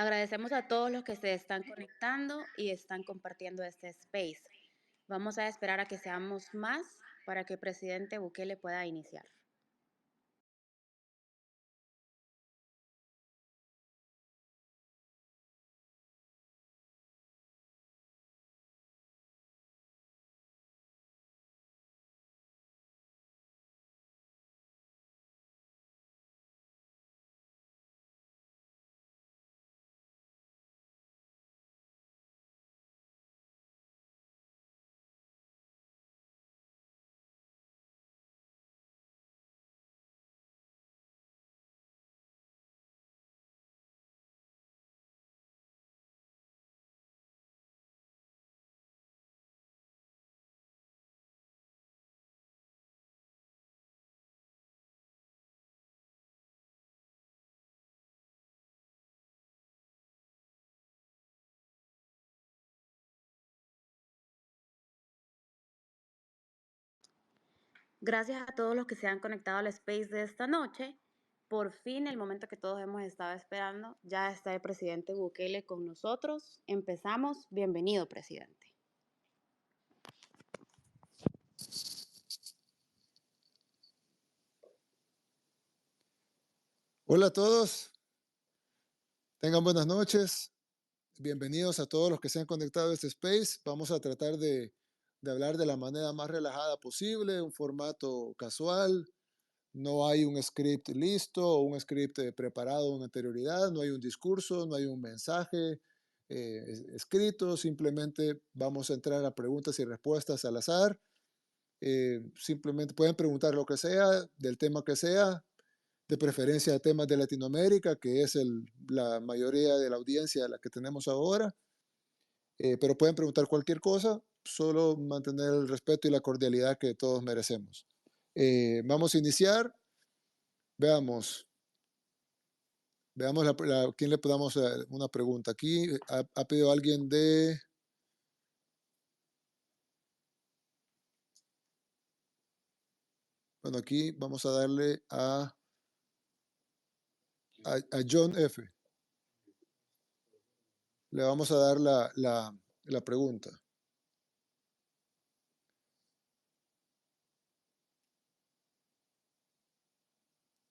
Agradecemos a todos los que se están conectando y están compartiendo este space. Vamos a esperar a que seamos más para que el presidente Bukele pueda iniciar. Gracias a todos los que se han conectado al space de esta noche. Por fin, el momento que todos hemos estado esperando, ya está el presidente Bukele con nosotros. Empezamos. Bienvenido, presidente. Hola a todos, tengan buenas noches. Bienvenidos a todos los que se han conectado a este space. Vamos a tratar de hablar de la manera más relajada posible, un formato casual. No hay un script listo o un script preparado con anterioridad, no hay un discurso, no hay un mensaje escrito. Simplemente vamos a entrar a preguntas y respuestas al azar. Simplemente pueden preguntar lo que sea, del tema que sea, de preferencia a temas de Latinoamérica, que es la mayoría de la audiencia a la que tenemos ahora, pero pueden preguntar cualquier cosa, solo mantener el respeto y la cordialidad que todos merecemos. Vamos a iniciar, veamos quién le podamos hacer una pregunta. Aquí ha pedido alguien de... Bueno, aquí vamos a darle a John F. Le vamos a dar la pregunta.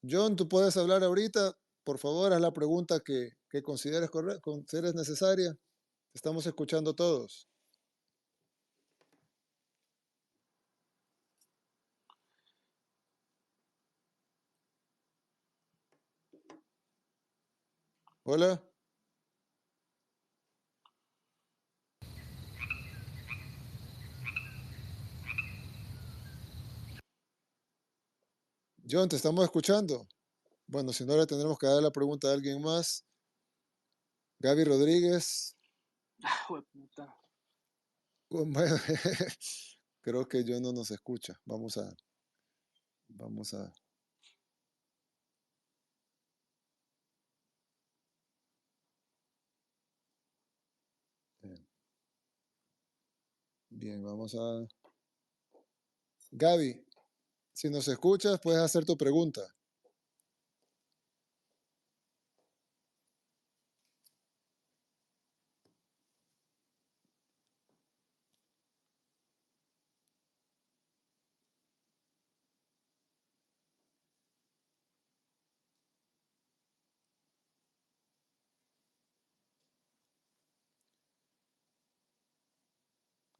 John, tú puedes hablar ahorita. Por favor, haz la pregunta que consideres necesaria. Te estamos escuchando todos. Hola. John, te estamos escuchando. Bueno, si no, le tendremos que dar la pregunta a alguien más. Gaby Rodríguez. Puta. Bueno, creo que John no nos escucha. Vamos a... Bien, vamos a... Gaby, si nos escuchas, puedes hacer tu pregunta.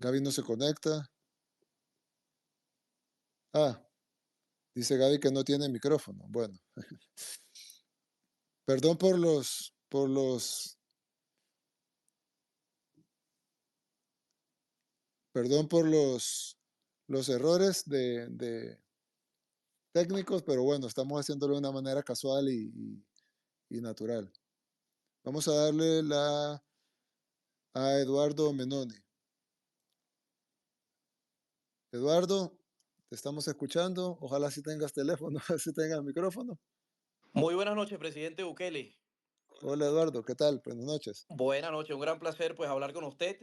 Gaby no se conecta. Ah, dice Gaby que no tiene micrófono. Bueno, perdón perdón por los errores de técnicos, pero bueno, estamos haciéndolo de una manera casual y natural. Vamos a darle a Eduardo Menoni. Eduardo, te estamos escuchando. Ojalá si tengas teléfono, si tengas micrófono. Muy buenas noches, presidente Bukele. Hola Eduardo, ¿qué tal? Buenas noches. Buenas noches, un gran placer pues hablar con usted,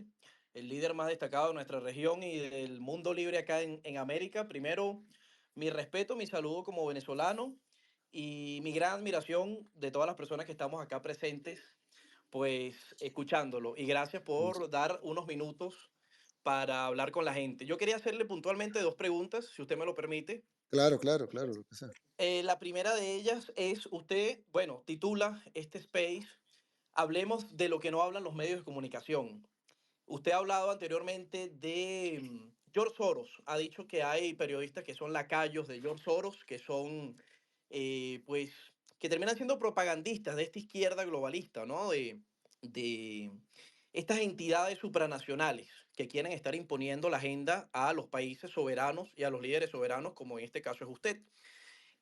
el líder más destacado de nuestra región y del mundo libre acá en América. Primero, mi respeto, mi saludo como venezolano y mi gran admiración de todas las personas que estamos acá presentes pues escuchándolo. Y gracias por dar unos minutos para hablar con la gente. Yo quería hacerle puntualmente dos preguntas, si usted me lo permite. Claro, claro, claro, lo que sea. La primera de ellas es, usted, bueno, titula este space, Hablemos de lo que no hablan los medios de comunicación. Usted ha hablado anteriormente de George Soros. Ha dicho que hay periodistas que son lacayos de George Soros, que son, pues, que terminan siendo propagandistas de esta izquierda globalista, ¿no? De estas entidades supranacionales que quieren estar imponiendo la agenda a los países soberanos y a los líderes soberanos, como en este caso es usted.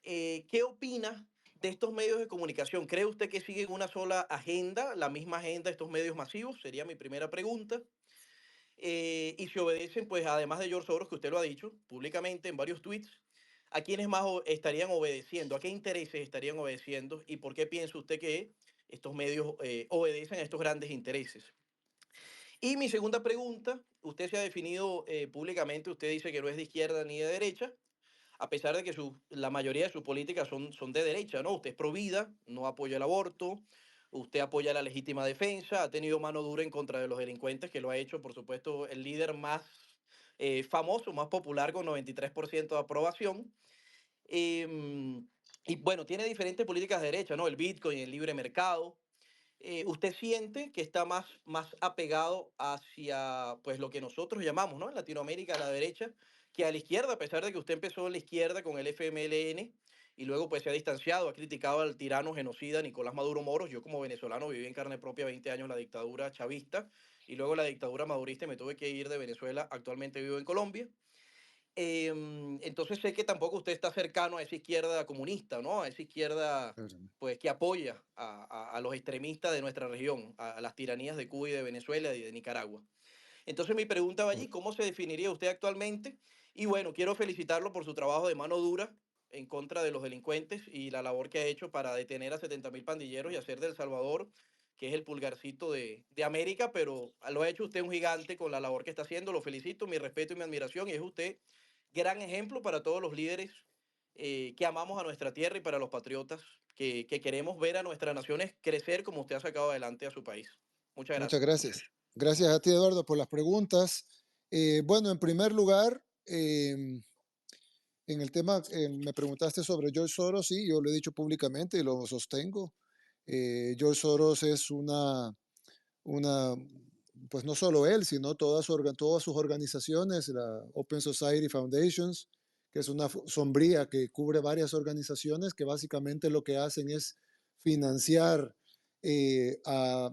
¿Qué opina de estos medios de comunicación? ¿Cree usted que siguen una sola agenda, la misma agenda de estos medios masivos? Sería mi primera pregunta. Y si obedecen, pues además de George Soros, que usted lo ha dicho públicamente en varios tweets, ¿a quiénes más estarían obedeciendo? ¿A qué intereses estarían obedeciendo? ¿Y por qué piensa usted que estos medios obedecen a estos grandes intereses? Y mi segunda pregunta, usted se ha definido públicamente, usted dice que no es de izquierda ni de derecha, a pesar de que la mayoría de sus políticas son de derecha, ¿no? Usted es pro vida, no apoya el aborto, usted apoya la legítima defensa, ha tenido mano dura en contra de los delincuentes, que lo ha hecho, por supuesto, el líder más famoso, más popular, con 93% de aprobación. Em, y bueno, tiene diferentes políticas de derecha, ¿no? El Bitcoin, el libre mercado. ¿Usted siente que está más apegado hacia pues, lo que nosotros llamamos, ¿no? En Latinoamérica, a la derecha, que a la izquierda, a pesar de que usted empezó en la izquierda con el FMLN y luego pues, se ha distanciado, ha criticado al tirano genocida Nicolás Maduro Moros? Yo como venezolano viví en carne propia 20 años la dictadura chavista y luego la dictadura madurista y me tuve que ir de Venezuela. Actualmente vivo en Colombia. Entonces sé que tampoco usted está cercano a esa izquierda comunista, ¿no? A esa izquierda Claro. pues que apoya a los extremistas de nuestra región, a las tiranías de Cuba y de Venezuela y de Nicaragua. Entonces mi pregunta va allí, ¿cómo se definiría usted actualmente? Y bueno, quiero felicitarlo por su trabajo de mano dura en contra de los delincuentes y la labor que ha hecho para detener a 70.000 pandilleros y hacer de El Salvador, que es el pulgarcito de América, pero lo ha hecho usted un gigante con la labor que está haciendo. Lo felicito, mi respeto y mi admiración, y es usted gran ejemplo para todos los líderes que amamos a nuestra tierra y para los patriotas que queremos ver a nuestras naciones crecer como usted ha sacado adelante a su país. Muchas Muchas gracias. gracias. Gracias a ti, Eduardo, por las preguntas. Bueno, en primer lugar, en el tema, me preguntaste sobre George Soros, sí, yo lo he dicho públicamente y lo sostengo. George Soros es una, pues no solo él, sino todas sus organizaciones, la Open Society Foundations, que es una sombría que cubre varias organizaciones que básicamente lo que hacen es financiar a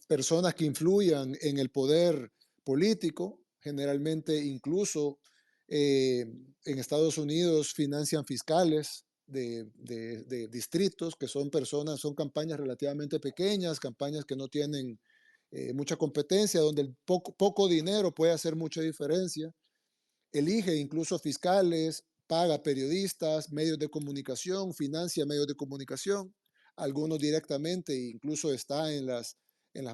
personas que influyan en el poder político, generalmente incluso en Estados Unidos financian fiscales de distritos, que son personas, son campañas relativamente pequeñas, campañas que no tienen mucha competencia, donde el poco dinero puede hacer mucha diferencia. Elige incluso fiscales, paga periodistas, medios de comunicación, financia medios de comunicación, algunos directamente, incluso está en las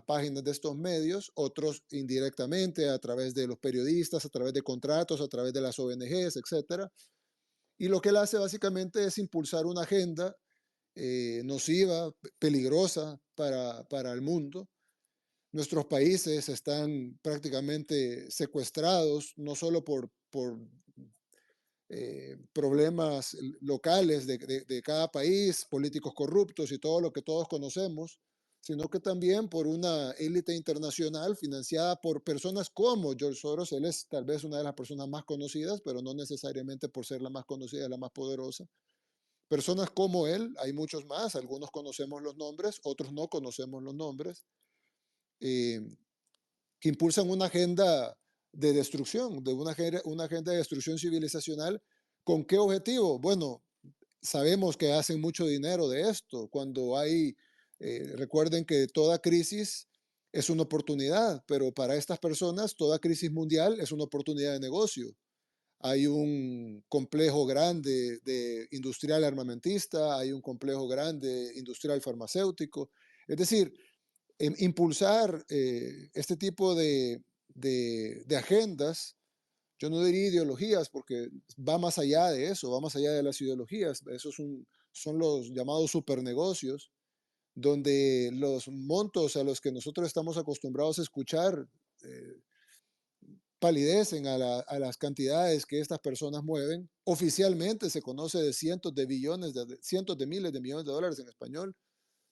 páginas de estos medios, otros indirectamente a través de los periodistas, a través de contratos, a través de las ONGs, etcétera. Y lo que él hace básicamente es impulsar una agenda nociva, peligrosa para el mundo. Nuestros países están prácticamente secuestrados, no solo por problemas locales de cada país, políticos corruptos y todo lo que todos conocemos, sino que también por una élite internacional financiada por personas como George Soros. Él es tal vez una de las personas más conocidas, pero no necesariamente por ser la más conocida, la más poderosa. Personas como él, hay muchos más, algunos conocemos los nombres, otros no conocemos los nombres, eh, que impulsan una agenda de destrucción, una agenda de destrucción civilizacional. ¿Con qué objetivo? Bueno, sabemos que hacen mucho dinero de esto. Cuando hay, recuerden que toda crisis es una oportunidad, pero para estas personas toda crisis mundial es una oportunidad de negocio. Hay un complejo grande de industrial armamentista, hay un complejo grande industrial farmacéutico. Es decir, impulsar este tipo de agendas, yo no diría ideologías, porque va más allá de eso, va más allá de las ideologías. Esos son los llamados supernegocios, donde los montos a los que nosotros estamos acostumbrados a escuchar eh, palidecen a las cantidades que estas personas mueven. Oficialmente se conoce de cientos de billones, cientos de miles de millones de dólares en español,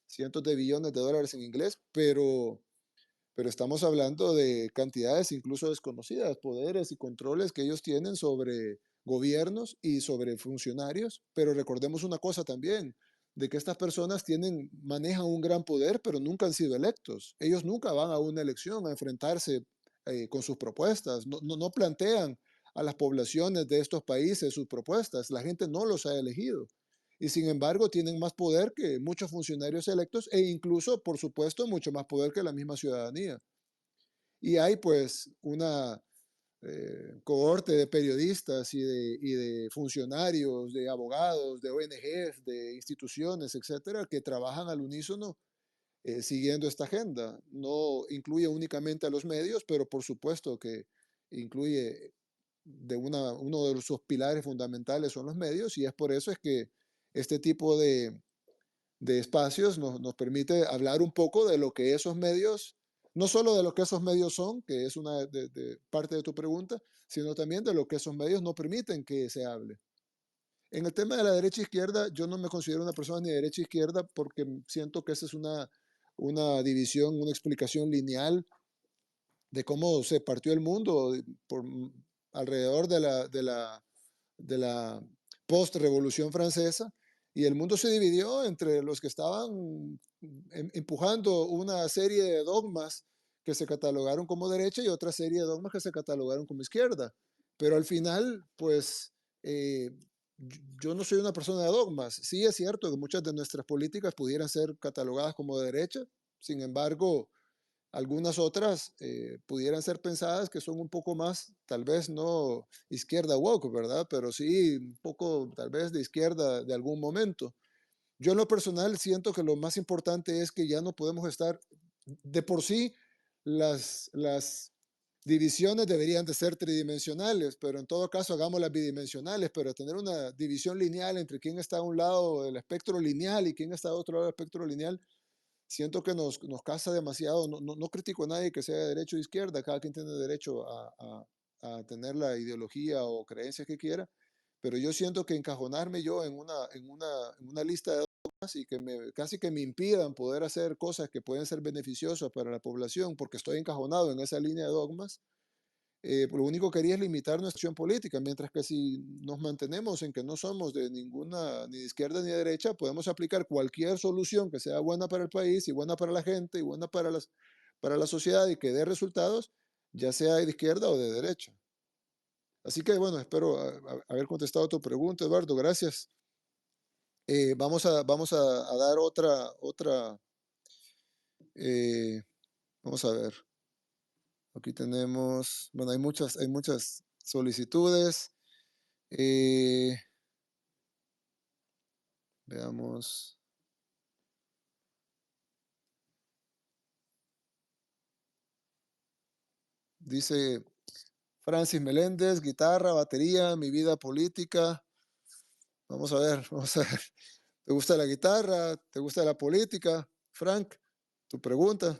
cientos de billones de dólares en inglés, pero estamos hablando de cantidades incluso desconocidas, poderes y controles que ellos tienen sobre gobiernos y sobre funcionarios. Pero recordemos una cosa también, de que estas personas manejan un gran poder, pero nunca han sido electos. Ellos nunca van a una elección a enfrentarse con sus propuestas, no plantean a las poblaciones de estos países sus propuestas, la gente no los ha elegido. Y sin embargo tienen más poder que muchos funcionarios electos e incluso, por supuesto, mucho más poder que la misma ciudadanía. Y hay pues una cohorte de periodistas y de funcionarios, de abogados, de ONGs, de instituciones, etcétera, que trabajan al unísono siguiendo esta agenda. No incluye únicamente a los medios, pero por supuesto que incluye uno de sus pilares fundamentales son los medios, y es por eso es que este tipo de espacios nos permite hablar un poco de lo que esos medios, no solo de lo que esos medios son, que es una parte de tu pregunta, sino también de lo que esos medios no permiten que se hable. En el tema de la derecha-izquierda, yo no me considero una persona ni de derecha-izquierda porque siento que esa es una división, una explicación lineal de cómo se partió el mundo alrededor de la post-revolución francesa, y el mundo se dividió entre los que estaban empujando una serie de dogmas que se catalogaron como derecha y otra serie de dogmas que se catalogaron como izquierda. Pero al final, pues, eh, yo no soy una persona de dogmas. Sí es cierto que muchas de nuestras políticas pudieran ser catalogadas como de derecha, sin embargo, algunas otras pudieran ser pensadas que son un poco más, tal vez no izquierda woke, ¿verdad? Pero sí un poco, tal vez, de izquierda de algún momento. Yo en lo personal siento que lo más importante es que ya no podemos estar, de por sí, las divisiones deberían de ser tridimensionales, pero en todo caso hagámoslas bidimensionales, pero tener una división lineal entre quién está a un lado del espectro lineal y quién está a otro lado del espectro lineal, siento que nos casa demasiado. No critico a nadie que sea de derecha o de izquierda, cada quien tiene derecho a tener la ideología o creencias que quiera, pero yo siento que encajonarme yo en una lista de dogmas y que casi que me impidan poder hacer cosas que pueden ser beneficiosas para la población porque estoy encajonado en esa línea de dogmas, lo único que quería es limitar nuestra acción política, mientras que si nos mantenemos en que no somos de ninguna, ni de izquierda ni de derecha, podemos aplicar cualquier solución que sea buena para el país y buena para la gente y buena para la sociedad y que dé resultados, ya sea de izquierda o de derecha. Así que bueno, espero haber contestado tu pregunta, Eduardo. Gracias. Vamos a dar eh, vamos a ver. Aquí tenemos, bueno, hay muchas solicitudes. Eh, Veamos. Dice Francis Meléndez, guitarra, batería, mi vida política. Vamos a ver, vamos a ver. ¿Te gusta la guitarra? ¿Te gusta la política? Frank, tu pregunta.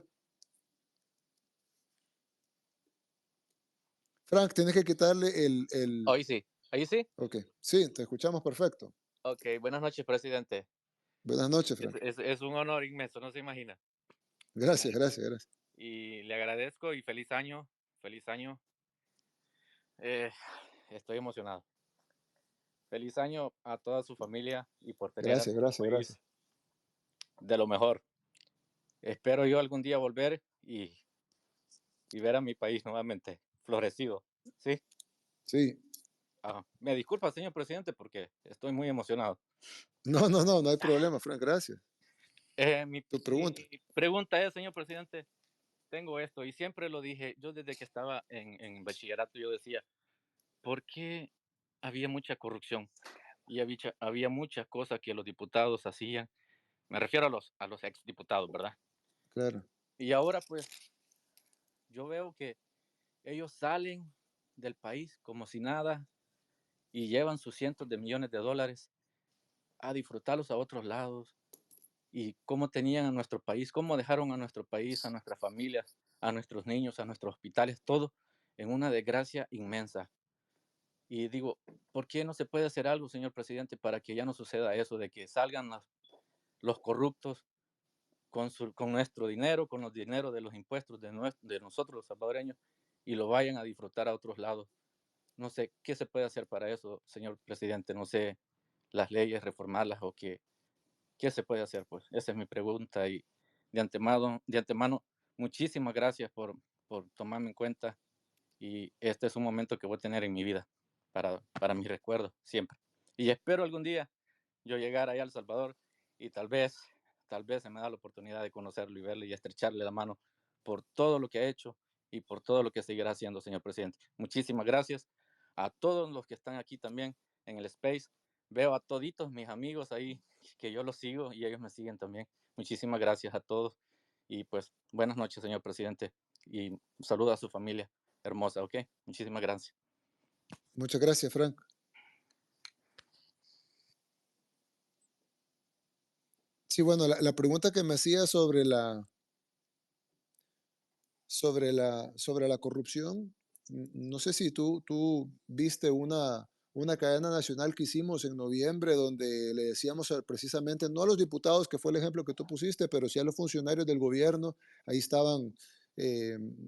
Frank, tienes que quitarle el. Hoy sí. ¿Ahí sí? Ok, sí, te escuchamos perfecto. Ok, buenas noches, presidente. Buenas noches, Es, Frank. es, es un honor inmenso, no se imagina. Gracias, gracias, gracias. Y le agradezco y feliz año, feliz año. Eh, Estoy emocionado. Feliz año a toda su familia y por tener a Gracias, nuestro gracias, gracias. país de lo mejor. Espero yo algún día volver y ver a mi país nuevamente florecido. ¿Sí? Sí. Me disculpa, señor presidente, porque estoy muy emocionado. No hay problema, Frank, gracias. Mi, Tu pregunta. mi pregunta es, señor presidente, tengo esto y siempre lo dije, yo desde que estaba en bachillerato yo decía, ¿por qué había mucha corrupción? Y había muchas cosas que los diputados hacían, me refiero a los exdiputados, ¿verdad? Claro, Y ahora pues yo veo que ellos salen del país como si nada y llevan sus cientos de millones de dólares a disfrutarlos a otros lados y cómo tenían a nuestro país, cómo dejaron a nuestro país, a nuestras familias, a nuestros niños, a nuestros hospitales, todo en una desgracia inmensa. Y digo, ¿por qué no se puede hacer algo, señor presidente, para que ya no suceda eso, de que salgan los corruptos con nuestro dinero, con los dineros de los impuestos de nosotros los salvadoreños, y lo vayan a disfrutar a otros lados? No sé qué se puede hacer para eso, señor presidente. No sé, las leyes, reformarlas o qué se puede hacer, pues. Esa es mi pregunta y de antemano, muchísimas gracias por tomarme en cuenta y este es un momento que voy a tener en mi vida para mis recuerdos siempre. Y espero algún día yo llegar allá a El Salvador y tal vez se me da la oportunidad de conocerlo y verlo y estrecharle la mano por todo lo que ha hecho y por todo lo que seguirá haciendo, señor presidente. Muchísimas gracias a todos los que están aquí también en el Space. Veo a toditos mis amigos ahí que yo los sigo y ellos me siguen también. Muchísimas gracias a todos y pues buenas noches, señor presidente, y un saludo a su familia hermosa, ¿ok? Muchísimas gracias. Muchas gracias, Frank. Sí, bueno, la pregunta que me hacía sobre la corrupción, no sé si tú viste una cadena nacional que hicimos en noviembre donde le decíamos precisamente, no a los diputados, que fue el ejemplo que tú pusiste, pero sí a los funcionarios del gobierno. Ahí estaban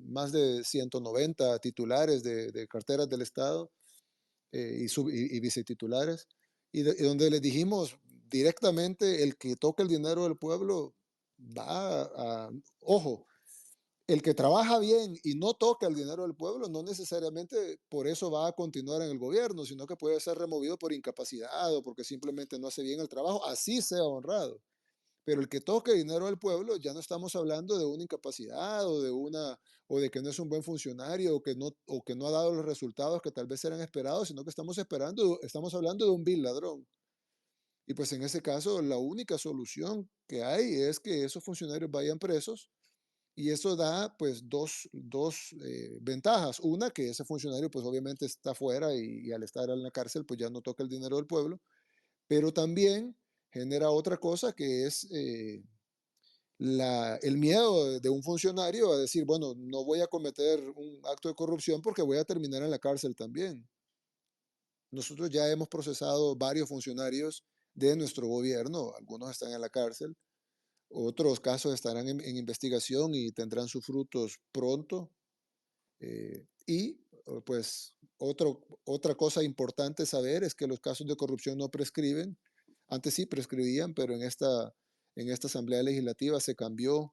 más de 190 titulares de carteras del Estado y vicetitulares, y donde les dijimos directamente, el que toque el dinero del pueblo va ojo, el que trabaja bien y no toca el dinero del pueblo, no necesariamente por eso va a continuar en el gobierno, sino que puede ser removido por incapacidad o porque simplemente no hace bien el trabajo, así sea honrado. Pero el que toque el dinero del pueblo, ya no estamos hablando de una incapacidad o de que no es un buen funcionario o que no ha dado los resultados que tal vez eran esperados, sino que estamos hablando de un vil ladrón. Y pues en ese caso, la única solución que hay es que esos funcionarios vayan presos y eso da pues dos ventajas. Una, que ese funcionario pues obviamente está fuera y al estar en la cárcel pues ya no toca el dinero del pueblo, pero también genera otra cosa que es el miedo de un funcionario a decir, bueno, no voy a cometer un acto de corrupción porque voy a terminar en la cárcel también. Nosotros ya hemos procesado varios funcionarios de nuestro gobierno, algunos están en la cárcel, otros casos estarán en investigación y tendrán sus frutos pronto. Pues otra cosa importante saber es que los casos de corrupción no prescriben. Antes sí prescribían, pero en esta Asamblea Legislativa se cambió.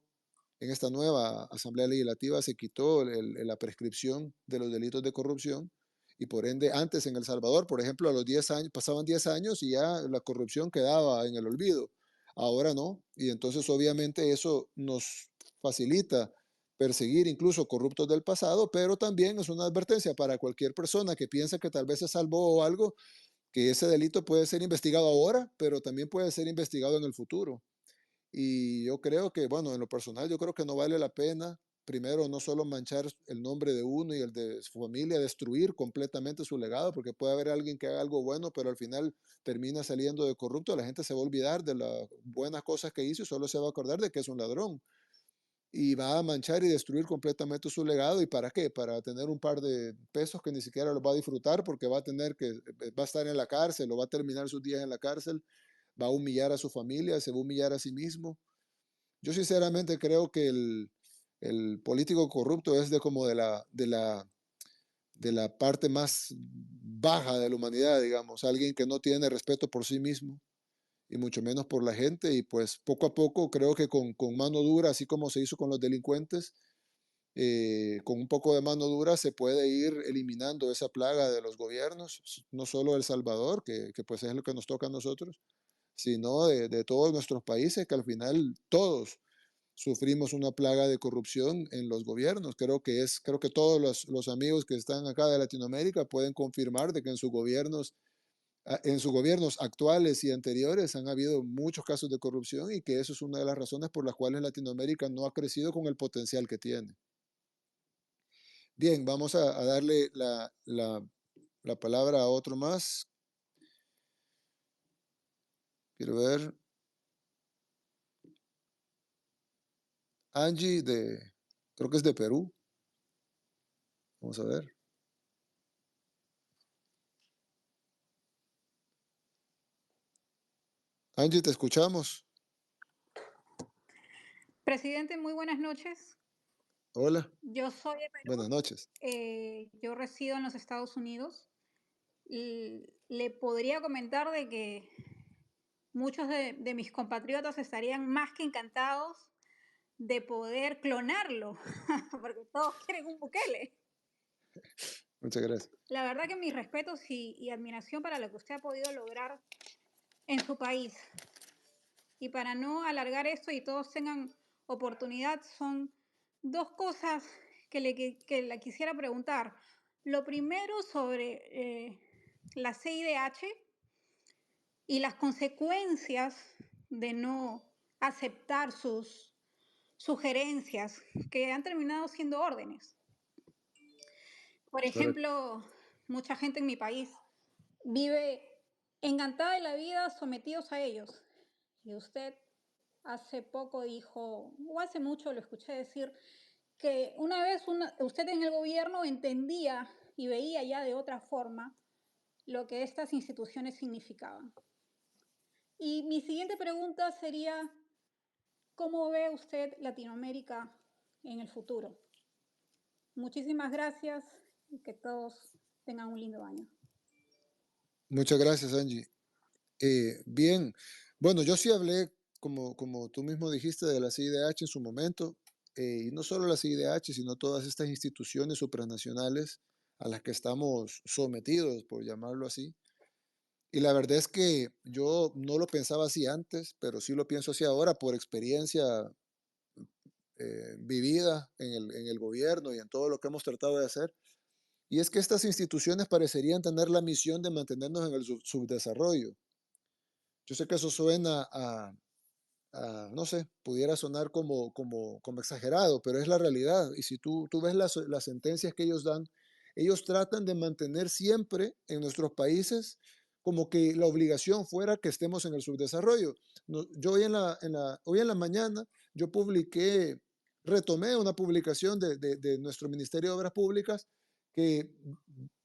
En esta nueva Asamblea Legislativa se quitó la prescripción de los delitos de corrupción y por ende antes en El Salvador, por ejemplo, a los 10 años, pasaban 10 años y ya la corrupción quedaba en el olvido. Ahora no. Y entonces obviamente eso nos facilita perseguir incluso corruptos del pasado, pero también es una advertencia para cualquier persona que piensa que tal vez se salvó o algo, que ese delito puede ser investigado ahora, pero también puede ser investigado en el futuro. Y yo creo que, bueno, en lo personal, yo creo que no vale la pena, primero, no solo manchar el nombre de uno y el de su familia, destruir completamente su legado, porque puede haber alguien que haga algo bueno, pero al final termina saliendo de corrupto, la gente se va a olvidar de las buenas cosas que hizo y solo se va a acordar de que es un ladrón. Y va a manchar y destruir completamente su legado. ¿Y para qué? Para tener un par de pesos que ni siquiera los va a disfrutar porque va a estar en la cárcel o va a terminar sus días en la cárcel, va a humillar a su familia, se va a humillar a sí mismo. Yo sinceramente creo que el político corrupto es de como de la parte más baja de la humanidad, digamos, alguien que no tiene respeto por sí mismo y mucho menos por la gente y pues poco a poco creo que con mano dura, así como se hizo con los delincuentes, con un poco de mano dura se puede ir eliminando esa plaga de los gobiernos, no solo El Salvador, que pues es lo que nos toca a nosotros, sino de todos nuestros países, que al final todos sufrimos una plaga de corrupción en los gobiernos. Creo que todos los amigos que están acá de Latinoamérica pueden confirmar de que en sus gobiernos actuales y anteriores han habido muchos casos de corrupción y que eso es una de las razones por las cuales Latinoamérica no ha crecido con el potencial que tiene. Bien, vamos a darle la palabra a otro más. Quiero ver. Angie creo que es de Perú. Vamos a ver. Angie, te escuchamos. Presidente, muy buenas noches. Hola, Yo soy de Perú, buenas noches. yo resido en los Estados Unidos. Le podría comentar de que muchos de mis compatriotas estarían más que encantados de poder clonarlo, porque todos quieren un Bukele. Muchas gracias. La verdad que mis respetos y admiración para lo que usted ha podido lograr en su país. Y para no alargar esto y todos tengan oportunidad, son dos cosas que le quisiera preguntar. Lo primero sobre la CIDH y las consecuencias de no aceptar sus sugerencias que han terminado siendo órdenes. Por Correcto. ejemplo, mucha gente en mi país vive encantada de la vida sometidos a ellos. Y usted hace poco dijo, o hace mucho lo escuché decir, que una vez usted en el gobierno entendía y veía ya de otra forma lo que estas instituciones significaban. Y mi siguiente pregunta sería, ¿cómo ve usted Latinoamérica en el futuro? Muchísimas gracias y que todos tengan un lindo año. Muchas gracias, Angie. Bien, bueno, yo sí hablé, como tú mismo dijiste, de la CIDH en su momento, y no solo la CIDH, sino todas estas instituciones supranacionales a las que estamos sometidos, por llamarlo así. Y la verdad es que yo no lo pensaba así antes, pero sí lo pienso así ahora por experiencia vivida en el gobierno y en todo lo que hemos tratado de hacer. Y es que estas instituciones parecerían tener la misión de mantenernos en el subdesarrollo. Yo sé que eso suena no sé, pudiera sonar como exagerado, pero es la realidad. Y si tú ves las sentencias que ellos dan, ellos tratan de mantener siempre en nuestros países como que la obligación fuera que estemos en el subdesarrollo. Yo hoy en la mañana, yo retomé una publicación de nuestro Ministerio de Obras Públicas que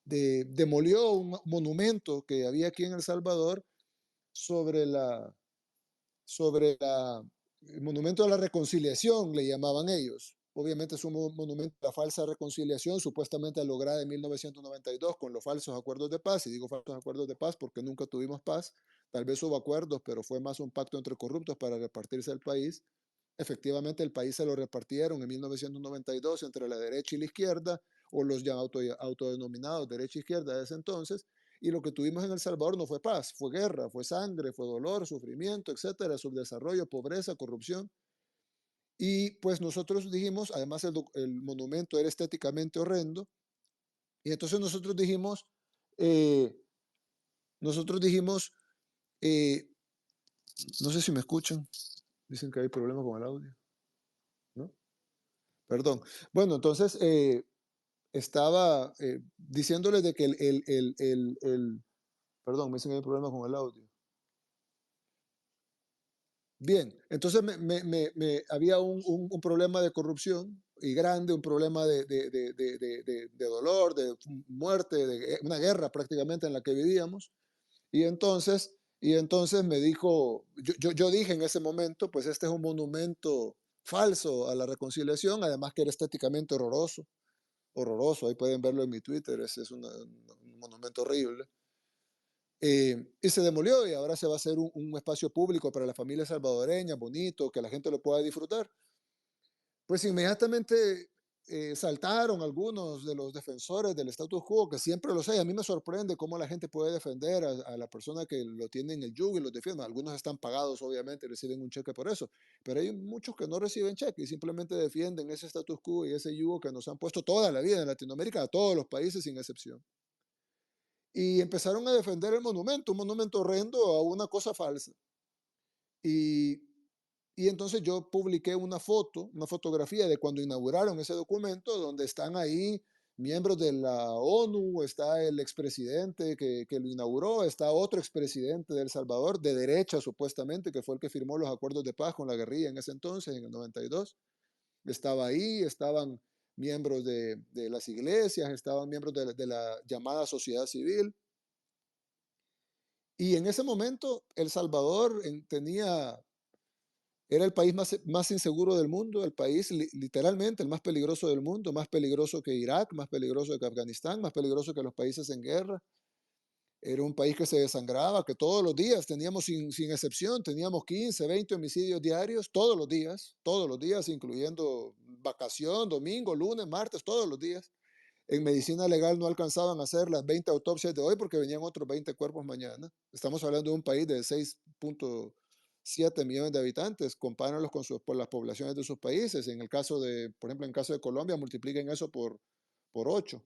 demolió un monumento que había aquí en El Salvador sobre el monumento a la reconciliación, le llamaban ellos. Obviamente es un monumento a la falsa reconciliación, supuestamente lograda en 1992 con los falsos acuerdos de paz. Y digo falsos acuerdos de paz porque nunca tuvimos paz. Tal vez hubo acuerdos, pero fue más un pacto entre corruptos para repartirse el país. Efectivamente, el país se lo repartieron en 1992 entre la derecha y la izquierda, o los ya autodenominados derecha e izquierda de ese entonces. Y lo que tuvimos en El Salvador no fue paz, fue guerra, fue sangre, fue dolor, sufrimiento, etcétera, subdesarrollo, pobreza, corrupción. Y pues nosotros dijimos, además el monumento era estéticamente horrendo, y entonces eh, nosotros dijimos, eh, no sé si me escuchan, dicen que hay problemas con el audio, ¿no? Perdón. Bueno, entonces estaba diciéndoles de que perdón, me dicen que hay problemas con el audio. Bien, entonces había un problema de corrupción y grande, un problema de dolor, de muerte, de una guerra prácticamente en la que vivíamos. Y entonces me dijo, yo dije en ese momento, pues este es un monumento falso a la reconciliación, además que era estéticamente horroroso, horroroso, ahí pueden verlo en mi Twitter, ese es un monumento horrible. Y se demolió y ahora se va a hacer un espacio público para la familia salvadoreña, bonito, que la gente lo pueda disfrutar. Pues inmediatamente saltaron algunos de los defensores del status quo, que siempre los hay. A mí me sorprende cómo la gente puede defender a la persona que lo tiene en el yugo y lo defiende. Algunos están pagados, obviamente, reciben un cheque por eso, pero hay muchos que no reciben cheque y simplemente defienden ese status quo y ese yugo que nos han puesto toda la vida en Latinoamérica, a todos los países sin excepción. Y empezaron a defender el monumento, un monumento horrendo a una cosa falsa. Y, y entonces yo publiqué una fotografía de cuando inauguraron ese documento, donde están ahí miembros de la ONU, está el expresidente que lo inauguró, está otro expresidente de El Salvador, de derecha supuestamente, que fue el que firmó los acuerdos de paz con la guerrilla en ese entonces, en el 92. estaba ahí, estaban miembros de las iglesias, estaban miembros de la llamada sociedad civil. Y en ese momento El Salvador era el país más inseguro del mundo, el país literalmente el más peligroso del mundo, más peligroso que Irak, más peligroso que Afganistán, más peligroso que los países en guerra. Era un país que se desangraba, que todos los días teníamos, sin excepción, teníamos 15, 20 homicidios diarios, todos los días, incluyendo vacación, domingo, lunes, martes, todos los días. En medicina legal no alcanzaban a hacer las 20 autopsias de hoy porque venían otros 20 cuerpos mañana. Estamos hablando de un país de 6.7 millones de habitantes, compárenlos por las poblaciones de sus países. En el caso de, por ejemplo, en el caso de Colombia, multipliquen eso por 8.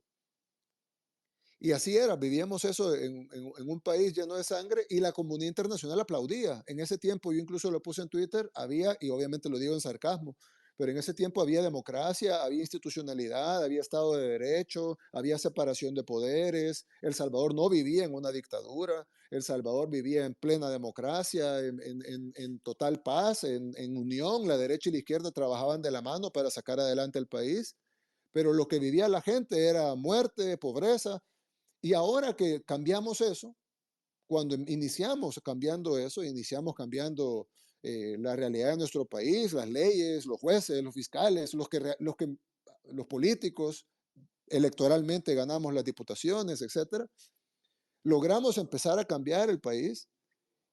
Y así era, vivíamos eso en un país lleno de sangre y la comunidad internacional aplaudía. En ese tiempo, yo incluso lo puse en Twitter, había, y obviamente lo digo en sarcasmo, pero en ese tiempo había democracia, había institucionalidad, había Estado de Derecho, había separación de poderes. El Salvador no vivía en una dictadura, El Salvador vivía en plena democracia, en total paz, en unión. La derecha y la izquierda trabajaban de la mano para sacar adelante el país, pero lo que vivía la gente era muerte, pobreza. Y ahora que cambiamos eso, cuando iniciamos cambiando eso, iniciamos cambiando la realidad de nuestro país, las leyes, los jueces, los fiscales, los políticos, electoralmente ganamos las diputaciones, etcétera, logramos empezar a cambiar el país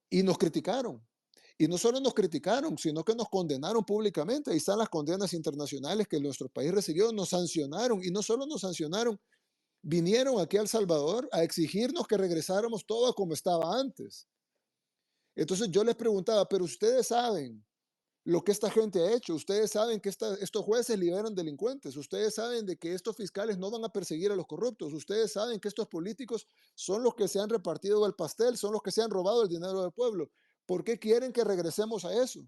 y nos criticaron. Y no solo nos criticaron, sino que nos condenaron públicamente. Ahí están las condenas internacionales que nuestro país recibió, nos sancionaron y no solo nos sancionaron, vinieron aquí a El Salvador a exigirnos que regresáramos todo como estaba antes. Entonces yo les preguntaba, pero ustedes saben lo que esta gente ha hecho, ustedes saben que estos jueces liberan delincuentes, ustedes saben de que estos fiscales no van a perseguir a los corruptos, ustedes saben que estos políticos son los que se han repartido el pastel, son los que se han robado el dinero del pueblo. ¿Por qué quieren que regresemos a eso?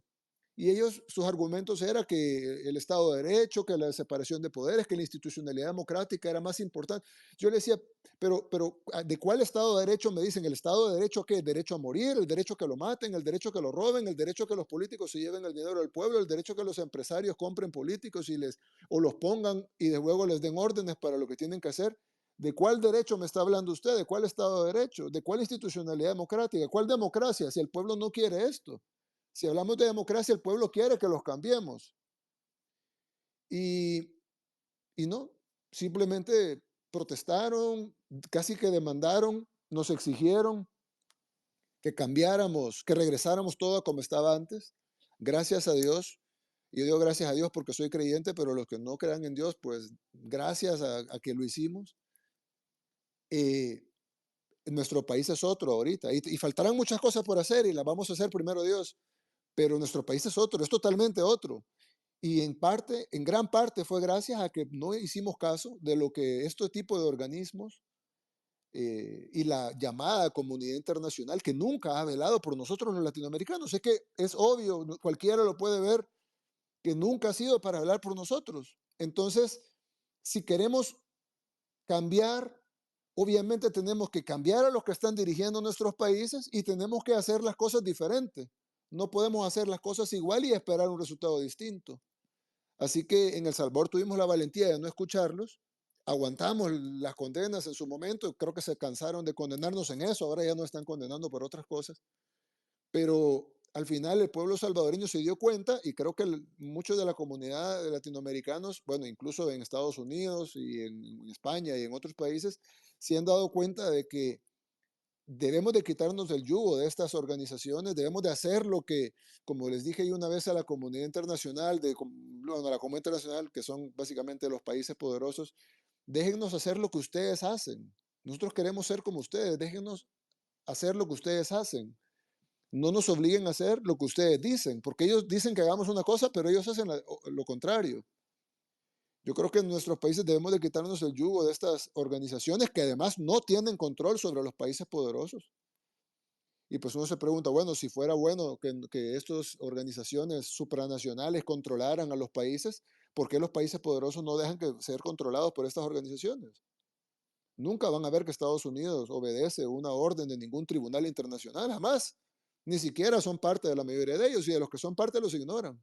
Y ellos, sus argumentos eran que el Estado de Derecho, que la separación de poderes, que la institucionalidad democrática era más importante. Yo le decía, pero ¿de cuál Estado de Derecho me dicen? ¿El Estado de Derecho qué? ¿El derecho a morir? ¿El derecho a que lo maten? ¿El derecho a que lo roben? ¿El derecho a que los políticos se lleven el dinero del pueblo? ¿El derecho a que los empresarios compren políticos o los pongan y de luego les den órdenes para lo que tienen que hacer? ¿De cuál derecho me está hablando usted? ¿De cuál Estado de Derecho? ¿De cuál institucionalidad democrática? ¿Cuál democracia si el pueblo no quiere esto? Si hablamos de democracia, el pueblo quiere que los cambiemos. Y, y no, simplemente protestaron, casi que demandaron, nos exigieron que cambiáramos, que regresáramos todo como estaba antes. Gracias a Dios. Yo digo gracias a Dios porque soy creyente, pero los que no crean en Dios, pues gracias a que lo hicimos. Nuestro país es otro ahorita y faltarán muchas cosas por hacer y las vamos a hacer primero Dios, pero nuestro país es otro, es totalmente otro. Y en gran parte fue gracias a que no hicimos caso de lo que este tipo de organismos y la llamada comunidad internacional, que nunca ha velado por nosotros los latinoamericanos. Es que es obvio, cualquiera lo puede ver, que nunca ha sido para velar por nosotros. Entonces, si queremos cambiar, obviamente tenemos que cambiar a los que están dirigiendo nuestros países y tenemos que hacer las cosas diferentes. No podemos hacer las cosas igual y esperar un resultado distinto. Así que en El Salvador tuvimos la valentía de no escucharlos, aguantamos las condenas en su momento, creo que se cansaron de condenarnos en eso, ahora ya no están condenando por otras cosas, pero al final el pueblo salvadoreño se dio cuenta y creo que muchos de la comunidad de latinoamericanos, bueno, incluso en Estados Unidos y en España y en otros países, se han dado cuenta de que debemos de quitarnos el yugo de estas organizaciones, debemos de hacer lo que, como les dije yo una vez a la comunidad internacional, bueno, a la comunidad internacional, que son básicamente los países poderosos, déjennos hacer lo que ustedes hacen. Nosotros queremos ser como ustedes, déjennos hacer lo que ustedes hacen. No nos obliguen a hacer lo que ustedes dicen, porque ellos dicen que hagamos una cosa, pero ellos hacen lo contrario. Yo creo que en nuestros países debemos de quitarnos el yugo de estas organizaciones que además no tienen control sobre los países poderosos. Y pues uno se pregunta, bueno, si fuera bueno que estas organizaciones supranacionales controlaran a los países, ¿por qué los países poderosos no dejan que ser controlados por estas organizaciones? Nunca van a ver que Estados Unidos obedece una orden de ningún tribunal internacional, jamás. Ni siquiera son parte de la mayoría de ellos y de los que son parte los ignoran.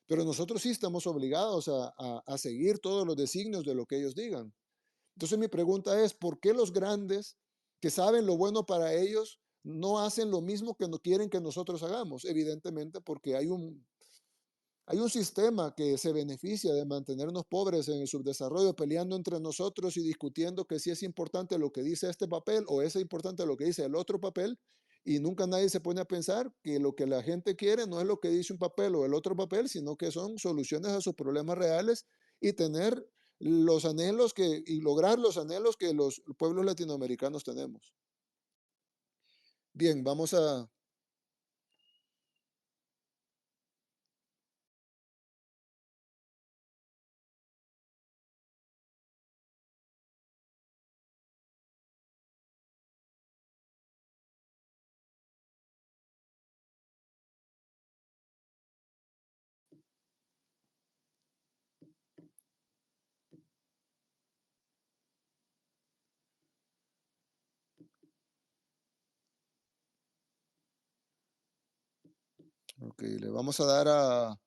pero nosotros sí estamos obligados a seguir todos los designios de lo que ellos digan. Entonces mi pregunta es, ¿por qué los grandes que saben lo bueno para ellos no hacen lo mismo que no quieren que nosotros hagamos? Evidentemente porque hay un sistema que se beneficia de mantenernos pobres en el subdesarrollo, peleando entre nosotros y discutiendo que si es importante lo que dice este papel o es importante lo que dice el otro papel, y nunca nadie se pone a pensar que lo que la gente quiere no es lo que dice un papel o el otro papel, sino que son soluciones a sus problemas reales y tener los anhelos y lograr los anhelos que los pueblos latinoamericanos tenemos. Bien, vamos a... Ok, le vamos a dar a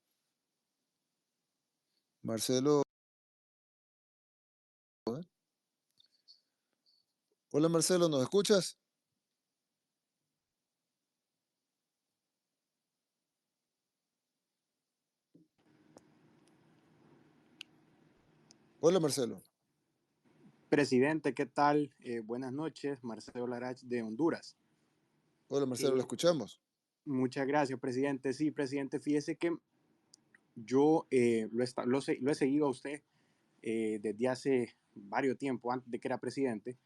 Marcelo. Hola Marcelo, ¿nos escuchas? Hola Marcelo. Presidente, ¿qué tal? Buenas noches, Marcelo Larach de Honduras. Hola Marcelo, lo escuchamos. Muchas gracias, presidente. Sí, presidente, fíjese que yo lo he seguido a usted desde hace varios tiempo, antes de que era presidente,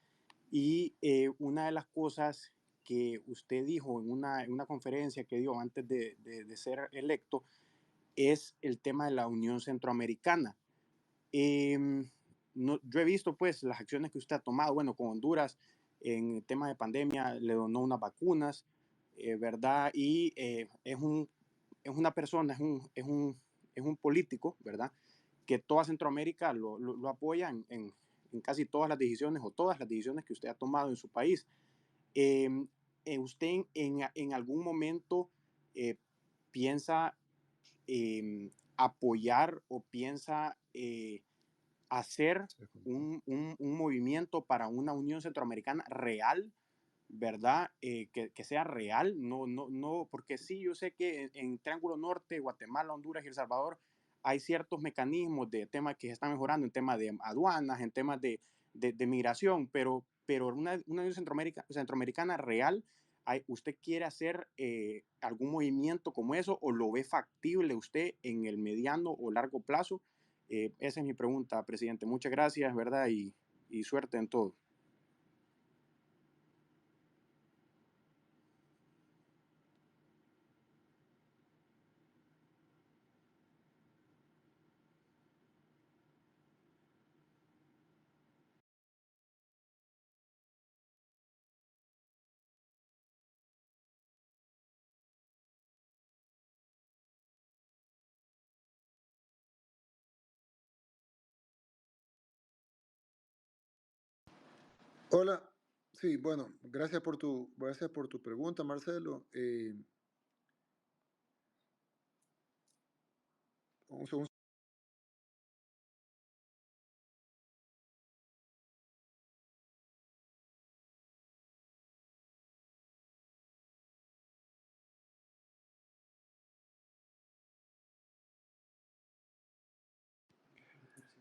y una de las cosas que usted dijo en una conferencia que dio antes de ser electo es el tema de la Unión Centroamericana. No, yo he visto pues las acciones que usted ha tomado, bueno, con Honduras en el tema de pandemia, le donó unas vacunas, ¿verdad? Y es una persona, es un político, ¿verdad? Que toda Centroamérica lo apoya en casi todas las decisiones o todas las decisiones que usted ha tomado en su país. Eh, ¿Usted en algún momento eh, piensa apoyar o piensa hacer un movimiento para una Unión Centroamericana real, ¿verdad? Que sea real, no, porque sí, yo sé que en Triángulo Norte, Guatemala, Honduras y El Salvador hay ciertos mecanismos de temas que se están mejorando en temas de aduanas, en temas de migración, pero una Unión Centroamericana real, ¿usted quiere hacer algún movimiento como eso o lo ve factible usted en el mediano o largo plazo? Esa es mi pregunta, presidente. Muchas gracias, ¿verdad? Y suerte en todo. Hola, sí, bueno, gracias por tu pregunta, Marcelo. Un segundo.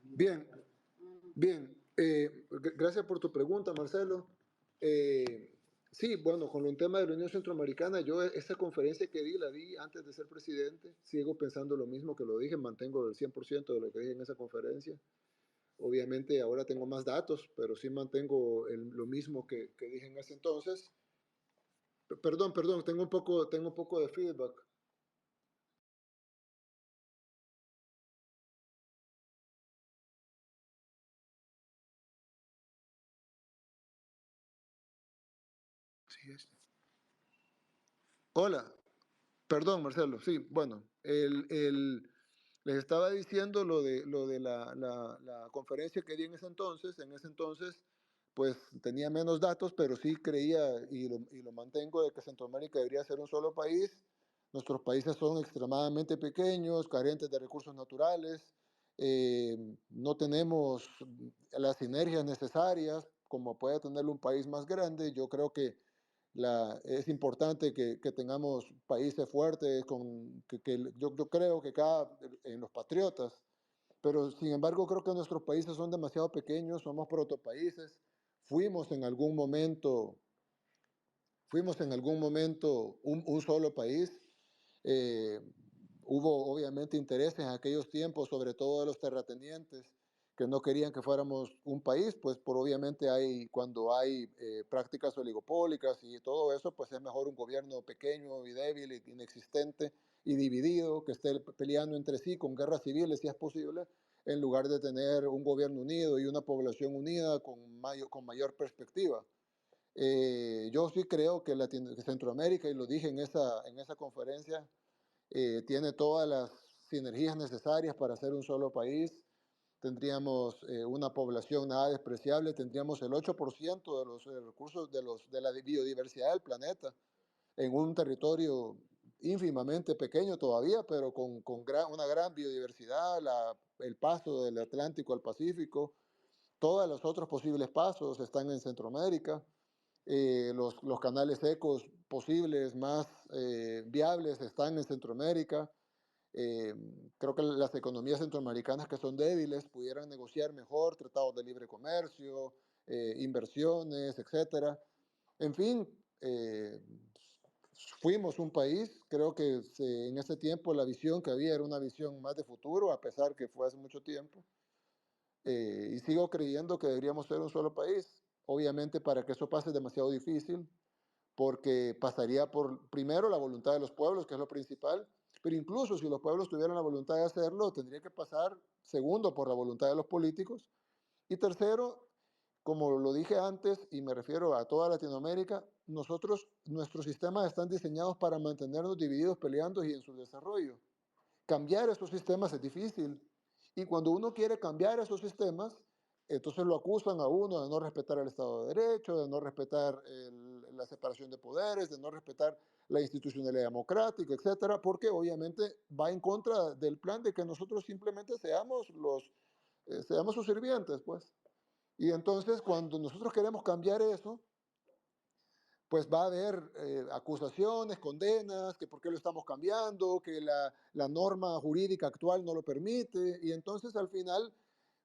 Bien, bien. Gracias por tu pregunta, Marcelo. Eh, sí, bueno, con el tema de la Unión Centroamericana, yo esa conferencia que di, la di antes de ser presidente. Sigo pensando lo mismo que lo dije, mantengo el 100% de lo que dije en esa conferencia. Obviamente ahora tengo más datos, pero sí mantengo lo mismo que dije en ese entonces. Perdón, tengo un poco de feedback. Sí, Hola, perdón, Marcelo. Sí, bueno, les estaba diciendo lo de la conferencia que di en ese entonces. En ese entonces, pues tenía menos datos, pero sí creía y lo mantengo de que Centroamérica debería ser un solo país. Nuestros países son extremadamente pequeños, carentes de recursos naturales, no tenemos las sinergias necesarias como puede tenerlo un país más grande. Yo creo que es importante que tengamos países fuertes, yo creo que en los patriotas, pero sin embargo creo que nuestros países son demasiado pequeños, somos protopaíses, fuimos en algún momento Fuimos en algún momento un solo país. Eh, Hubo obviamente intereses en aquellos tiempos, sobre todo de los terratenientes, que no querían que fuéramos un país, pues por obviamente cuando hay prácticas oligopólicas y todo eso, pues es mejor un gobierno pequeño y débil, y inexistente y dividido, que esté peleando entre sí con guerras civiles si es posible, en lugar de tener un gobierno unido y una población unida con mayor perspectiva. Yo sí creo que que Centroamérica, y lo dije en esa conferencia, tiene todas las sinergias necesarias para ser un solo país. Tendríamos una población nada despreciable, tendríamos el 8% de los recursos de la biodiversidad del planeta en un territorio ínfimamente pequeño todavía, pero con una gran biodiversidad, el paso del Atlántico al Pacífico, todos los otros posibles pasos están en Centroamérica. Los canales secos posibles más viables están en Centroamérica. Eh, Creo que las economías centroamericanas que son débiles pudieran negociar mejor tratados de libre comercio, inversiones, etcétera. En fin, fuimos un país, creo que en ese tiempo la visión que había era una visión más de futuro, a pesar que fue hace mucho tiempo. Y sigo creyendo que deberíamos ser un solo país. Obviamente para que eso pase es demasiado difícil, porque pasaría por, primero, la voluntad de los pueblos, que es lo principal, pero incluso si los pueblos tuvieran la voluntad de hacerlo, tendría que pasar, segundo, por la voluntad de los políticos, y tercero, como lo dije antes, y me refiero a toda Latinoamérica, nuestros sistemas están diseñados para mantenernos divididos, peleando y en su desarrollo. Cambiar esos sistemas es difícil. Y cuando uno quiere cambiar esos sistemas, entonces lo acusan a uno de no respetar el Estado de Derecho, de no respetar la separación de poderes, de no respetar la institucionalidad democrática, etcétera, porque obviamente va en contra del plan de que nosotros simplemente seamos sus sirvientes, pues. Y entonces cuando nosotros queremos cambiar eso, pues va a haber acusaciones, condenas, que por qué lo estamos cambiando, que la norma jurídica actual no lo permite, y entonces al final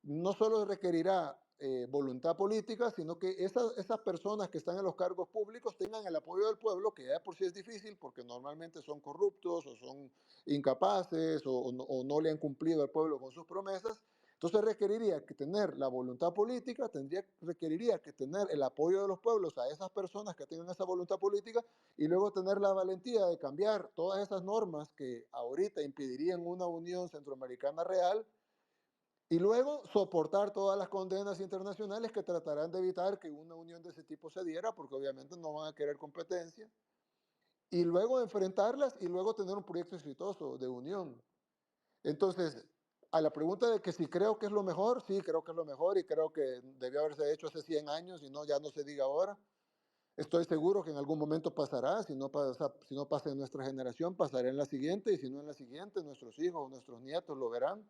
no solo requerirá voluntad política, sino que esas personas que están en los cargos públicos tengan el apoyo del pueblo, que ya por sí es difícil, porque normalmente son corruptos o son incapaces o no le han cumplido al pueblo con sus promesas. Entonces requeriría que tener la voluntad política, requeriría que tener el apoyo de los pueblos a esas personas que tengan esa voluntad política, y luego tener la valentía de cambiar todas esas normas que ahorita impedirían una unión centroamericana real, y luego soportar todas las condenas internacionales que tratarán de evitar que una unión de ese tipo se diera, porque obviamente no van a querer competencia, y luego enfrentarlas y luego tener un proyecto exitoso de unión. Entonces, a la pregunta de que si creo que es lo mejor, sí, creo que es lo mejor, y creo que debió haberse hecho hace 100 años y no, ya no se diga ahora. Estoy seguro que en algún momento pasará, si no pasa en nuestra generación, pasará en la siguiente, y si no en la siguiente, nuestros hijos o nuestros nietos lo verán.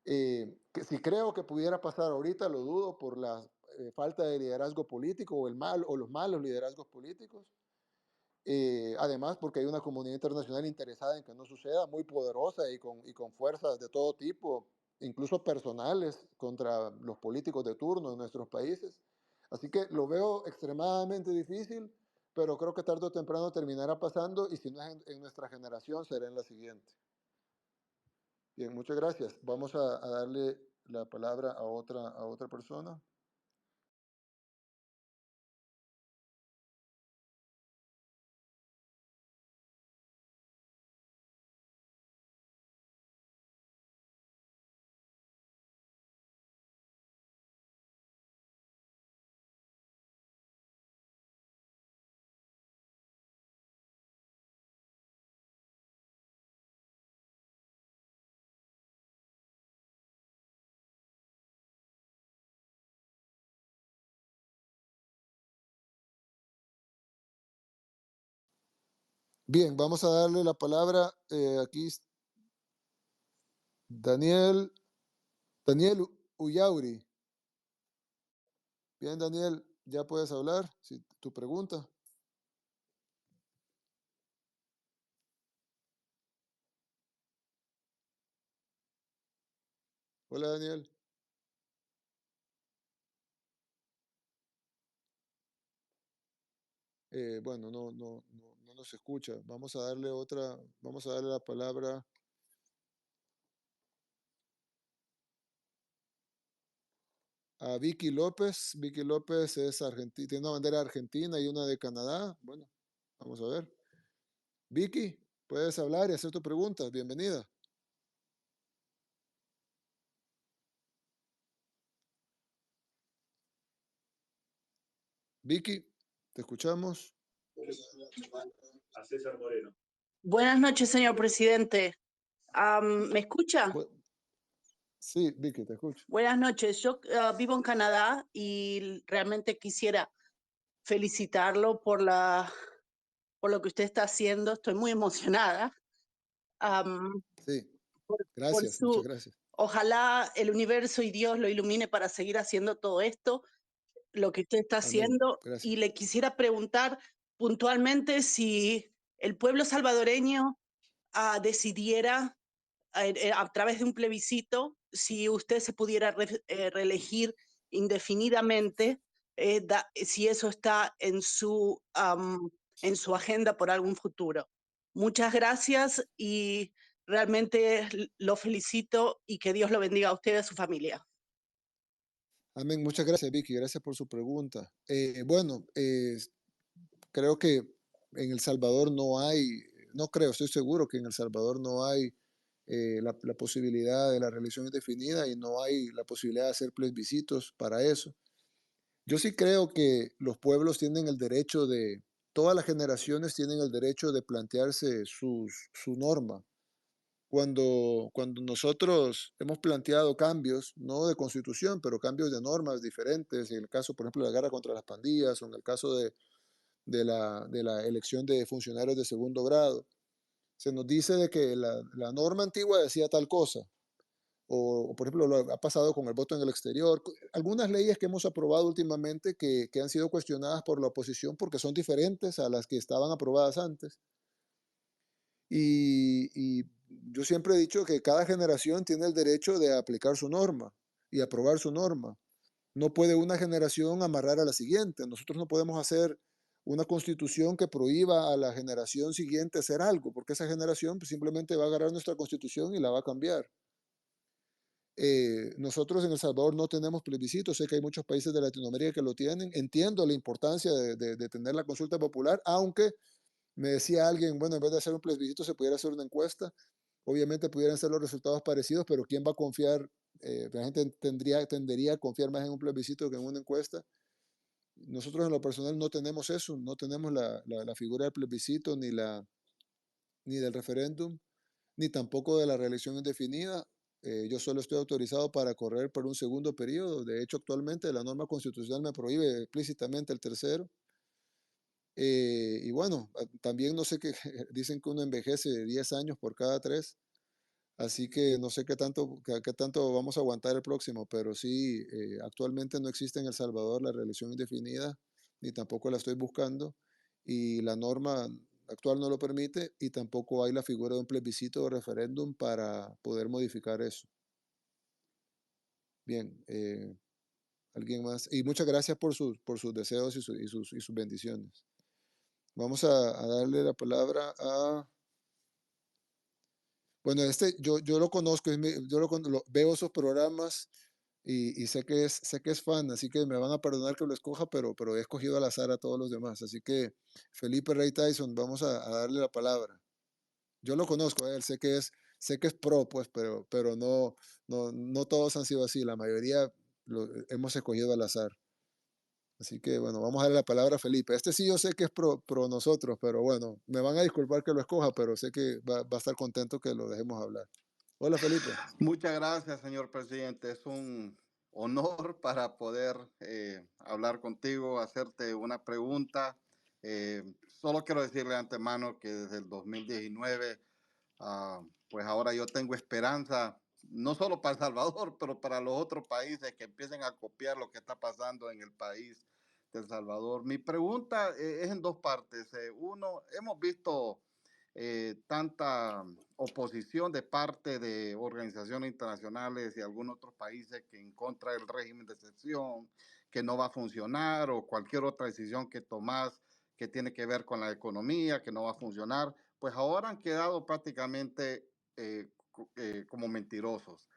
Que si creo que pudiera pasar ahorita, lo dudo por la falta de liderazgo político o los malos liderazgos políticos. Además, porque hay una comunidad internacional interesada en que no suceda, muy poderosa y con fuerzas de todo tipo, incluso personales, contra los políticos de turno en nuestros países. Así que lo veo extremadamente difícil, pero creo que tarde o temprano terminará pasando, y si no es en nuestra generación, será en la siguiente. Bien, muchas gracias. Vamos a darle la palabra a otra persona. Bien, vamos a darle la palabra aquí. Daniel Uyauri. Bien, Daniel, ya puedes hablar. Si tu pregunta. Hola, Daniel. Bueno, no nos escucha. Vamos a darle la palabra a Vicky López. Vicky López es argentina, tiene una bandera argentina y una de Canadá. Bueno, vamos a ver. Vicky, puedes hablar y hacer tu pregunta. Bienvenida. Vicky, te escuchamos. A César Moreno. Buenas noches, señor presidente. ¿Me escucha? Sí, Vicky, te escucho. Buenas noches. Yo vivo en Canadá y realmente quisiera felicitarlo por lo que usted está haciendo. Estoy muy emocionada. Sí, Por gracias, muchas gracias. Ojalá el universo y Dios lo ilumine para seguir haciendo todo esto, lo que usted está Amén, haciendo. gracias. Y le quisiera preguntar puntualmente si el pueblo salvadoreño decidiera a través de un plebiscito si usted se pudiera reelegir indefinidamente, si eso está en su agenda por algún futuro. Muchas gracias y realmente lo felicito y que Dios lo bendiga a usted y a su familia. Amén, muchas gracias, Vicky, gracias por su pregunta. Bueno, creo que en El Salvador no creo, estoy seguro que en El Salvador no hay la posibilidad de la reelección indefinida y no hay la posibilidad de hacer plebiscitos para eso. Yo sí creo que los pueblos tienen el derecho todas las generaciones tienen el derecho de plantearse su norma. Cuando nosotros hemos planteado cambios, no de constitución, pero cambios de normas diferentes, en el caso, por ejemplo, de la guerra contra las pandillas o en el caso de la elección de funcionarios de segundo grado, se nos dice de que la norma antigua decía tal cosa, o por ejemplo, lo ha pasado con el voto en el exterior, algunas leyes que hemos aprobado últimamente que han sido cuestionadas por la oposición porque son diferentes a las que estaban aprobadas antes. Y yo siempre he dicho que cada generación tiene el derecho de aplicar su norma y aprobar su norma. No puede una generación amarrar a la siguiente. Nosotros no podemos hacer una constitución que prohíba a la generación siguiente hacer algo, porque esa generación pues, simplemente va a agarrar nuestra constitución y la va a cambiar. Nosotros en El Salvador no tenemos plebiscito, sé que hay muchos países de Latinoamérica que lo tienen. Entiendo la importancia de tener la consulta popular, aunque me decía alguien, bueno, en vez de hacer un plebiscito se pudiera hacer una encuesta. Obviamente pudieran ser los resultados parecidos, pero ¿quién va a confiar? La gente tendería a confiar más en un plebiscito que en una encuesta. Nosotros en lo personal no tenemos eso, no tenemos la figura del plebiscito, ni del referéndum, ni tampoco de la reelección indefinida. Yo solo estoy autorizado para correr por un segundo periodo. De hecho, actualmente la norma constitucional me prohíbe explícitamente el tercero. Y bueno, también no sé qué, dicen que uno envejece 10 años por cada 3. Así que no sé qué tanto vamos a aguantar el próximo, pero sí, actualmente no existe en El Salvador la reelección indefinida, ni tampoco la estoy buscando, y la norma actual no lo permite, y tampoco hay la figura de un plebiscito o referéndum para poder modificar eso. Bien, alguien más. Y muchas gracias por sus deseos y sus bendiciones. Vamos a darle la palabra a... Bueno, yo lo conozco, veo esos programas y sé que es fan, así que me van a perdonar que lo escoja, pero he escogido al azar a todos los demás. Así que Felipe Rey Tyson, vamos a darle la palabra. Yo lo conozco a él, sé que es pro, pues, pero no todos han sido así, la mayoría lo hemos escogido al azar. Así que bueno, vamos a darle la palabra a Felipe. Este sí yo sé que es pro nosotros, pero bueno, me van a disculpar que lo escoja, pero sé que va a estar contento que lo dejemos hablar. Hola Felipe. Muchas gracias, señor presidente. Es un honor para poder hablar contigo, hacerte una pregunta. Eh, Solo quiero decirle de antemano que desde el 2019, pues ahora yo tengo esperanza, no solo para El Salvador, pero para los otros países que empiecen a copiar lo que está pasando en el país de El Salvador. Mi pregunta es en dos partes. Uno, hemos visto tanta oposición de parte de organizaciones internacionales y algunos otros países que en contra del régimen de excepción, que no va a funcionar, o cualquier otra decisión que tomas que tiene que ver con la economía, que no va a funcionar, pues ahora han quedado prácticamente como mentirosos.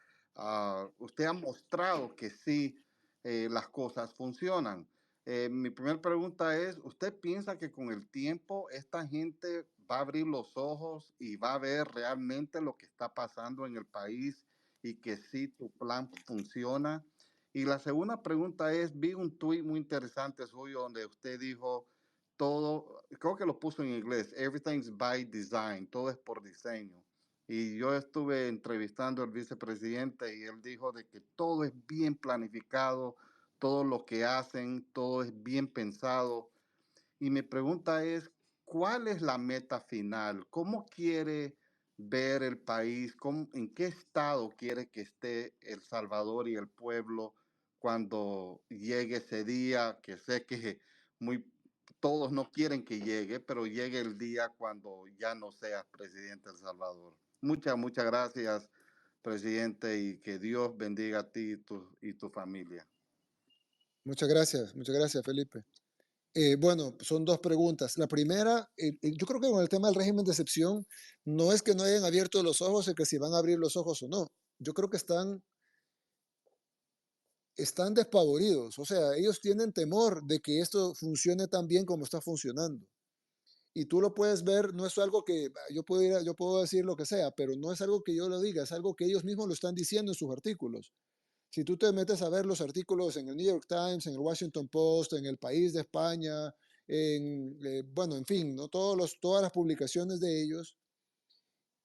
Usted ha mostrado que sí, las cosas funcionan. Mi primera pregunta es, ¿usted piensa que con el tiempo esta gente va a abrir los ojos y va a ver realmente lo que está pasando en el país y que sí tu plan funciona? Y la segunda pregunta es, vi un tuit muy interesante suyo donde usted dijo, todo, creo que lo puso en inglés, everything's by design, todo es por diseño. Y yo estuve entrevistando al vicepresidente y él dijo de que todo es bien planificado, todo lo que hacen, todo es bien pensado. Y mi pregunta es, ¿cuál es la meta final? ¿Cómo quiere ver el país? ¿En qué estado quiere que esté El Salvador y el pueblo cuando llegue ese día? Que sé que muy, todos no quieren que llegue, pero llegue el día cuando ya no seas presidente de El Salvador. Muchas gracias, presidente, y que Dios bendiga a ti y tu familia. Muchas gracias, Felipe. Bueno, son dos preguntas. La primera, yo creo que con el tema del régimen de excepción, no es que no hayan abierto los ojos y que si van a abrir los ojos o no. Yo creo que están despavoridos. O sea, ellos tienen temor de que esto funcione tan bien como está funcionando. Y tú lo puedes ver, no es algo que yo puedo decir lo que sea, pero no es algo que yo lo diga, es algo que ellos mismos lo están diciendo en sus artículos. Si tú te metes a ver los artículos en el New York Times, en el Washington Post, en El País de España, bueno, en fin, ¿no? Todas las publicaciones de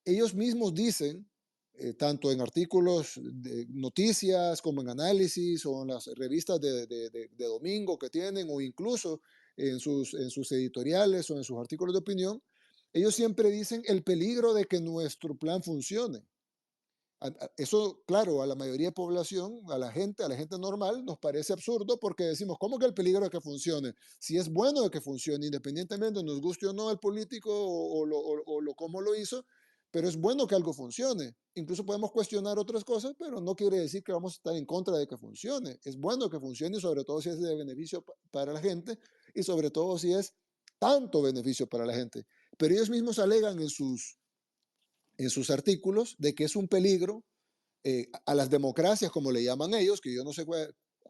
ellos mismos dicen, tanto en artículos de noticias como en análisis o en las revistas de domingo que tienen o incluso en sus editoriales o en sus artículos de opinión, ellos siempre dicen el peligro de que nuestro plan funcione. Eso, claro, a la mayoría de población, a la gente normal, nos parece absurdo porque decimos, ¿cómo que el peligro de que funcione? Si es bueno de que funcione, independientemente nos guste o no el político cómo lo hizo, pero es bueno que algo funcione. Incluso podemos cuestionar otras cosas, pero no quiere decir que vamos a estar en contra de que funcione. Es bueno que funcione y sobre todo si es de beneficio para la gente y sobre todo si es tanto beneficio para la gente. Pero ellos mismos alegan en sus artículos de que es un peligro a las democracias, como le llaman ellos, que yo no sé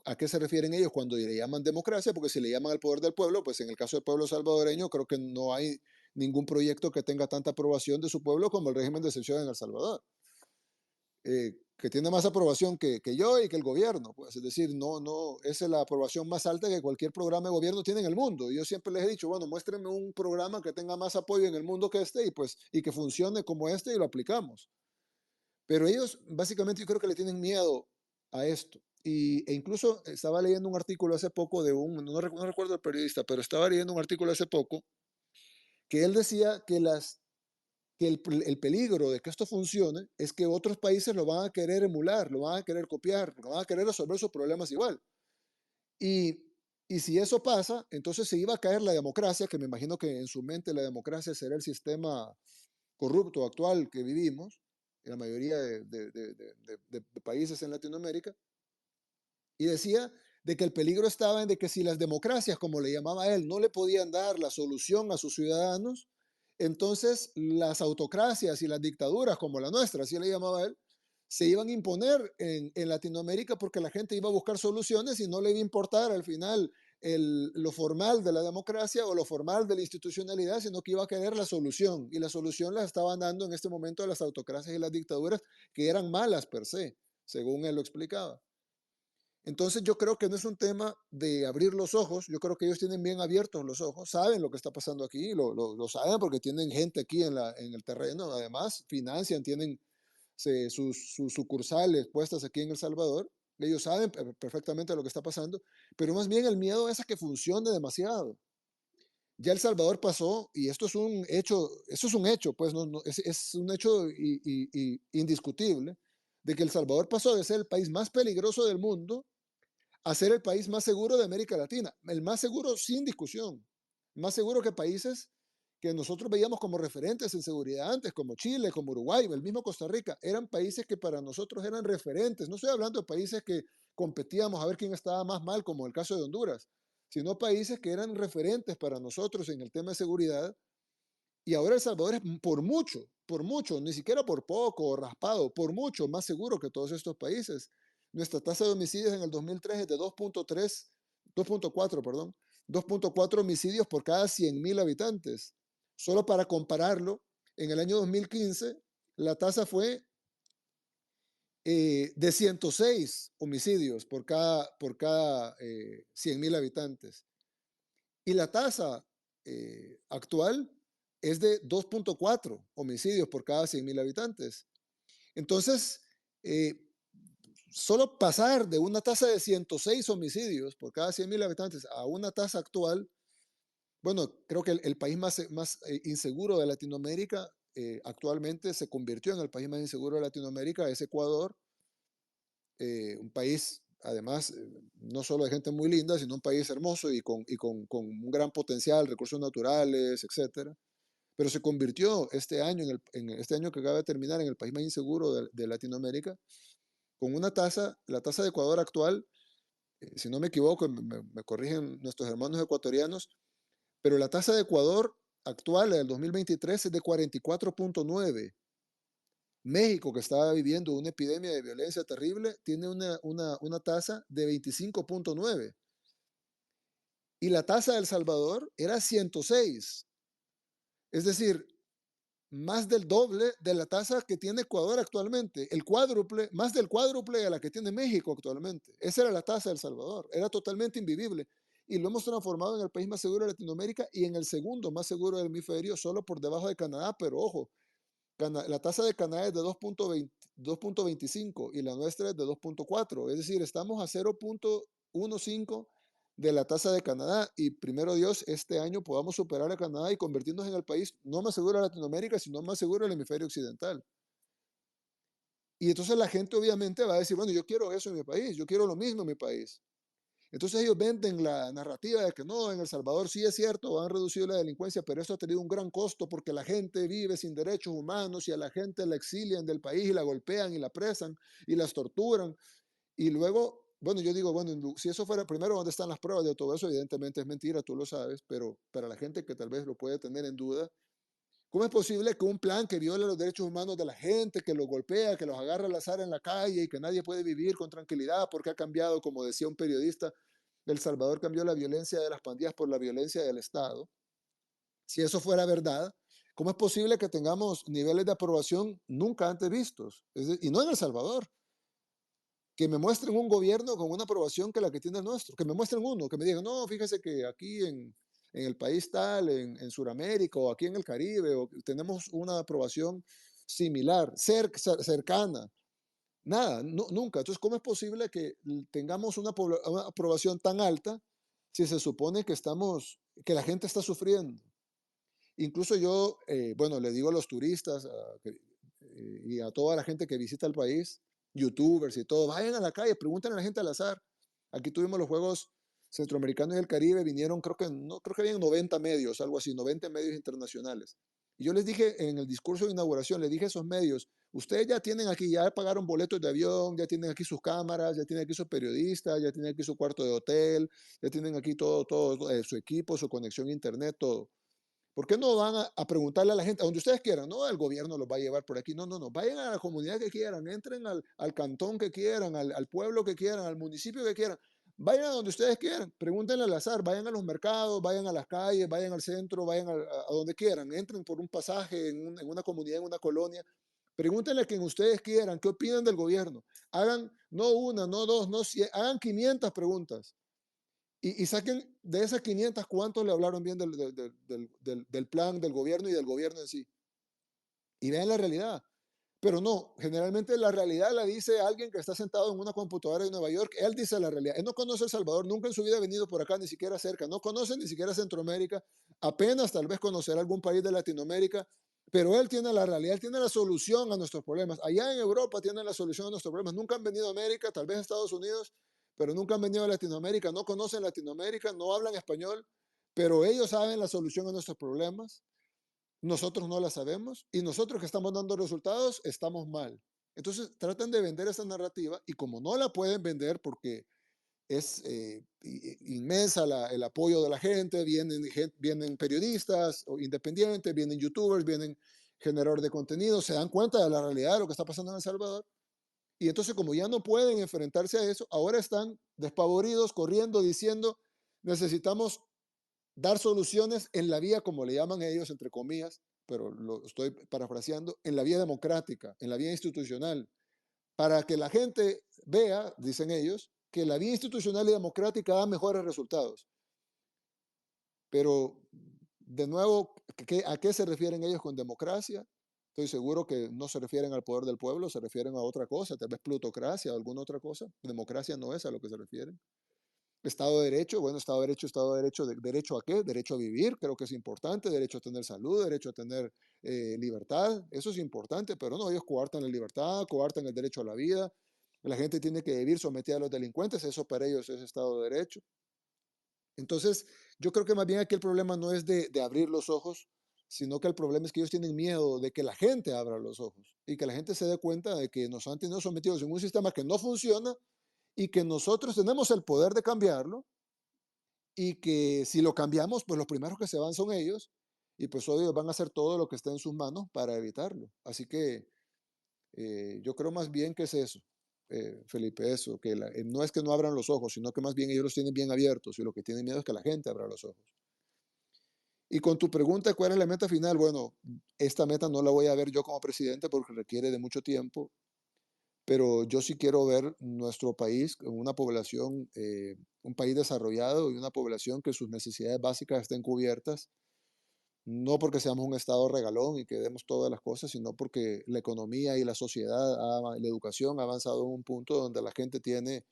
a qué se refieren ellos cuando le llaman democracia, porque si le llaman al poder del pueblo, pues en el caso del pueblo salvadoreño creo que no hay ningún proyecto que tenga tanta aprobación de su pueblo como el régimen de excepción en El Salvador, que tiene más aprobación que yo y que el gobierno, pues es decir, esa es la aprobación más alta que cualquier programa de gobierno tiene en el mundo. Y yo siempre les he dicho, bueno, muéstrenme un programa que tenga más apoyo en el mundo que este y que funcione como este y lo aplicamos. Pero ellos básicamente yo creo que le tienen miedo a esto. E incluso estaba leyendo un artículo hace poco no recuerdo el periodista, pero estaba leyendo un artículo hace poco que él decía que el peligro de que esto funcione es que otros países lo van a querer emular, lo van a querer copiar, lo van a querer resolver sus problemas igual. Y, y si eso pasa, entonces se iba a caer la democracia, que me imagino que en su mente la democracia será el sistema corrupto actual que vivimos, en la mayoría de países en Latinoamérica, y decía de que el peligro estaba en de que si las democracias, como le llamaba él, no le podían dar la solución a sus ciudadanos, entonces las autocracias y las dictaduras como la nuestra, así le llamaba él, se iban a imponer en Latinoamérica porque la gente iba a buscar soluciones y no le iba a importar al final lo formal de la democracia o lo formal de la institucionalidad, sino que iba a querer la solución. Y la solución la estaban dando en este momento a las autocracias y las dictaduras, que eran malas per se, según él lo explicaba. Entonces yo creo que no es un tema de abrir los ojos, yo creo que ellos tienen bien abiertos los ojos, saben lo que está pasando aquí, lo saben porque tienen gente aquí en el terreno, además financian, tienen sus sucursales puestas aquí en El Salvador, ellos saben perfectamente lo que está pasando, pero más bien el miedo es a que funcione demasiado. Ya El Salvador pasó, y esto es un hecho, pues es un hecho indiscutible, de que El Salvador pasó de ser el país más peligroso del mundo a ser el país más seguro de América Latina, el más seguro sin discusión, más seguro que países que nosotros veíamos como referentes en seguridad antes, como Chile, como Uruguay, el mismo Costa Rica, eran países que para nosotros eran referentes. No estoy hablando de países que competíamos a ver quién estaba más mal, como el caso de Honduras, sino países que eran referentes para nosotros en el tema de seguridad. Y ahora El Salvador es por mucho, ni siquiera por poco o raspado, por mucho más seguro que todos estos países. Nuestra tasa de homicidios en el 2003 es de 2.4, perdón, 2.4 homicidios por cada 100.000 habitantes. Solo para compararlo, en el año 2015 la tasa fue de 106 homicidios por cada 100.000 habitantes. Y la tasa actual es de 2.4 homicidios por cada 100.000 habitantes. Entonces, solo pasar de una tasa de 106 homicidios por cada 100.000 habitantes a una tasa actual, bueno, creo que el país más inseguro de Latinoamérica actualmente se convirtió en el país más inseguro de Latinoamérica, es Ecuador, un país además no solo de gente muy linda, sino un país hermoso y con un gran potencial, recursos naturales, etcétera. Pero se convirtió este año, en este año que acaba de terminar, en el país más inseguro de Latinoamérica, con una tasa, la tasa de Ecuador actual, si no me equivoco, me corrigen nuestros hermanos ecuatorianos, pero la tasa de Ecuador actual, la del 2023, es de 44.9. México, que estaba viviendo una epidemia de violencia terrible, tiene una tasa de 25.9. Y la tasa de El Salvador era 106. Es decir, más del doble de la tasa que tiene Ecuador actualmente, el cuádruple, más del cuádruple de la que tiene México actualmente. Esa era la tasa de El Salvador, era totalmente invivible. Y lo hemos transformado en el país más seguro de Latinoamérica y en el segundo más seguro del hemisferio, solo por debajo de Canadá, pero ojo, la tasa de Canadá es de 2.25 y la nuestra es de 2.4, es decir, estamos a 0.15 de la tasa de Canadá y primero Dios, este año podamos superar a Canadá y convertirnos en el país no más seguro de Latinoamérica, sino más seguro del hemisferio occidental. Y entonces la gente obviamente va a decir, bueno, yo quiero eso en mi país, yo quiero lo mismo en mi país. Entonces ellos venden la narrativa de que no, en El Salvador sí es cierto, han reducido la delincuencia, pero esto ha tenido un gran costo porque la gente vive sin derechos humanos y a la gente la exilian del país y la golpean y la apresan y las torturan. Y luego, bueno, yo digo, bueno, si eso fuera, primero, ¿dónde están las pruebas de todo eso? Evidentemente es mentira, tú lo sabes, pero para la gente que tal vez lo puede tener en duda, ¿cómo es posible que un plan que viola los derechos humanos de la gente, que los golpea, que los agarra al azar en la calle y que nadie puede vivir con tranquilidad porque ha cambiado, como decía un periodista, El Salvador cambió la violencia de las pandillas por la violencia del Estado? Si eso fuera verdad, ¿cómo es posible que tengamos niveles de aprobación nunca antes vistos? Y no en El Salvador. Que me muestren un gobierno con una aprobación que la que tiene el nuestro. Que me muestren uno, que me digan, no, fíjese que aquí en el país tal, en Sudamérica o aquí en el Caribe, tenemos una aprobación similar, cercana. Nada, nunca. Entonces, ¿cómo es posible que tengamos una aprobación tan alta si se supone que la gente está sufriendo? Incluso yo, bueno, le digo a los turistas y a toda la gente que visita el país, youtubers y todo, vayan a la calle, pregunten a la gente al azar. Aquí tuvimos los Juegos Centroamericanos y el Caribe, vinieron, creo que habían 90 medios, algo así, 90 medios internacionales. Y yo les dije en el discurso de inauguración, les dije a esos medios, ustedes ya tienen aquí, ya pagaron boletos de avión, ya tienen aquí sus cámaras, ya tienen aquí sus periodistas, ya tienen aquí su cuarto de hotel, ya tienen aquí todo su equipo, su conexión a internet, todo. ¿Por qué no van a preguntarle a la gente, a donde ustedes quieran? No, el gobierno los va a llevar por aquí. No, no, no. Vayan a la comunidad que quieran, entren al cantón que quieran, al pueblo que quieran, al municipio que quieran. Vayan a donde ustedes quieran, pregúntenle al azar, vayan a los mercados, vayan a las calles, vayan al centro, vayan a donde quieran, entren por un pasaje en una comunidad, en una colonia. Pregúntenle a quien ustedes quieran, qué opinan del gobierno. Hagan no una, no dos, no 100, hagan 500 preguntas. Y saquen de esas 500 cuántos le hablaron bien del plan del gobierno y del gobierno en sí. Y vean la realidad. Pero no, generalmente la realidad la dice alguien que está sentado en una computadora de Nueva York. Él dice la realidad. Él no conoce El Salvador, nunca en su vida ha venido por acá, ni siquiera cerca. No conoce ni siquiera Centroamérica. apenas tal vez conocer algún país de Latinoamérica, pero él tiene la realidad, él tiene la solución a nuestros problemas. Allá en Europa tienen la solución a nuestros problemas. Nunca han venido a América, tal vez a Estados Unidos, pero nunca han venido a Latinoamérica, no conocen Latinoamérica, no hablan español, pero ellos saben la solución a nuestros problemas. Nosotros no la sabemos y nosotros que estamos dando resultados estamos mal. Entonces tratan de vender esa narrativa y como no la pueden vender porque es inmensa el apoyo de la gente, vienen periodistas o independientes, vienen youtubers, vienen generadores de contenido, se dan cuenta de la realidad de lo que está pasando en El Salvador. Y entonces como ya no pueden enfrentarse a eso, ahora están despavoridos, corriendo, diciendo, necesitamos dar soluciones en la vía, como le llaman ellos, entre comillas, pero lo estoy parafraseando, en la vía democrática, en la vía institucional, para que la gente vea, dicen ellos, que la vía institucional y democrática da mejores resultados. Pero, de nuevo, ¿a qué se refieren ellos con democracia? Estoy seguro que no se refieren al poder del pueblo, se refieren a otra cosa, tal vez plutocracia o alguna otra cosa. Democracia no es a lo que se refieren. Estado de Derecho, bueno, Estado de Derecho, ¿derecho a qué? Derecho a vivir, creo que es importante, derecho a tener salud, derecho a tener libertad, eso es importante, pero no, ellos coartan la libertad, coartan el derecho a la vida, la gente tiene que vivir sometida a los delincuentes, eso para ellos es Estado de Derecho. Entonces, yo creo que más bien aquí el problema no es de abrir los ojos, sino que el problema es que ellos tienen miedo de que la gente abra los ojos y que la gente se dé cuenta de que nos han tenido sometidos en un sistema que no funciona y que nosotros tenemos el poder de cambiarlo y que si lo cambiamos, pues los primeros que se van son ellos y pues ellos van a hacer todo lo que esté en sus manos para evitarlo. Así que yo creo más bien que es eso, Felipe, eso, que no es que no abran los ojos, sino que más bien ellos los tienen bien abiertos y lo que tienen miedo es que la gente abra los ojos. Y con tu pregunta, ¿cuál es la meta final? Bueno, esta meta no la voy a ver yo como presidente porque requiere de mucho tiempo, pero yo sí quiero ver nuestro país con una población, un país desarrollado y una población que sus necesidades básicas estén cubiertas, no porque seamos un estado regalón y que demos todas las cosas, sino porque la economía y la sociedad, la educación ha avanzado en un punto donde la gente tiene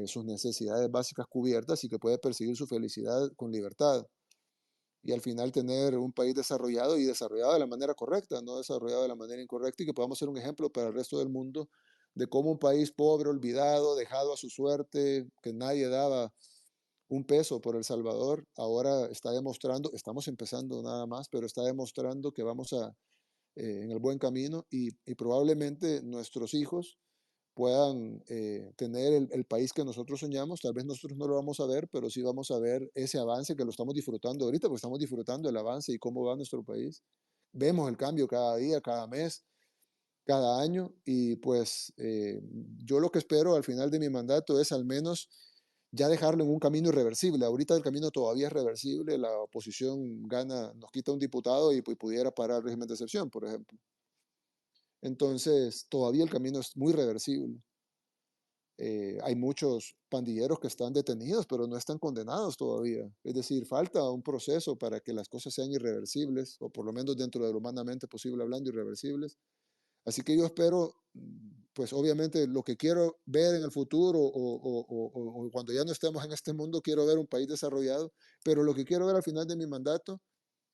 sus necesidades básicas cubiertas y que puede perseguir su felicidad con libertad. Y al final tener un país desarrollado y desarrollado de la manera correcta, no desarrollado de la manera incorrecta, y que podamos ser un ejemplo para el resto del mundo de cómo un país pobre, olvidado, dejado a su suerte, que nadie daba un peso por El Salvador, ahora está demostrando, estamos empezando nada más, pero está demostrando que vamos en el buen camino y probablemente nuestros hijos puedan tener el país que nosotros soñamos. Tal vez nosotros no lo vamos a ver, pero sí vamos a ver ese avance que lo estamos disfrutando ahorita, porque estamos disfrutando el avance y cómo va nuestro país. Vemos el cambio cada día, cada mes, cada año y pues yo lo que espero al final de mi mandato es al menos ya dejarlo en un camino irreversible. Ahorita el camino todavía es reversible, la oposición gana, nos quita un diputado y pues, pudiera parar el régimen de excepción, por ejemplo. Entonces, todavía el camino es muy reversible. Hay muchos pandilleros que están detenidos, pero no están condenados todavía. Es decir, falta un proceso para que las cosas sean irreversibles, o por lo menos dentro de lo humanamente posible hablando, irreversibles. Así que yo espero, pues obviamente lo que quiero ver en el futuro o cuando ya no estemos en este mundo, quiero ver un país desarrollado, pero lo que quiero ver al final de mi mandato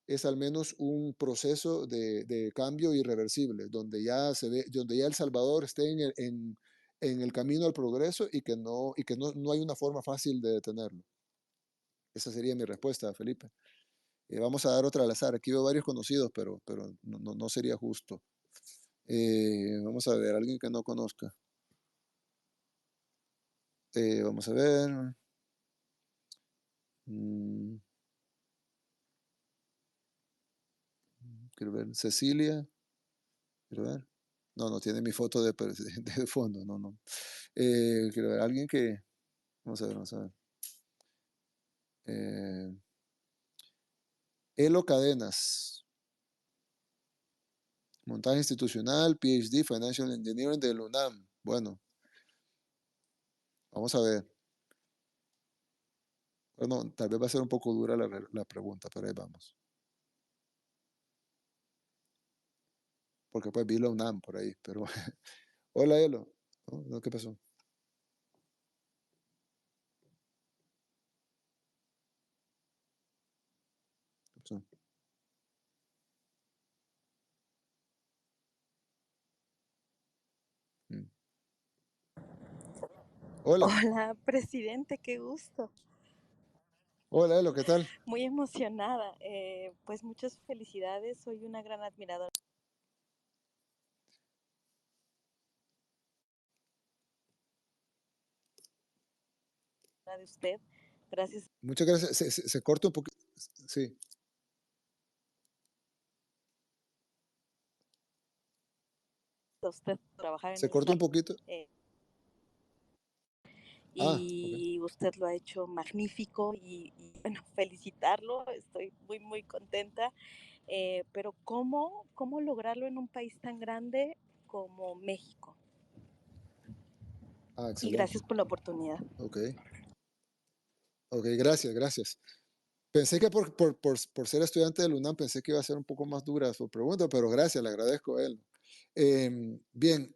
es al menos un proceso de cambio irreversible, donde ya se ve, donde ya El Salvador esté en el camino al progreso y que no hay una forma fácil de detenerlo. Esa sería mi respuesta, Felipe. Vamos a dar otra al azar. Aquí veo varios conocidos, pero no sería justo. Vamos a ver, alguien que no conozca. Vamos a ver. Mm, quiero ver. Cecilia. Quiero ver. No tiene mi foto de fondo. No. Quiero ver, alguien que. Vamos a ver. Elo Cadenas. Montaje institucional, PhD, Financial Engineering de la UNAM. Bueno, vamos a ver. Bueno, tal vez va a ser un poco dura la pregunta, pero ahí vamos. Porque pues vi la UNAM por ahí, pero hola Elo. No, ¿qué pasó? supuesto. Mm. Hola, Hola, presidente, qué gusto. hola, Elo, ¿qué tal? Muy emocionada. Pues muchas felicidades. Soy una gran admiradora de usted. Gracias Muchas gracias. Se corta un poquito. Sí, a usted por trabajar en se El corta un Salvador. poquito. Ah, ok. Y usted lo ha hecho magnífico bueno, felicitarlo. Estoy muy, muy contenta. Pero ¿cómo lograrlo en un país tan grande como México? Ah, Y excelente. gracias por la oportunidad. Ok, ok, gracias, gracias. Pensé que por ser estudiante del UNAM pensé que iba a ser un poco más dura su pregunta, pero gracias, le agradezco a él. Bien,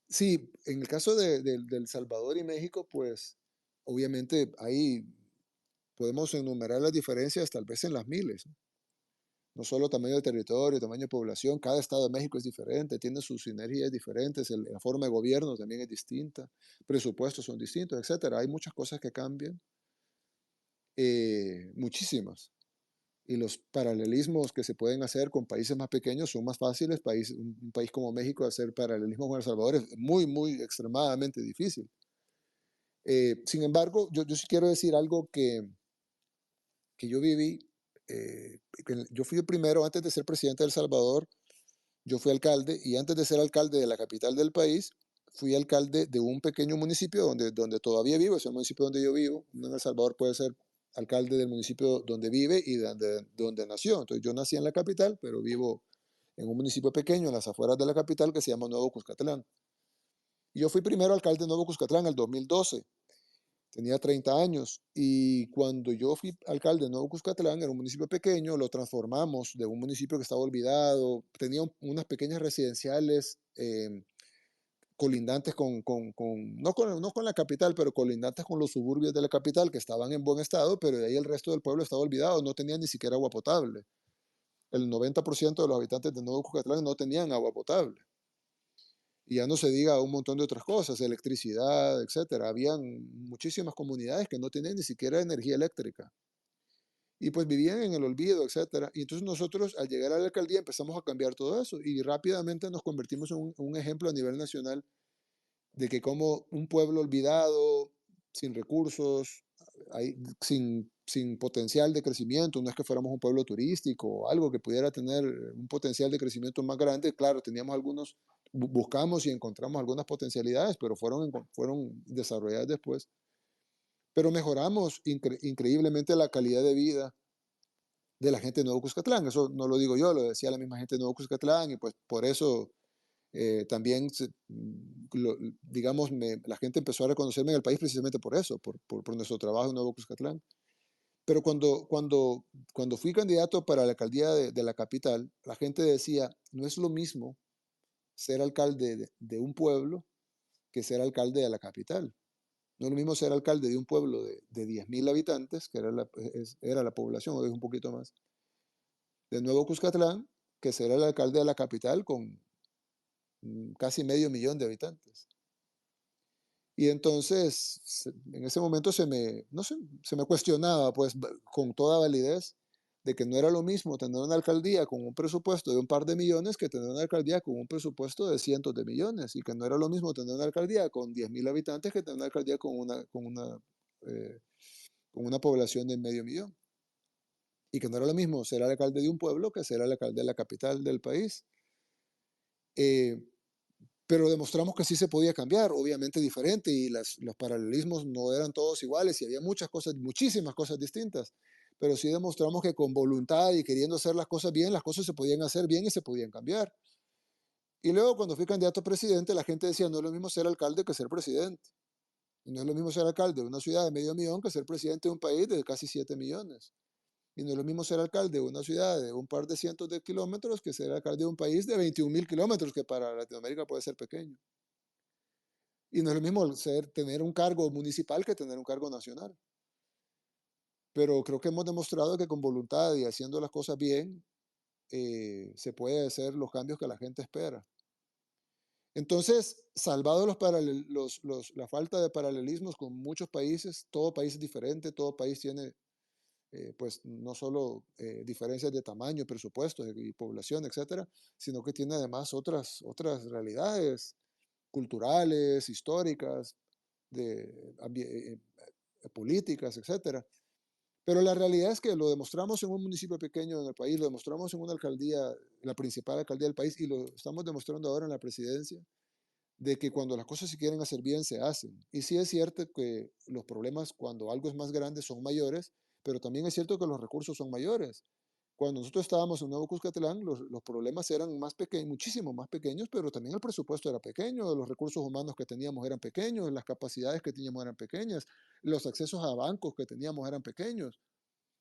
sí, en el caso del Salvador y México, pues obviamente ahí podemos enumerar las diferencias tal vez en las miles, ¿no? No solo tamaño de territorio, tamaño de población, cada estado de México es diferente, tiene sus sinergias diferentes, la forma de gobierno también es distinta, presupuestos son distintos, etcétera. Hay muchas cosas que cambian, muchísimas. Y los paralelismos que se pueden hacer con países más pequeños son más fáciles. Un país como México, hacer paralelismo con El Salvador es muy, muy extremadamente difícil. Sin embargo, yo sí quiero decir algo que yo viví. Yo fui el primero, antes de ser presidente de El Salvador, yo fui alcalde y antes de ser alcalde de la capital del país, fui alcalde de un pequeño municipio donde todavía vivo, es el municipio donde yo vivo. Uno en El Salvador puede ser alcalde del municipio donde vive y donde nació. Entonces yo nací en la capital, pero vivo en un municipio pequeño en las afueras de la capital que se llama Nuevo Cuscatlán. Y yo fui primero alcalde de Nuevo Cuscatlán en el 2012. Tenía 30 años y cuando yo fui alcalde de Nuevo Cuscatlán, era un municipio pequeño, lo transformamos de un municipio que estaba olvidado, tenía unas pequeñas residenciales colindantes no con la capital, pero colindantes con los suburbios de la capital que estaban en buen estado, pero de ahí el resto del pueblo estaba olvidado, no tenían ni siquiera agua potable. El 90% de los habitantes de Nuevo Cuscatlán no tenían agua potable. Y ya no se diga un montón de otras cosas, electricidad, etcétera. Habían muchísimas comunidades que no tenían ni siquiera energía eléctrica. Y pues vivían en el olvido, etcétera. Y entonces nosotros al llegar a la alcaldía empezamos a cambiar todo eso y rápidamente nos convertimos en un ejemplo a nivel nacional de que como un pueblo olvidado, sin recursos, sin potencial de crecimiento, no es que fuéramos un pueblo turístico o algo que pudiera tener un potencial de crecimiento más grande, claro, teníamos algunos, buscamos y encontramos algunas potencialidades, pero fueron desarrolladas después. Pero mejoramos increíblemente la calidad de vida de la gente de Nuevo Cuscatlán. Eso no lo digo yo, lo decía la misma gente de Nuevo Cuscatlán y pues por eso también, digamos, la gente empezó a reconocerme en el país precisamente por eso, por nuestro trabajo en Nuevo Cuscatlán. Pero cuando fui candidato para la alcaldía de la capital, la gente decía, no es lo mismo ser alcalde de un pueblo que ser alcalde de la capital. No es lo mismo ser alcalde de un pueblo de 10.000 habitantes, que era la población, hoy es un poquito más, de Nuevo Cuscatlán, que ser el alcalde de la capital con casi medio millón de habitantes. Y entonces, en ese momento no sé, se me cuestionaba, pues, con toda validez, de que no era lo mismo tener una alcaldía con un presupuesto de un par de millones que tener una alcaldía con un presupuesto de cientos de millones, y que no era lo mismo tener una alcaldía con 10.000 habitantes que tener una alcaldía eh, con una población de medio millón. Y que no era lo mismo ser alcalde de un pueblo que ser el alcalde de la capital del país. Eh, pero demostramos que sí se podía cambiar, obviamente diferente, y los paralelismos no eran todos iguales y había muchas cosas, muchísimas cosas distintas, pero sí demostramos que con voluntad y queriendo hacer las cosas bien, las cosas se podían hacer bien y se podían cambiar. Y luego cuando fui candidato a presidente, la gente decía, no es lo mismo ser alcalde que ser presidente. Y no es lo mismo ser alcalde de una ciudad de medio millón que ser presidente de un país de casi 7 millones. Y no es lo mismo ser alcalde de una ciudad de un par de cientos de kilómetros que ser alcalde de un país de 21.000 kilómetros, que para Latinoamérica puede ser pequeño. Y no es lo mismo tener un cargo municipal que tener un cargo nacional. Pero creo que hemos demostrado que con voluntad y haciendo las cosas bien, se puede hacer los cambios que la gente espera. Entonces, salvado la falta de paralelismos con muchos países, todo país es diferente, todo país tiene, pues, no solo diferencias de tamaño, presupuesto y población, etcétera, sino que tiene además otras realidades culturales, históricas, políticas, etcétera. Pero la realidad es que lo demostramos en un municipio pequeño en el país, lo demostramos en una alcaldía, la principal alcaldía del país, y lo estamos demostrando ahora en la presidencia, de que cuando las cosas se quieren hacer bien, se hacen. Y sí es cierto que los problemas cuando algo es más grande son mayores, pero también es cierto que los recursos son mayores. Cuando nosotros estábamos en Nuevo Cuscatlán, los problemas eran más pequeños, muchísimo más pequeños, pero también el presupuesto era pequeño, los recursos humanos que teníamos eran pequeños, las capacidades que teníamos eran pequeñas, los accesos a bancos que teníamos eran pequeños.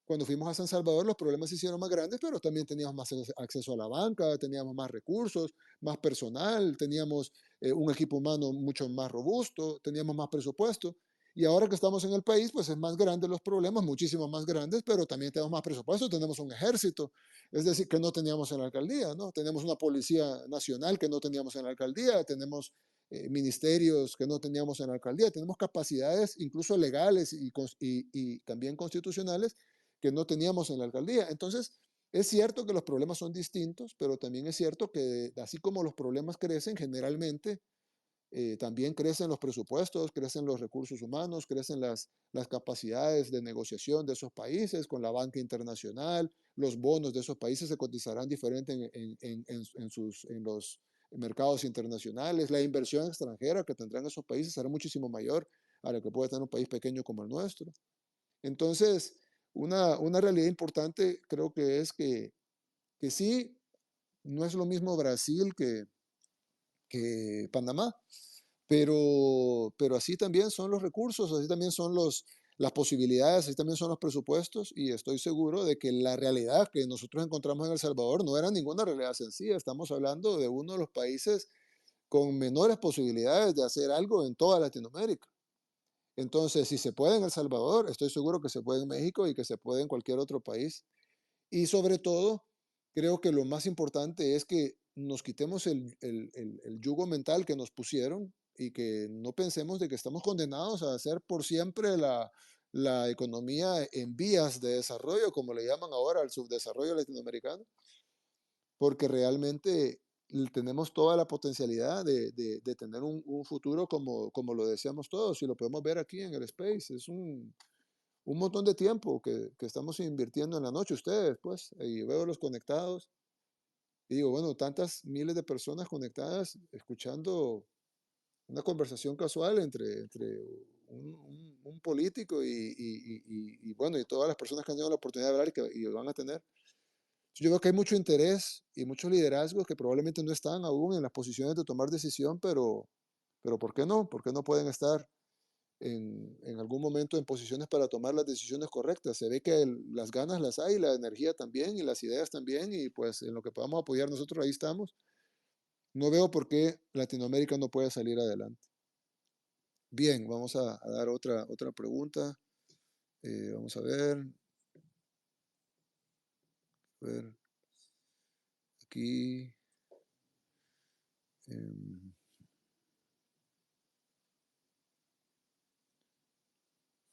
Cuando fuimos a San Salvador, los problemas se hicieron más grandes, pero también teníamos más acceso a la banca, teníamos más recursos, más personal, teníamos un equipo humano mucho más robusto, teníamos más presupuesto. Y ahora que estamos en el país, pues es más grande los problemas, muchísimo más grandes, pero también tenemos más presupuesto, tenemos un ejército, es decir, que no teníamos en la alcaldía, ¿no? Tenemos una policía nacional que no teníamos en la alcaldía, tenemos ministerios que no teníamos en la alcaldía, tenemos capacidades incluso legales y también constitucionales que no teníamos en la alcaldía. Entonces, es cierto que los problemas son distintos, pero también es cierto que así como los problemas crecen, generalmente también crecen los presupuestos, crecen los recursos humanos, crecen las capacidades de negociación de esos países con la banca internacional, los bonos de esos países se cotizarán diferente en los mercados internacionales, la inversión extranjera que tendrán esos países será muchísimo mayor a la que puede tener un país pequeño como el nuestro. Entonces, una realidad importante creo que es que sí, no es lo mismo Brasil que Panamá, pero así también son los recursos, así también son las posibilidades, así también son los presupuestos y estoy seguro de que la realidad que nosotros encontramos en El Salvador no era ninguna realidad sencilla. Estamos hablando de uno de los países con menores posibilidades de hacer algo en toda Latinoamérica. Entonces, si se puede en El Salvador, estoy seguro que se puede en México y que se puede en cualquier otro país. Y sobre todo, creo que lo más importante es que nos quitemos el yugo mental que nos pusieron y que no pensemos de que estamos condenados a hacer por siempre la economía en vías de desarrollo, como le llaman ahora al subdesarrollo latinoamericano, porque realmente tenemos toda la potencialidad de tener un futuro como lo deseamos todos y lo podemos ver aquí en el Space. Es un montón de tiempo que estamos invirtiendo en la noche, ustedes, pues, y veo los conectados, y digo, bueno, tantas miles de personas conectadas escuchando una conversación casual entre un político y, bueno, y todas las personas que han tenido la oportunidad de hablar y van a tener. Yo veo que hay mucho interés y muchos liderazgos que probablemente no están aún en las posiciones de tomar decisión, pero ¿por qué no? ¿Por qué no pueden estar en algún momento en posiciones para tomar las decisiones correctas? Se ve que las ganas las hay, la energía también y las ideas también, y pues en lo que podamos apoyar nosotros ahí estamos. No veo por qué Latinoamérica no puede salir adelante. Bien, vamos a dar otra pregunta. Vamos a ver aquí. em,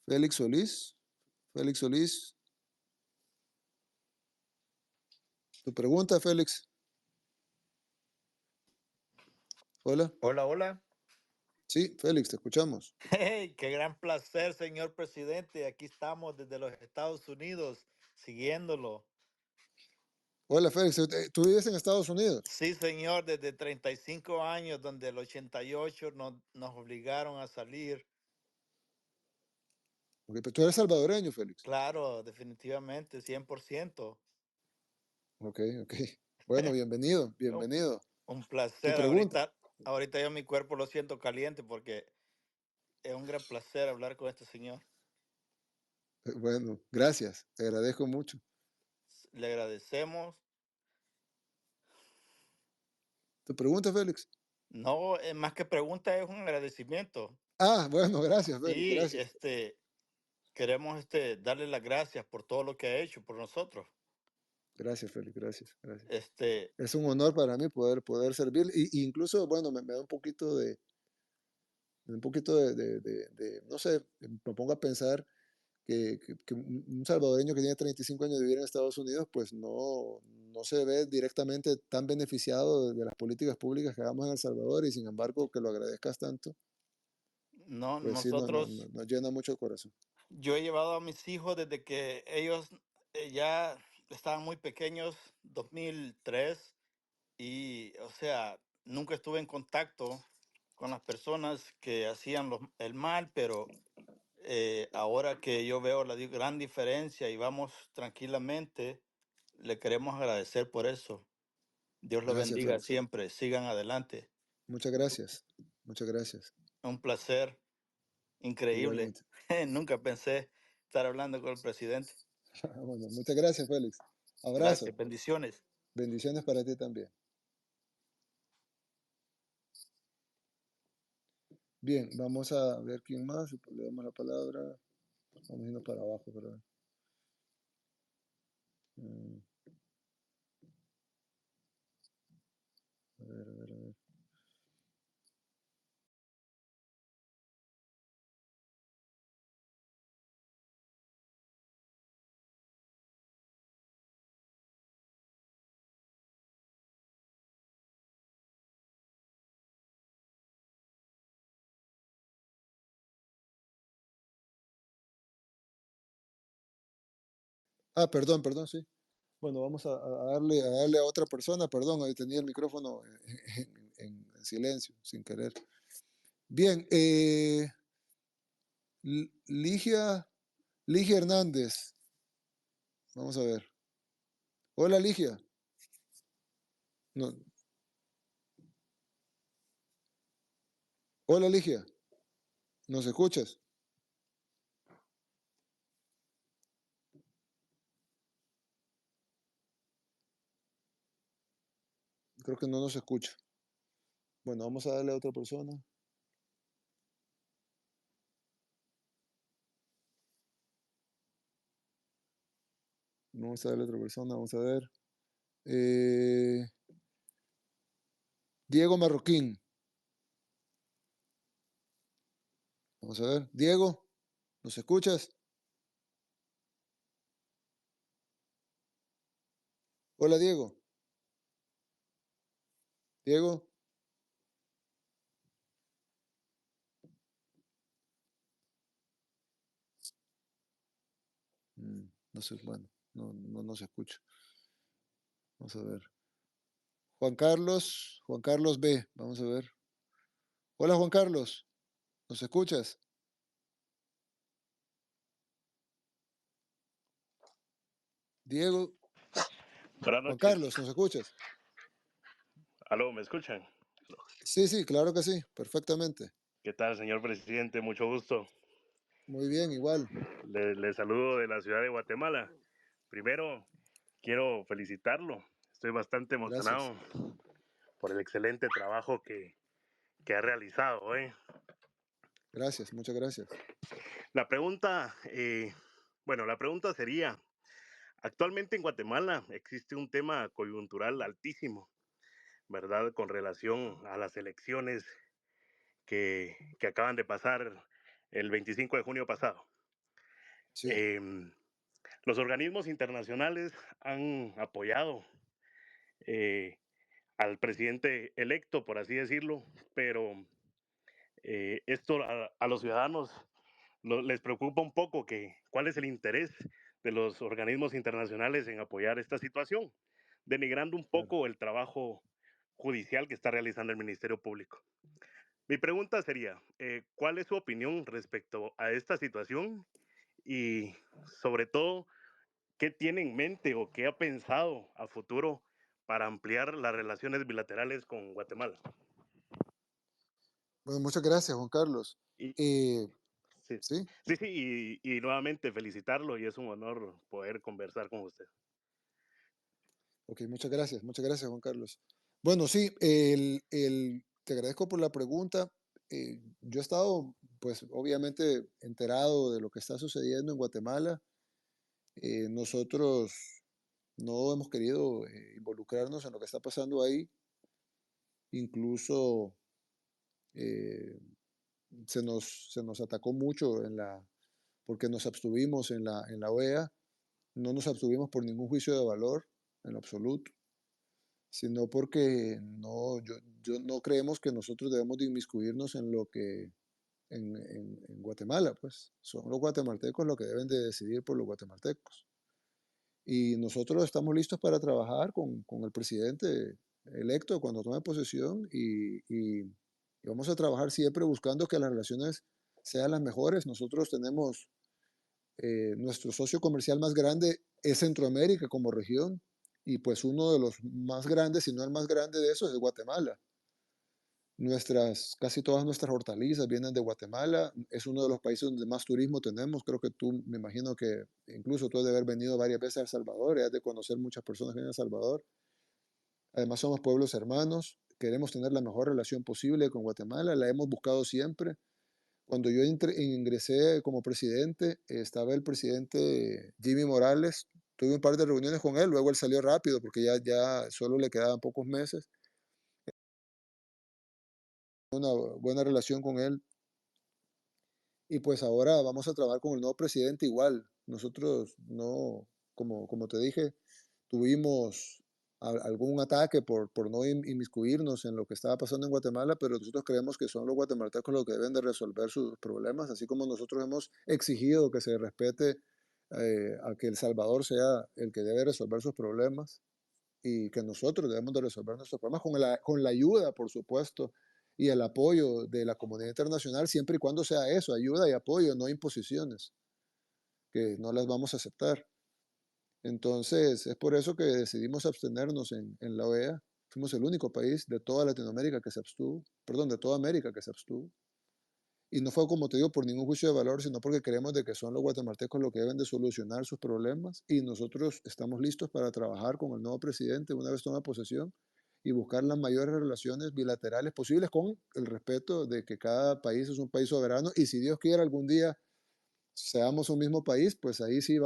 Félix Solís. Félix Solís, tu pregunta, Félix. Hola. Hola, hola. Sí, Félix, te escuchamos. Hey, qué gran placer, señor presidente. Aquí estamos desde los Estados Unidos, siguiéndolo. Hola, Félix. ¿Tú vives en Estados Unidos? Sí, señor, desde 35 años, donde el 88 nos obligaron a salir. Ok, pero tú eres salvadoreño, Félix. Claro, definitivamente, 100%. Ok, ok. Bueno, bienvenido, Un bienvenido. un Tu placer. pregunta. Ahorita yo mi cuerpo lo siento caliente porque es un gran placer hablar con este señor. Bueno, gracias. Te agradezco mucho. Le agradecemos. Tu pregunta, Félix. No, más que pregunta es un agradecimiento. Ah, bueno, gracias, Félix, Sí, gracias. queremos darle las gracias por todo lo que ha hecho por nosotros. Gracias, Félix, gracias, gracias. Este, Es un honor para mí poder servir. Y incluso, bueno, me da un poquito no sé, me pongo a pensar que un salvadoreño que tiene 35 años de vivir en Estados Unidos, pues no se ve directamente tan beneficiado de las políticas públicas que hagamos en El Salvador y sin embargo que lo agradezcas tanto, no, pues sí, nosotros, nos llena mucho el corazón. yo he llevado a mis hijos desde que ellos ya estaban muy pequeños, 2003, y, o sea, nunca estuve en contacto con las personas que hacían el mal, pero ahora que yo veo la gran diferencia y vamos tranquilamente, le queremos agradecer por eso. Dios lo Gracias, bendiga Félix. siempre. Sigan adelante. Muchas gracias. Muchas gracias. Un placer increíble. Igualmente. Nunca pensé estar hablando con el presidente. Bueno, muchas gracias, Félix. Abrazo. Gracias. Bendiciones. Bendiciones para ti también. Bien, vamos a ver quién más. Le damos la palabra. Vamos yendo para abajo, perdón. Mm, a ver, a ver, a ver. Ah, perdón, perdón, sí. Bueno, vamos a darle a otra persona, perdón, ahí tenía el micrófono en silencio, sin querer. Bien, Ligia, Ligia Hernández, vamos a ver. Hola, Ligia. No, hola, Ligia, ¿nos escuchas? Creo que no nos escucha. Bueno, vamos a darle a otra persona. Vamos a darle a otra persona, vamos a ver. Eh, Diego Marroquín, vamos a ver. Diego, ¿nos escuchas? Hola, Diego. Diego. No sé, bueno, no nos escucha. Vamos a ver. Juan Carlos B, vamos a ver. Hola, Juan Carlos, ¿nos escuchas? Diego, Buenas Juan noches. Carlos, ¿nos escuchas? Aló, ¿me escuchan? Sí, sí, claro que sí, perfectamente. ¿Qué tal, señor presidente? Mucho gusto. Muy bien, igual. Le saludo de la ciudad de Guatemala. Primero, quiero felicitarlo. Estoy bastante Gracias. emocionado por el excelente trabajo que ha realizado. Gracias, muchas gracias. La pregunta, la pregunta sería, actualmente en Guatemala existe un tema coyuntural altísimo, ¿verdad? Con relación a las elecciones que acaban de pasar el 25 de junio pasado. Sí, Los organismos internacionales han apoyado al presidente electo, por así decirlo, pero esto a los ciudadanos les preocupa un poco cuál es el interés de los organismos internacionales en apoyar esta situación, denigrando un claro. poco el trabajo judicial que está realizando el Ministerio Público. Mi pregunta sería, ¿cuál es su opinión respecto a esta situación? Y sobre todo, ¿qué tiene en mente o qué ha pensado a futuro para ampliar las relaciones bilaterales con Guatemala? Bueno, muchas gracias, Juan Carlos. Y, Eh, sí, sí, y nuevamente felicitarlo y es un honor poder conversar con usted. ok, muchas gracias, Juan Carlos. Bueno, sí, te agradezco por la pregunta. Yo he estado, pues, obviamente enterado de lo que está sucediendo en Guatemala. Nosotros no hemos querido involucrarnos en lo que está pasando ahí. Incluso eh, se nos atacó mucho porque nos abstuvimos en la OEA. No nos abstuvimos por ningún juicio de valor en lo absoluto, sino porque yo no creemos que nosotros debemos de inmiscuirnos en lo que en Guatemala, pues son los guatemaltecos los que deben de decidir por los guatemaltecos. Y nosotros estamos listos para trabajar con el presidente electo cuando tome posesión y vamos a trabajar siempre buscando que las relaciones sean las mejores. Nosotros tenemos nuestro socio comercial más grande es Centroamérica como región y pues uno de los más grandes, si no el más grande de esos es Guatemala. Casi todas nuestras hortalizas vienen de Guatemala. Es uno de los países donde más turismo tenemos. Creo que tú, me imagino que incluso tú has de haber venido varias veces a El Salvador y has de conocer muchas personas que vienen a El Salvador. Además, somos pueblos hermanos. Queremos tener la mejor relación posible con Guatemala. La hemos buscado siempre. Cuando yo ingresé como presidente, estaba el presidente Jimmy Morales. Tuve un par de reuniones con él. Luego él salió rápido porque ya solo le quedaban pocos meses. Una buena relación con él. Y pues ahora vamos a trabajar con el nuevo presidente igual. Nosotros no, como te dije, tuvimos algún ataque por no inmiscuirnos en lo que estaba pasando en Guatemala, pero nosotros creemos que son los guatemaltecos los que deben de resolver sus problemas, así como nosotros hemos exigido que se respete a que El Salvador sea el que debe resolver sus problemas y que nosotros debemos de resolver nuestros problemas con la ayuda, por supuesto, y el apoyo de la comunidad internacional, siempre y cuando sea eso, ayuda y apoyo, no imposiciones, que no las vamos a aceptar. Entonces, es por eso que decidimos abstenernos en la OEA. Fuimos el único país de toda Latinoamérica que se abstuvo, perdón, de toda América que se abstuvo. Y no fue, como te digo, por ningún juicio de valor, sino porque creemos de que son los guatemaltecos los que deben de solucionar sus problemas y nosotros estamos listos para trabajar con el nuevo presidente una vez toma posesión y buscar las mayores relaciones bilaterales posibles con el respeto de que cada país es un país soberano y si Dios quiere algún día seamos un mismo país, pues ahí sí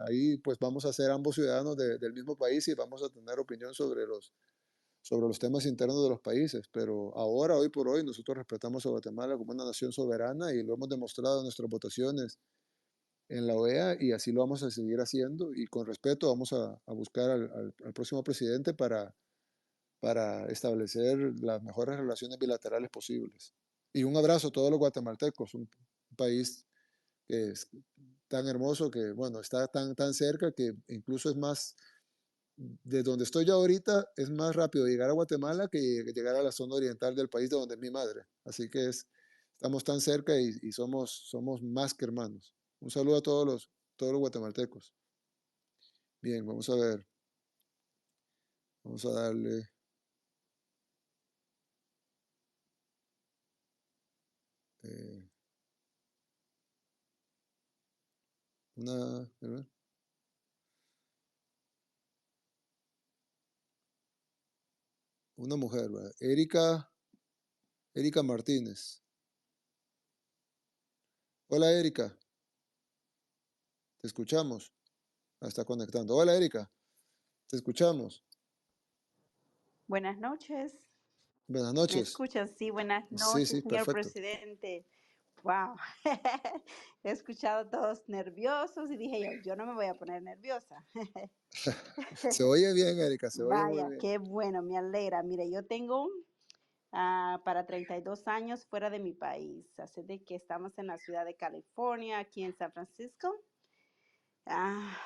ahí pues vamos a ser ambos ciudadanos del mismo país y vamos a tener opinión sobre los temas internos de los países, pero ahora, hoy por hoy, nosotros respetamos a Guatemala como una nación soberana y lo hemos demostrado en nuestras votaciones en la OEA y así lo vamos a seguir haciendo y con respeto vamos a buscar al próximo presidente para establecer las mejores relaciones bilaterales posibles. Y un abrazo a todos los guatemaltecos, un país que es tan hermoso que, bueno, está tan cerca que incluso es más de donde estoy yo ahorita es más rápido llegar a Guatemala que llegar a la zona oriental del país de donde es mi madre. Así que estamos tan cerca y somos más que hermanos. Un saludo a todos los guatemaltecos. Bien, vamos a ver. Vamos a darle. eh, una, una mujer, ¿verdad? Erika Martínez. Hola, Erika. Te escuchamos. Está conectando. Hola, Erika. Te escuchamos. Buenas noches. Buenas ¿Me noches. escuchan? Sí, buenas Sí, noches, sí, señor perfecto. presidente. Wow. He escuchado a todos nerviosos y dije yo no me voy a poner nerviosa. Se oye bien, Erika, se oye muy Vaya, bien. qué bueno, me alegra. Mire, yo tengo para 32 años fuera de mi país, así de que estamos en la ciudad de California, aquí en San Francisco. Ah,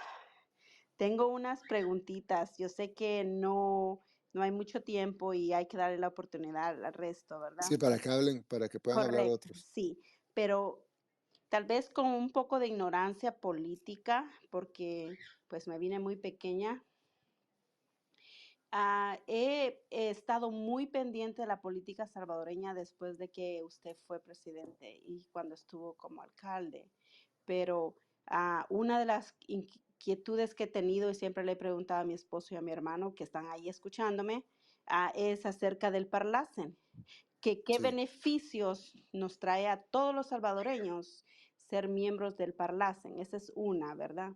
Tengo unas preguntitas. Yo sé que no hay mucho tiempo y hay que darle la oportunidad al resto, ¿verdad? Sí, para que hablen, para que puedan hablar Correcto, otros. sí, pero tal vez con un poco de ignorancia política, porque pues me vine muy pequeña. He estado muy pendiente de la política salvadoreña después de que usted fue presidente y cuando estuvo como alcalde, pero una de las inquietudes que he tenido y siempre le he preguntado a mi esposo y a mi hermano que están ahí escuchándome, es acerca del Parlacen. ¿Qué Sí, beneficios nos trae a todos los salvadoreños ser miembros del Parlacen? Esa es una, ¿verdad?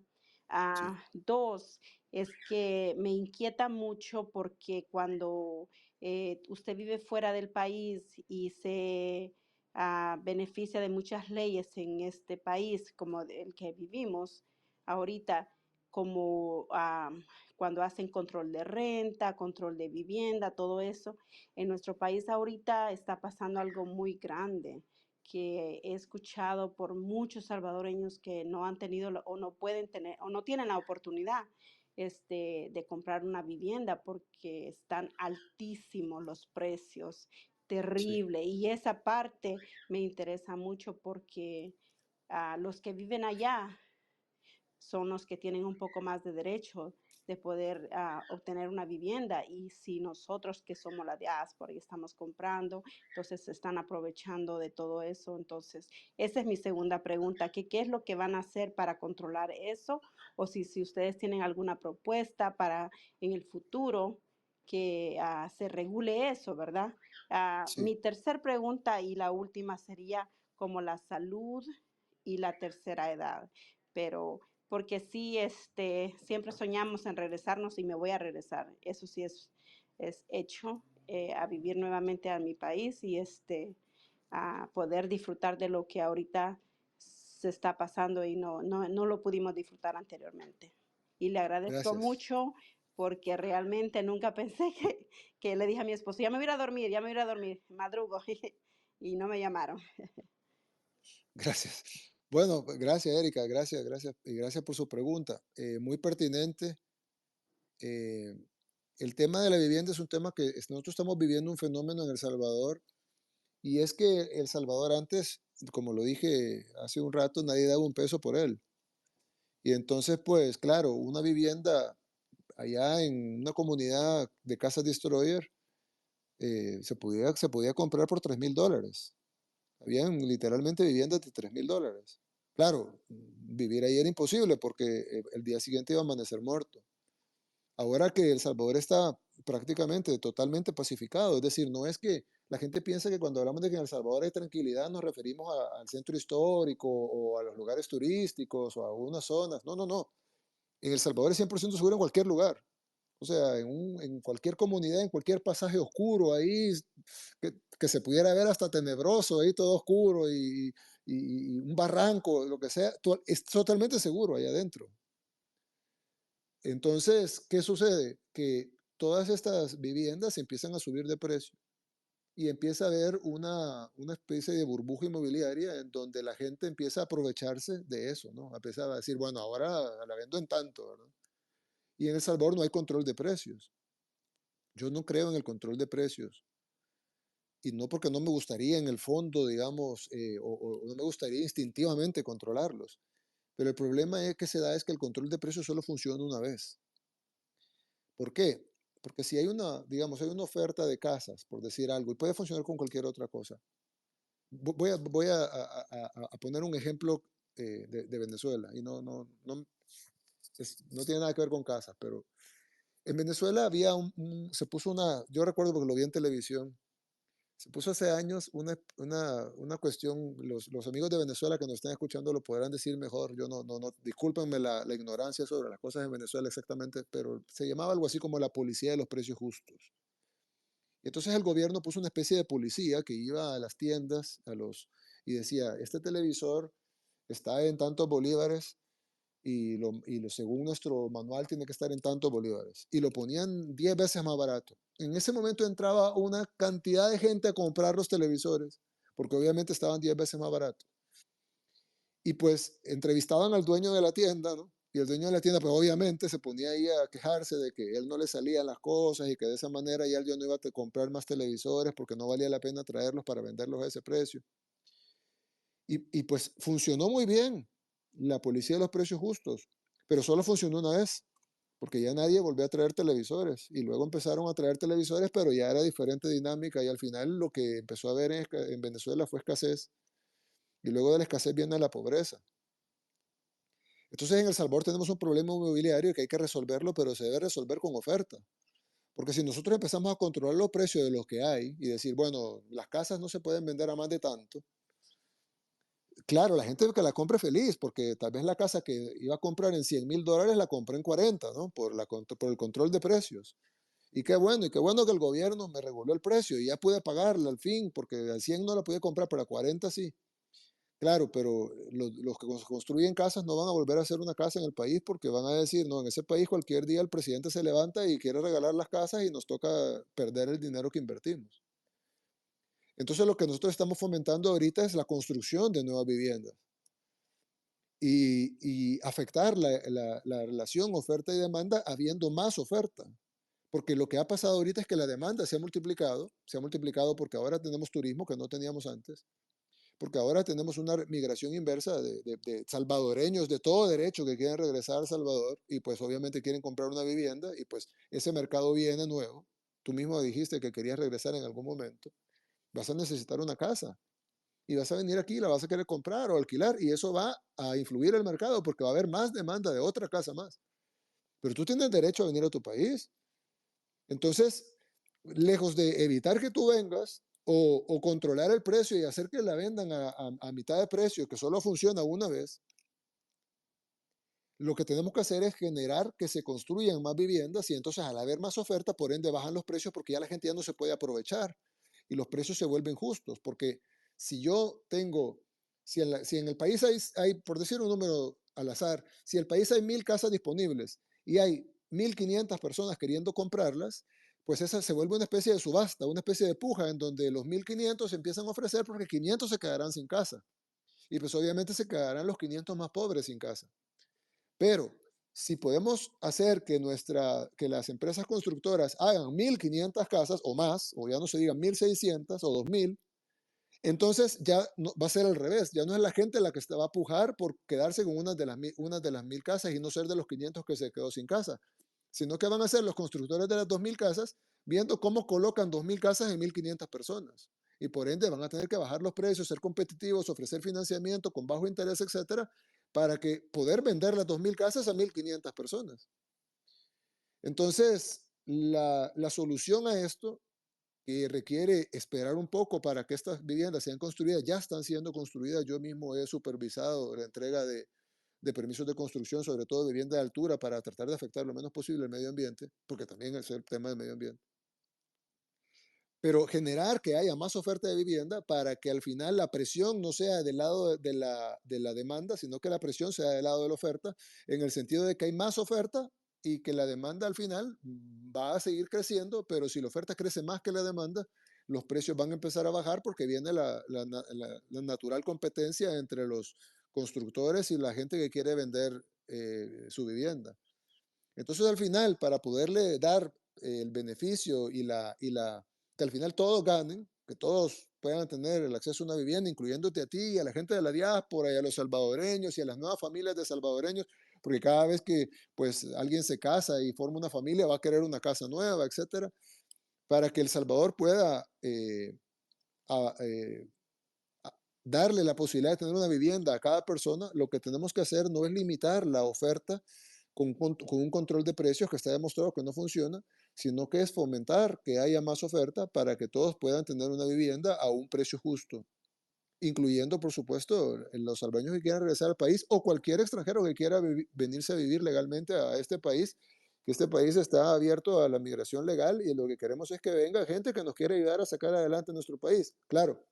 sí, Dos, es que me inquieta mucho porque cuando usted vive fuera del país y se beneficia de muchas leyes en este país como el que vivimos ahorita, como cuando hacen control de renta, control de vivienda, todo eso, en nuestro país ahorita está pasando algo muy grande que he escuchado por muchos salvadoreños que no han tenido o no pueden tener o no tienen la oportunidad de comprar una vivienda porque están altísimos los precios, sí. terrible. Y esa parte me interesa mucho porque los que viven allá son los que tienen un poco más de derecho de poder obtener una vivienda. Y si nosotros que somos la diáspora y estamos comprando, entonces se están aprovechando de todo eso. Entonces, esa es mi segunda pregunta, ¿qué es lo que van a hacer para controlar eso? O si ustedes tienen alguna propuesta para en el futuro que se regule eso, ¿verdad? Sí, Mi tercer pregunta y la última sería como la salud y la tercera edad, pero porque sí, siempre soñamos en regresarnos y me voy a regresar. Eso sí es hecho, a vivir nuevamente a mi país y a poder disfrutar de lo que ahorita se está pasando y no lo pudimos disfrutar anteriormente. Y le agradezco gracias. mucho porque realmente nunca pensé que le dije a mi esposo, ya me voy a ir a dormir, madrugo, y no me llamaron. Gracias. Bueno, pues, gracias, Erika, gracias, gracias, y gracias por su pregunta. Muy pertinente. Eh, el tema de la vivienda es un tema que nosotros estamos viviendo un fenómeno en El Salvador, y es que El Salvador antes, como lo dije hace un rato, nadie daba un peso por él. Y entonces, pues claro, una vivienda allá en una comunidad de casas destroyer se podía comprar por $3,000. Habían literalmente viviendas de $3,000. Claro, vivir ahí era imposible porque el día siguiente iba a amanecer muerto. Ahora que El Salvador está prácticamente totalmente pacificado, es decir, no es que la gente piensa que cuando hablamos de que en El Salvador hay tranquilidad nos referimos al centro histórico o a los lugares turísticos o a algunas zonas. No, no, no. En El Salvador es 100% seguro en cualquier lugar. O sea, en cualquier comunidad, en cualquier pasaje oscuro, ahí que se pudiera ver hasta tenebroso, ahí todo oscuro y un barranco, lo que sea, es totalmente seguro ahí adentro. Entonces, ¿qué sucede? Que todas estas viviendas empiezan a subir de precio y empieza a haber una especie de burbuja inmobiliaria en donde la gente empieza a aprovecharse de eso, ¿no? Empieza a decir, bueno, ahora la vendo en tanto, ¿verdad? Y en El Salvador no hay control de precios. Yo no creo en el control de precios. Y no porque no me gustaría en el fondo, digamos, o no me gustaría instintivamente controlarlos. Pero el problema es que se da es que el control de precios solo funciona una vez. ¿Por qué? Porque si hay digamos, hay una oferta de casas, por decir algo, y puede funcionar con cualquier otra cosa. Voy a poner un ejemplo de Venezuela, y no tiene nada que ver con casas, pero en Venezuela se puso yo recuerdo porque lo vi en televisión, se puso hace años una cuestión, los amigos de Venezuela que nos están escuchando lo podrán decir mejor, yo no, discúlpenme la ignorancia sobre las cosas en Venezuela exactamente, pero se llamaba algo así como la policía de los precios justos. Y entonces el gobierno puso una especie de policía que iba a las tiendas y decía, este televisor está en tantos bolívares según nuestro manual tiene que estar en tantos bolívares. Y lo ponían 10 veces más barato. En ese momento entraba una cantidad de gente a comprar los televisores, porque obviamente estaban 10 veces más barato. Y pues entrevistaban al dueño de la tienda, ¿no? Y el dueño de la tienda, pues obviamente se ponía ahí a quejarse de que él no le salían las cosas y que de esa manera ya él ya no iba a comprar más televisores porque no valía la pena traerlos para venderlos a ese precio. Y pues funcionó muy bien la policía de los precios justos, pero solo funcionó una vez, porque ya nadie volvió a traer televisores. Y luego empezaron a traer televisores, pero ya era diferente dinámica y al final lo que empezó a haber en Venezuela fue escasez. Y luego de la escasez viene la pobreza. Entonces en El Salvador tenemos un problema inmobiliario que hay que resolverlo, pero se debe resolver con oferta. Porque si nosotros empezamos a controlar los precios de los que hay y decir, bueno, las casas no se pueden vender a más de tanto, claro, la gente que la compre feliz, porque tal vez la casa que iba a comprar en $100,000 la compré en 40, ¿no? Por el control de precios. Y qué bueno que el gobierno me reguló el precio y ya pude pagarla al fin, porque al 100 no la pude comprar, pero a 40 sí. Claro, pero los que construyen casas no van a volver a hacer una casa en el país porque van a decir, no, en ese país cualquier día el presidente se levanta y quiere regalar las casas y nos toca perder el dinero que invertimos. Entonces lo que nosotros estamos fomentando ahorita es la construcción de nuevas viviendas y afectar la relación oferta y demanda habiendo más oferta. Porque lo que ha pasado ahorita es que la demanda se ha multiplicado porque ahora tenemos turismo que no teníamos antes, porque ahora tenemos una migración inversa de salvadoreños de todo derecho que quieren regresar a El Salvador y pues obviamente quieren comprar una vivienda y pues ese mercado viene nuevo. Tú mismo dijiste que querías regresar en algún momento. Vas a necesitar una casa y vas a venir aquí, la vas a querer comprar o alquilar y eso va a influir el mercado porque va a haber más demanda de otra casa más. Pero tú tienes derecho a venir a tu país. Entonces, lejos de evitar que tú vengas o controlar el precio y hacer que la vendan a mitad de precio, que solo funciona una vez, lo que tenemos que hacer es generar que se construyan más viviendas y entonces al haber más oferta, por ende bajan los precios porque ya la gente ya no se puede aprovechar y los precios se vuelven justos. Porque si yo tengo, si en el país hay, por decir un número al azar, si en el país hay 1,000 casas disponibles y hay 1,500 personas queriendo comprarlas, pues esa se vuelve una especie de subasta, una especie de puja en donde los 1,500 se empiezan a ofrecer porque 500 se quedarán sin casa. Y pues obviamente se quedarán los 500 más pobres sin casa. Pero si podemos hacer que las empresas constructoras hagan 1,500 casas o más, o ya no se digan 1,600 o 2,000, entonces ya va a ser al revés. Ya no es la gente la que va a pujar por quedarse con una de las 1,000 casas y no ser de los 500 que se quedó sin casa, sino que van a ser los constructores de las 2,000 casas viendo cómo colocan 2,000 casas en 1,500 personas. Y por ende van a tener que bajar los precios, ser competitivos, ofrecer financiamiento con bajo interés, etcétera, para que poder vender las 2,000 casas a 1,500 personas. Entonces, la solución a esto, que requiere esperar un poco para que estas viviendas sean construidas, ya están siendo construidas. Yo mismo he supervisado la entrega de permisos de construcción, sobre todo de vivienda de altura, para tratar de afectar lo menos posible el medio ambiente, porque también es el tema del medio ambiente. Pero generar que haya más oferta de vivienda para que al final la presión no sea del lado de la demanda, sino que la presión sea del lado de la oferta, en el sentido de que hay más oferta y que la demanda al final va a seguir creciendo, pero si la oferta crece más que la demanda, los precios van a empezar a bajar porque viene la natural competencia entre los constructores y la gente que quiere vender su vivienda. Entonces al final, para poderle dar el beneficio que al final todos ganen, que todos puedan tener el acceso a una vivienda, incluyéndote a ti y a la gente de la diáspora y a los salvadoreños y a las nuevas familias de salvadoreños, porque cada vez que pues alguien se casa y forma una familia va a querer una casa nueva, etcétera, para que El Salvador pueda a- eh, darle la posibilidad de tener una vivienda a cada persona, lo que tenemos que hacer no es limitar la oferta con un control de precios que está demostrado que no funciona, sino que es fomentar que haya más oferta para que todos puedan tener una vivienda a un precio justo, incluyendo, por supuesto, los salvadoreños que quieran regresar al país o cualquier extranjero que quiera venirse a vivir legalmente a este país, que este país está abierto a la migración legal y lo que queremos es que venga gente que nos quiera ayudar a sacar adelante nuestro país. Claro,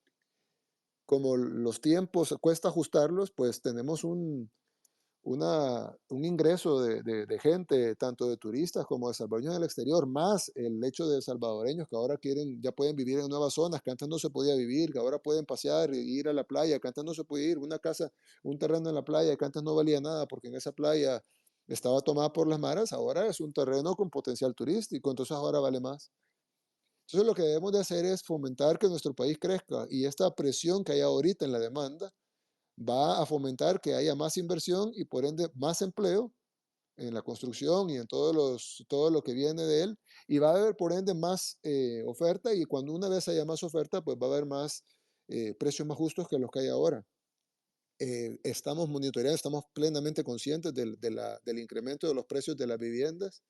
como los tiempos cuesta ajustarlos, pues tenemos un ingreso de gente, tanto de turistas como de salvadoreños en el exterior, más el hecho de salvadoreños que ahora ya pueden vivir en nuevas zonas, que antes no se podía vivir, que ahora pueden pasear e ir a la playa, que antes no se podía ir, una casa, un terreno en la playa, que antes no valía nada porque en esa playa estaba tomada por las maras, ahora es un terreno con potencial turístico, entonces ahora vale más. Entonces lo que debemos de hacer es fomentar que nuestro país crezca y esta presión que hay ahorita en la demanda va a fomentar que haya más inversión y por ende más empleo en la construcción y en todo lo que viene de él y va a haber por ende más oferta y cuando una vez haya más oferta pues va a haber más precios más justos que los que hay ahora. Estamos monitoreando, estamos plenamente conscientes del incremento de los precios de las viviendas.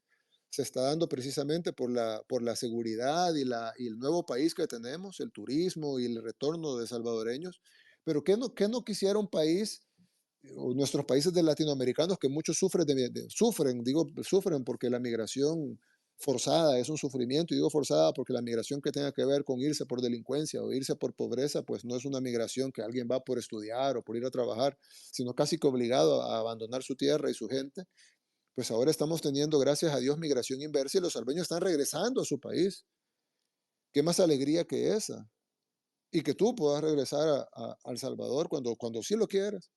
se está dando precisamente por la seguridad y el nuevo país que tenemos, el turismo y el retorno de salvadoreños. Pero qué no quisiera un país, o nuestros países de latinoamericanos, que muchos sufren, sufren porque la migración forzada es un sufrimiento, y digo forzada porque la migración que tenga que ver con irse por delincuencia o irse por pobreza, pues no es una migración que alguien va por estudiar o por ir a trabajar, sino casi que obligado a abandonar su tierra y su gente. Pues ahora estamos teniendo, gracias a Dios, migración inversa y los salveños están regresando a su país. ¿Qué más alegría que esa? Y que tú puedas regresar a El Salvador cuando sí lo quieras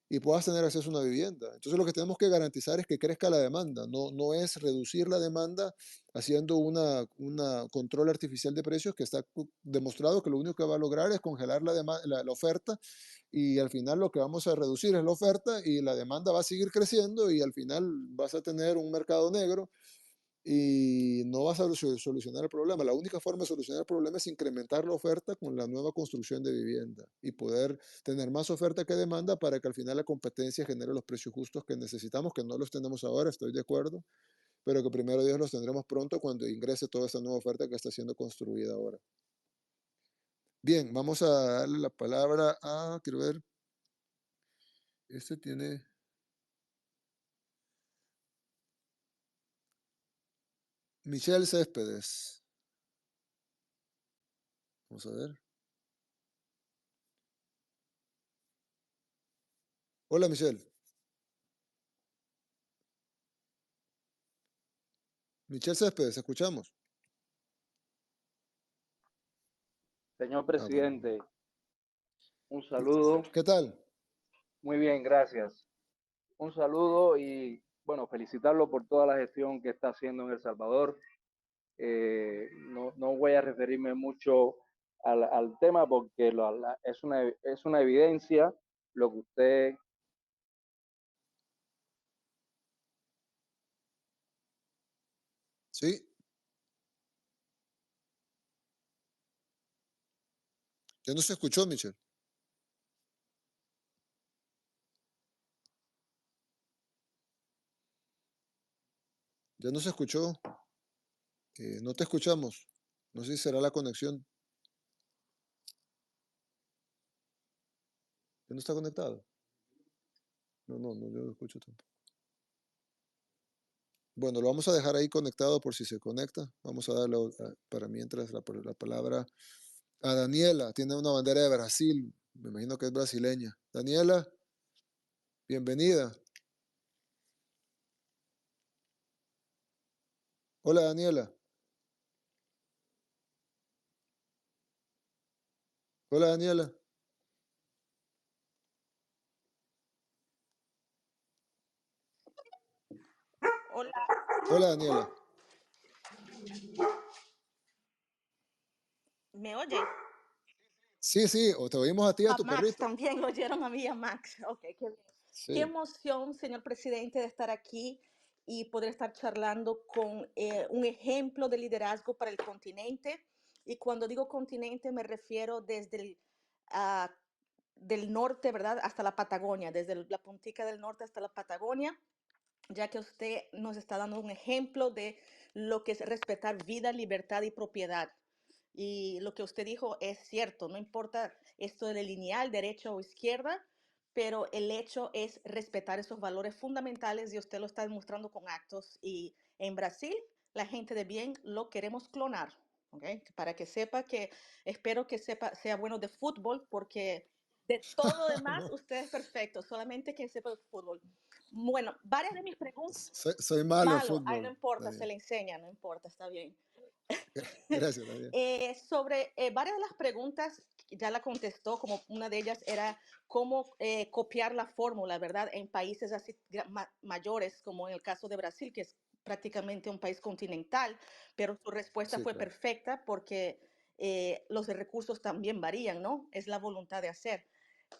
y puedas tener acceso a una vivienda. Entonces lo que tenemos que garantizar es que crezca la demanda, no es reducir la demanda haciendo una control artificial de precios que está demostrado que lo único que va a lograr es congelar la oferta, y al final lo que vamos a reducir es la oferta y la demanda va a seguir creciendo, y al final vas a tener un mercado negro y no vas a solucionar el problema. La única forma de solucionar el problema es incrementar la oferta con la nueva construcción de vivienda y poder tener más oferta que demanda para que al final la competencia genere los precios justos que necesitamos, que no los tenemos ahora, estoy de acuerdo, pero que primero Dios los tendremos pronto cuando ingrese toda esta nueva oferta que está siendo construida ahora. Bien, vamos a darle la palabra a, quiero ver, este tiene... Michelle Céspedes. Vamos a ver. Hola, Michelle. Michelle Céspedes, escuchamos. Señor Ah, bueno. presidente, un saludo. ¿Qué tal? Muy bien, gracias. Un saludo y, bueno, felicitarlo por toda la gestión que está haciendo en El Salvador. No voy a referirme mucho al tema porque es una evidencia lo que usted... Sí. Ya no se escuchó, Michelle. Ya no se escuchó. No te escuchamos. No sé si será la conexión. ¿Ya no está conectado? No, yo no escucho tampoco. Bueno, lo vamos a dejar ahí conectado por si se conecta. Vamos a darle para mientras la palabra a Daniela. Tiene una bandera de Brasil. Me imagino que es brasileña. Daniela, bienvenida. Hola, Daniela. Hola, Daniela. Hola. Hola, Daniela. ¿Me oye? Sí, o te oímos a ti y a A tu Max perrito. también, lo oyeron a mí y a Max. Ok, qué bien. Qué Sí, emoción, señor presidente, de estar aquí y poder estar charlando con un ejemplo de liderazgo para el continente. Y cuando digo continente me refiero desde ah, del norte, ¿verdad? Hasta la Patagonia, desde la puntica del norte hasta la Patagonia, ya que usted nos está dando un ejemplo de lo que es respetar vida, libertad y propiedad. Y lo que usted dijo es cierto, no importa esto de lineal, derecha o izquierda, pero el hecho es respetar esos valores fundamentales y usted lo está demostrando con actos. Y en Brasil, la gente de bien lo queremos clonar, ¿ok? Para que sepa que, espero que sea bueno de fútbol, porque de todo lo demás no, usted es perfecto, solamente que sepa de fútbol. Bueno, varias de mis preguntas, soy malo en malo, ay, no fútbol, importa, se Daniela. le enseña, no importa, está bien. Gracias, Daniela. Sobre varias de las preguntas, ya la contestó, como una de ellas era cómo copiar la fórmula, ¿verdad? En países así mayores, como en el caso de Brasil, que es prácticamente un país continental, pero su respuesta Sí, fue claro. perfecta porque los recursos también varían, ¿no? Es la voluntad de hacer.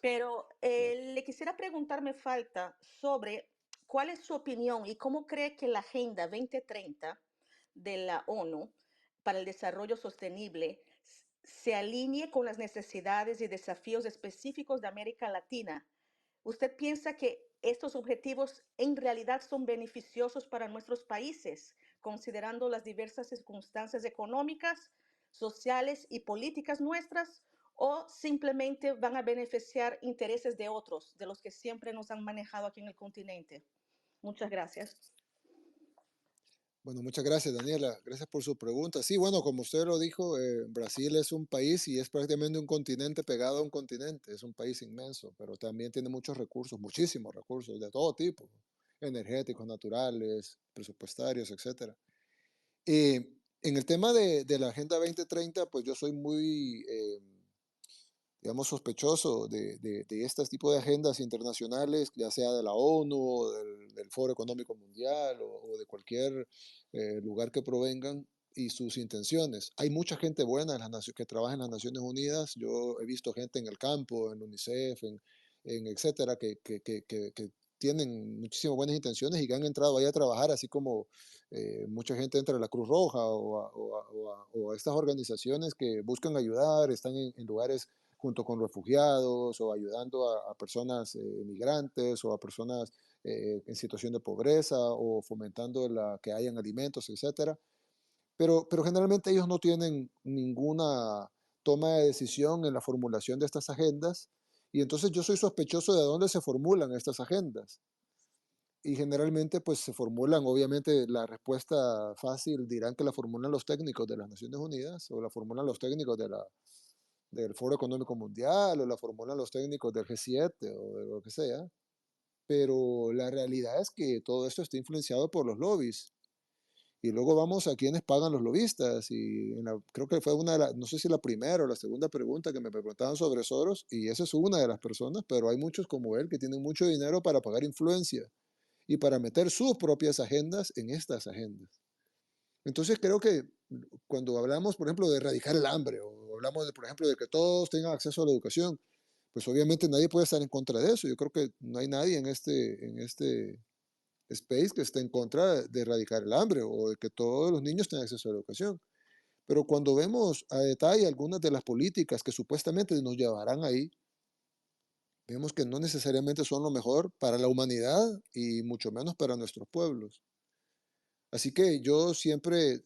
Pero Claro. le quisiera preguntar, me falta, sobre cuál es su opinión y cómo cree que la Agenda 2030 de la ONU para el desarrollo sostenible se alinee con las necesidades y desafíos específicos de América Latina. ¿Usted piensa que estos objetivos en realidad son beneficiosos para nuestros países, considerando las diversas circunstancias económicas, sociales y políticas nuestras, o simplemente van a beneficiar intereses de otros, de los que siempre nos han manejado aquí en el continente. Muchas gracias. Bueno, muchas gracias, Daniela. Gracias por su pregunta. Sí, bueno, como usted lo dijo, Brasil es un país y es prácticamente un continente pegado a un continente. Es un país inmenso, pero también tiene muchos recursos, muchísimos recursos de todo tipo, energéticos, naturales, presupuestarios, etcétera. En el tema de la Agenda 2030, pues yo soy muy, digamos, sospechoso de este tipo de agendas internacionales, ya sea de la ONU o del Foro Económico Mundial o de cualquier lugar que provengan y sus intenciones. Hay mucha gente buena en que trabaja en las Naciones Unidas. Yo he visto gente en el campo, en UNICEF, en etcétera, que tienen muchísimas buenas intenciones y que han entrado ahí a trabajar, así como mucha gente entra a la Cruz Roja o a estas organizaciones que buscan ayudar, están en lugares junto con refugiados o ayudando a personas migrantes o a personas en situación de pobreza o fomentando que hayan alimentos, etcétera. Pero generalmente ellos no tienen ninguna toma de decisión en la formulación de estas agendas y entonces yo soy sospechoso de dónde se formulan estas agendas. Y generalmente pues se formulan, obviamente la respuesta fácil dirán que la formulan los técnicos de las Naciones Unidas o la formulan los técnicos del Foro Económico Mundial o la formulan los técnicos del G7 o de lo que sea, pero la realidad es que todo esto está influenciado por los lobbies. Y luego vamos a quienes pagan los lobistas. Y creo que fue no sé si la primera o la segunda pregunta que me preguntaban sobre Soros, y esa es una de las personas, pero hay muchos como él que tienen mucho dinero para pagar influencia y para meter sus propias agendas en estas agendas. Entonces creo que cuando hablamos, por ejemplo, de erradicar el hambre o hablamos, por ejemplo, de que todos tengan acceso a la educación, pues obviamente nadie puede estar en contra de eso. Yo creo que no hay nadie en este space que esté en contra de erradicar el hambre o de que todos los niños tengan acceso a la educación. Pero cuando vemos a detalle algunas de las políticas que supuestamente nos llevarán ahí, vemos que no necesariamente son lo mejor para la humanidad y mucho menos para nuestros pueblos. Así que yo siempre,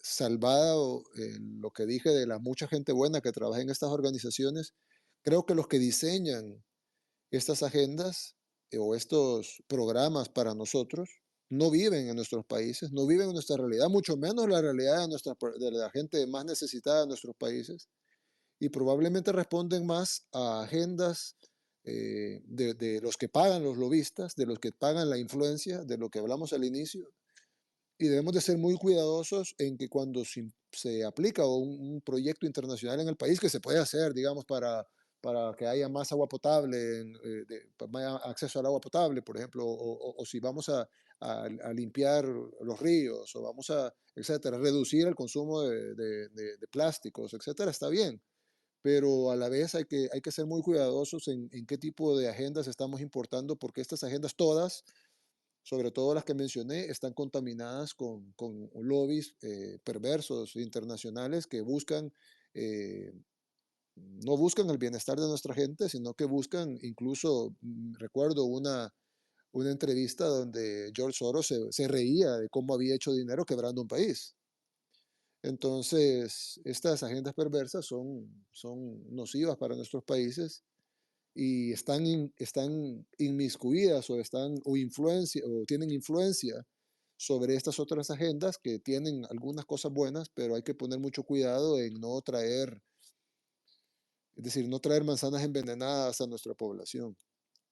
salvado en lo que dije de la mucha gente buena que trabaja en estas organizaciones, creo que los que diseñan estas agendas o estos programas para nosotros no viven en nuestros países, no viven en nuestra realidad, mucho menos la realidad de la gente más necesitada de nuestros países, y probablemente responden más a agendas de los que pagan los lobistas, de los que pagan la influencia, de lo que hablamos al inicio, y debemos de ser muy cuidadosos en que cuando se aplica un proyecto internacional en el país, que se puede hacer, digamos, para que haya más agua potable, más acceso al agua potable, por ejemplo, o si vamos a limpiar los ríos, o vamos a, etcétera, reducir el consumo de plásticos, etcétera, está bien. Pero a la vez hay que ser muy cuidadosos en qué tipo de agendas estamos importando, porque estas agendas todas, sobre todo las que mencioné, están contaminadas con lobbies perversos internacionales que buscan, no buscan el bienestar de nuestra gente, sino que buscan, incluso recuerdo una entrevista donde George Soros se reía de cómo había hecho dinero quebrando un país. Entonces, estas agendas perversas son nocivas para nuestros países y están inmiscuidas o tienen influencia sobre estas otras agendas que tienen algunas cosas buenas, pero hay que poner mucho cuidado en no traer, es decir, no traer manzanas envenenadas a nuestra población.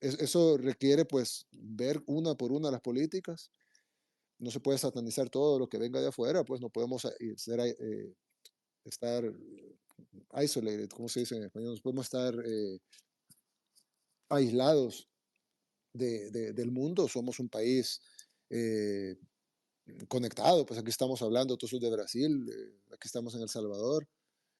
Eso requiere pues ver una por una las políticas. No se puede satanizar todo lo que venga de afuera, pues no podemos estar isolated, ¿cómo se dice en español? No podemos estar aislados del mundo. Somos un país eh, conectado, pues aquí estamos hablando todos de Brasil, aquí estamos en El Salvador,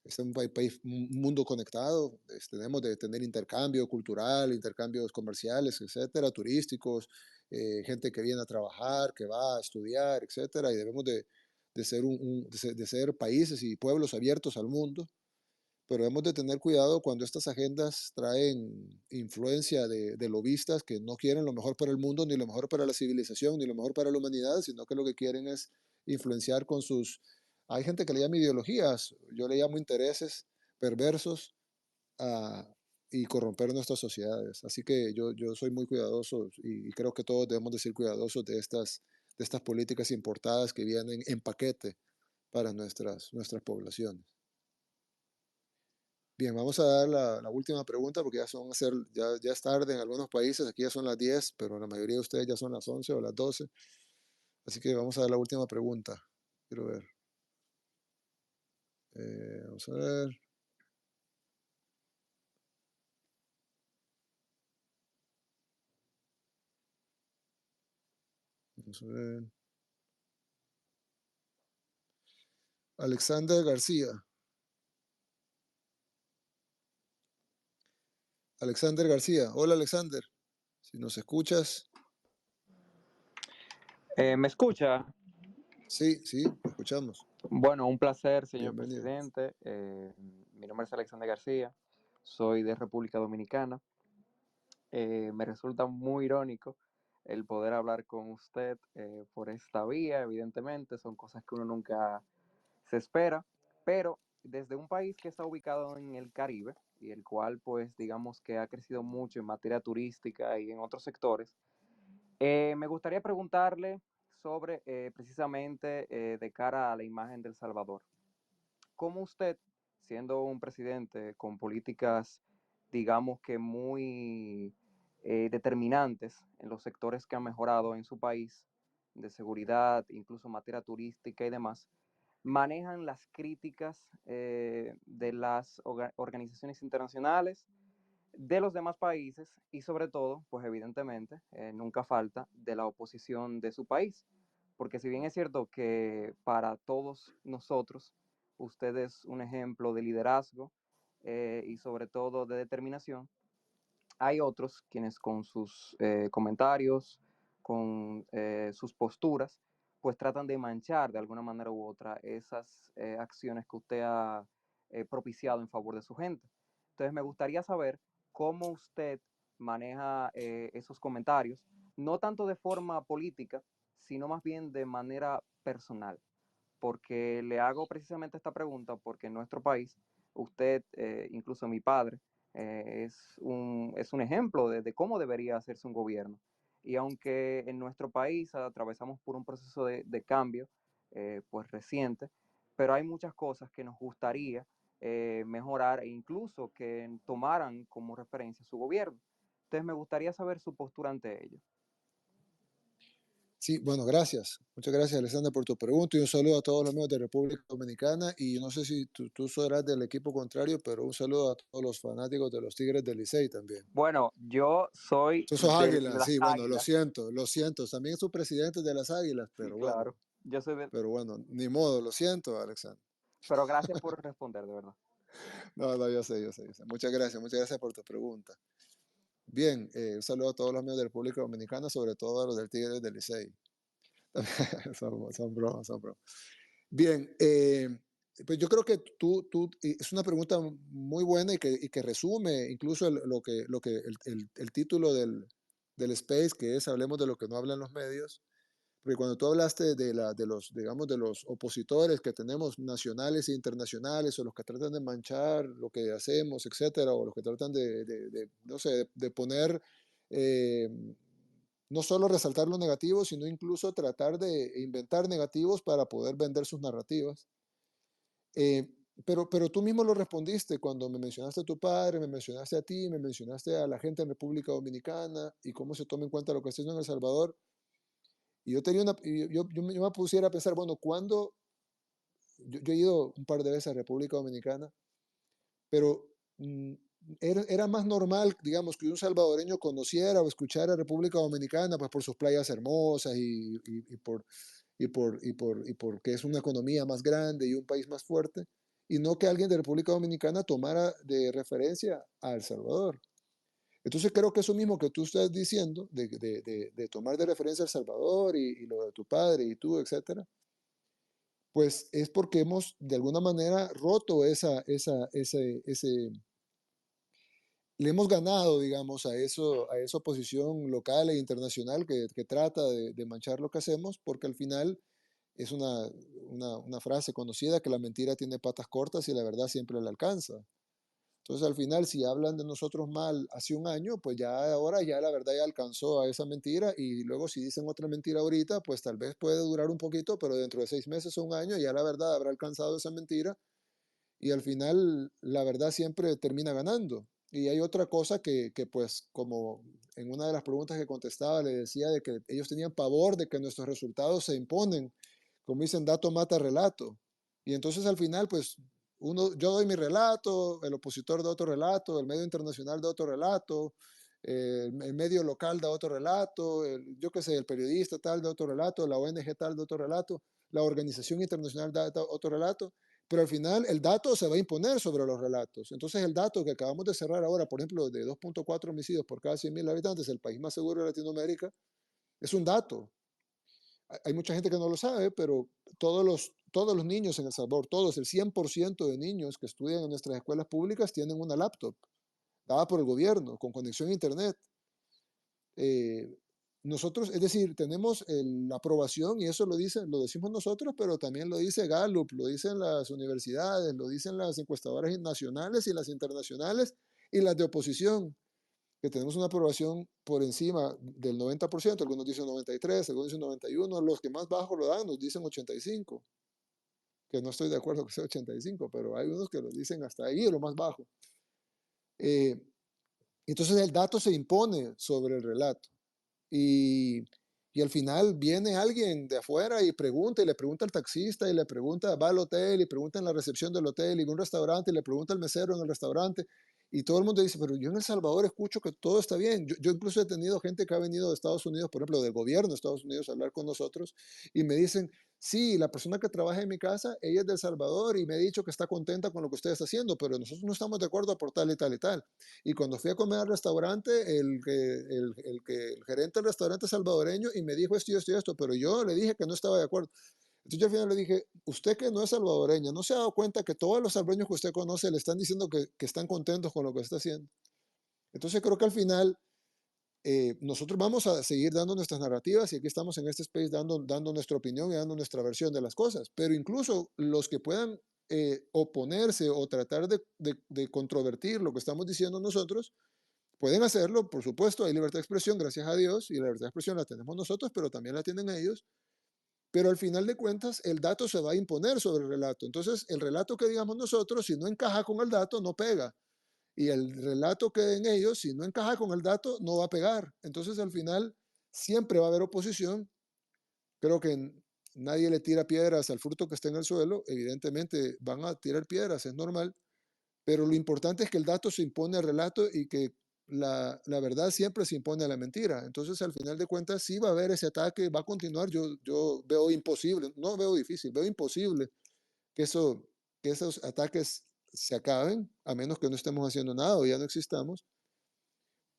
es un país, un mundo conectado, tenemos de tener intercambio cultural, intercambios comerciales, etcétera, turísticos, gente que viene a trabajar, que va a estudiar, etcétera, y debemos de ser países y pueblos abiertos al mundo. pero hemos de tener cuidado cuando estas agendas traen influencia de lobistas que no quieren lo mejor para el mundo, ni lo mejor para la civilización, ni lo mejor para la humanidad, sino que lo que quieren es influenciar con sus... Hay gente que le llama ideologías, yo le llamo intereses perversos a, y corromper nuestras sociedades. Así que yo soy muy cuidadoso y creo que todos debemos de ser cuidadosos de estas políticas importadas que vienen en paquete para nuestras poblaciones. Bien, vamos a dar la última pregunta porque ya es tarde en algunos países, aquí ya son las 10, pero en la mayoría de ustedes ya son las 11 o las 12. Así que vamos a dar la última pregunta. Quiero ver. Vamos a ver. Vamos a ver. Alexander García. Alexander García. Hola, Alexander. Si nos escuchas. ¿Me escucha? Sí, te escuchamos. Bueno, un placer, señor Bienvenido. presidente. Mi nombre es Alexander García, soy de República Dominicana. Me resulta muy irónico el poder hablar con usted por esta vía, evidentemente, son cosas que uno nunca se espera, pero desde un país que está ubicado en el Caribe y el cual, pues, digamos que ha crecido mucho en materia turística y en otros sectores, me gustaría preguntarle sobre precisamente de cara a la imagen de El Salvador. ¿Cómo usted, siendo un presidente con políticas, digamos que muy determinantes en los sectores que han mejorado en su país, de seguridad, incluso materia turística y demás, manejan las críticas de las organizaciones internacionales, de los demás países y sobre todo, pues evidentemente, nunca falta de la oposición de su país? Porque si bien es cierto que para todos nosotros usted es un ejemplo de liderazgo y sobre todo de determinación, hay otros quienes con sus comentarios, con sus posturas, pues tratan de manchar de alguna manera u otra esas acciones que usted ha propiciado en favor de su gente. Entonces me gustaría saber cómo usted maneja esos comentarios, no tanto de forma política, sino más bien de manera personal. Porque le hago precisamente esta pregunta porque en nuestro país, usted, incluso mi padre, es un ejemplo de cómo debería hacerse un gobierno. Y aunque en nuestro país atravesamos por un proceso de cambio, pues reciente, pero hay muchas cosas que nos gustaría mejorar e incluso que tomaran como referencia su gobierno. Entonces me gustaría saber su postura ante ello. Sí, bueno, gracias. Muchas gracias, Alexander, por tu pregunta y un saludo a todos los amigos de República Dominicana. Y no sé si tú serás del equipo contrario, pero un saludo a todos los fanáticos de los Tigres del Licey también. Bueno, yo soy Tú sos de Águilas, las sí, bueno, Águilas. lo siento. También sos presidente de las Águilas, Sí, pero claro. bueno. Yo soy de... Pero bueno, ni modo, lo siento, Alexander. Pero gracias por responder, de verdad. No, yo sé. Muchas gracias por tu pregunta. Bien, un saludo a todos los amigos de República Dominicana, sobre todo a los del Tigres del Licey. son bromas. Bien, pues yo creo que es una pregunta muy buena y que resume incluso el título del space, que es Hablemos de lo que no hablan los medios. Porque cuando tú hablaste digamos, de los opositores que tenemos nacionales e internacionales, o los que tratan de manchar lo que hacemos, etcétera, o los que tratan no sé, de poner, eh, no solo resaltar lo negativo, sino incluso tratar de inventar negativos para poder vender sus narrativas. Pero tú mismo lo respondiste cuando me mencionaste a tu padre, me mencionaste a ti, me mencionaste a la gente en República Dominicana y cómo se toma en cuenta lo que está haciendo en El Salvador. Y yo me pusiera a pensar, bueno, ¿cuándo? Yo he ido un par de veces a República Dominicana, pero era más normal, digamos, que un salvadoreño conociera o escuchara República Dominicana, pues por sus playas hermosas y porque es una economía más grande y un país más fuerte, y no que alguien de República Dominicana tomara de referencia a El Salvador. Entonces creo que eso mismo que tú estás diciendo, de tomar de referencia a El Salvador y lo de tu padre y tú, etcétera, pues es porque hemos de alguna manera roto le hemos ganado, digamos, a esa oposición local e internacional que trata de manchar lo que hacemos, porque al final es una frase conocida que la mentira tiene patas cortas y la verdad siempre le alcanza. Entonces, al final, si hablan de nosotros mal hace un año, pues ya ahora ya la verdad ya alcanzó a esa mentira y luego si dicen otra mentira ahorita, pues tal vez puede durar un poquito, pero dentro de 6 meses o un año ya la verdad habrá alcanzado esa mentira y al final la verdad siempre termina ganando. Y hay otra cosa que pues como en una de las preguntas que contestaba le decía de que ellos tenían pavor de que nuestros resultados se imponen, como dicen, dato mata relato. Y entonces al final pues yo doy mi relato, el opositor da otro relato, el medio internacional da otro relato, el medio local da otro relato, yo qué sé, el periodista tal da otro relato, la ONG tal da otro relato, la organización internacional da otro relato, pero al final el dato se va a imponer sobre los relatos. Entonces el dato que acabamos de cerrar ahora, por ejemplo, de 2.4 homicidios por cada 100.000 habitantes, el país más seguro de Latinoamérica, es un dato. Hay mucha gente que no lo sabe, pero todos los niños en El Salvador, todos, el 100% de niños que estudian en nuestras escuelas públicas tienen una laptop dada por el gobierno, con conexión a internet. Eh, nosotros, es decir, tenemos la aprobación y eso lo decimos nosotros, pero también lo dice Gallup, lo dicen las universidades, lo dicen las encuestadoras nacionales y las internacionales y las de oposición, que tenemos una aprobación por encima del 90%, algunos dicen 93, algunos dicen 91, los que más bajo lo dan nos dicen 85, que no estoy de acuerdo que sea 85, pero hay unos que lo dicen hasta ahí, lo más bajo. Entonces el dato se impone sobre el relato. Y, y al final viene alguien de afuera y pregunta, y le pregunta al taxista, y le pregunta, va al hotel, y pregunta en la recepción del hotel, y va a un restaurante, y le pregunta al mesero en el restaurante, y todo el mundo dice, pero yo en El Salvador escucho que todo está bien. Yo incluso he tenido gente que ha venido de Estados Unidos, por ejemplo, del gobierno de Estados Unidos a hablar con nosotros, y me dicen, sí, la persona que trabaja en mi casa, ella es de El Salvador, y me ha dicho que está contenta con lo que usted está haciendo, pero nosotros no estamos de acuerdo por tal y tal y tal. Y cuando fui a comer al restaurante, el gerente del restaurante salvadoreño y me dijo esto y esto y esto, pero yo le dije que no estaba de acuerdo. Entonces yo al final le dije, usted que no es salvadoreña, ¿no se ha dado cuenta que todos los salvadoreños que usted conoce le están diciendo que están contentos con lo que está haciendo? Entonces creo que al final nosotros vamos a seguir dando nuestras narrativas y aquí estamos en este space dando nuestra opinión y dando nuestra versión de las cosas, pero incluso los que puedan oponerse o tratar de controvertir lo que estamos diciendo nosotros, pueden hacerlo, por supuesto, hay libertad de expresión, gracias a Dios, y la libertad de expresión la tenemos nosotros, pero también la tienen ellos. Pero al final de cuentas, el dato se va a imponer sobre el relato. Entonces, el relato que digamos nosotros, si no encaja con el dato, no pega. Y el relato que den ellos, si no encaja con el dato, no va a pegar. Entonces, al final, siempre va a haber oposición. Creo que nadie le tira piedras al fruto que está en el suelo. Evidentemente, van a tirar piedras, es normal. Pero lo importante es que el dato se impone al relato y que la verdad siempre se impone a la mentira. Entonces, al final de cuentas, sí va a haber ese ataque, va a continuar. Yo veo imposible, no veo difícil, veo imposible que, que esos ataques se acaben, a menos que no estemos haciendo nada o ya no existamos.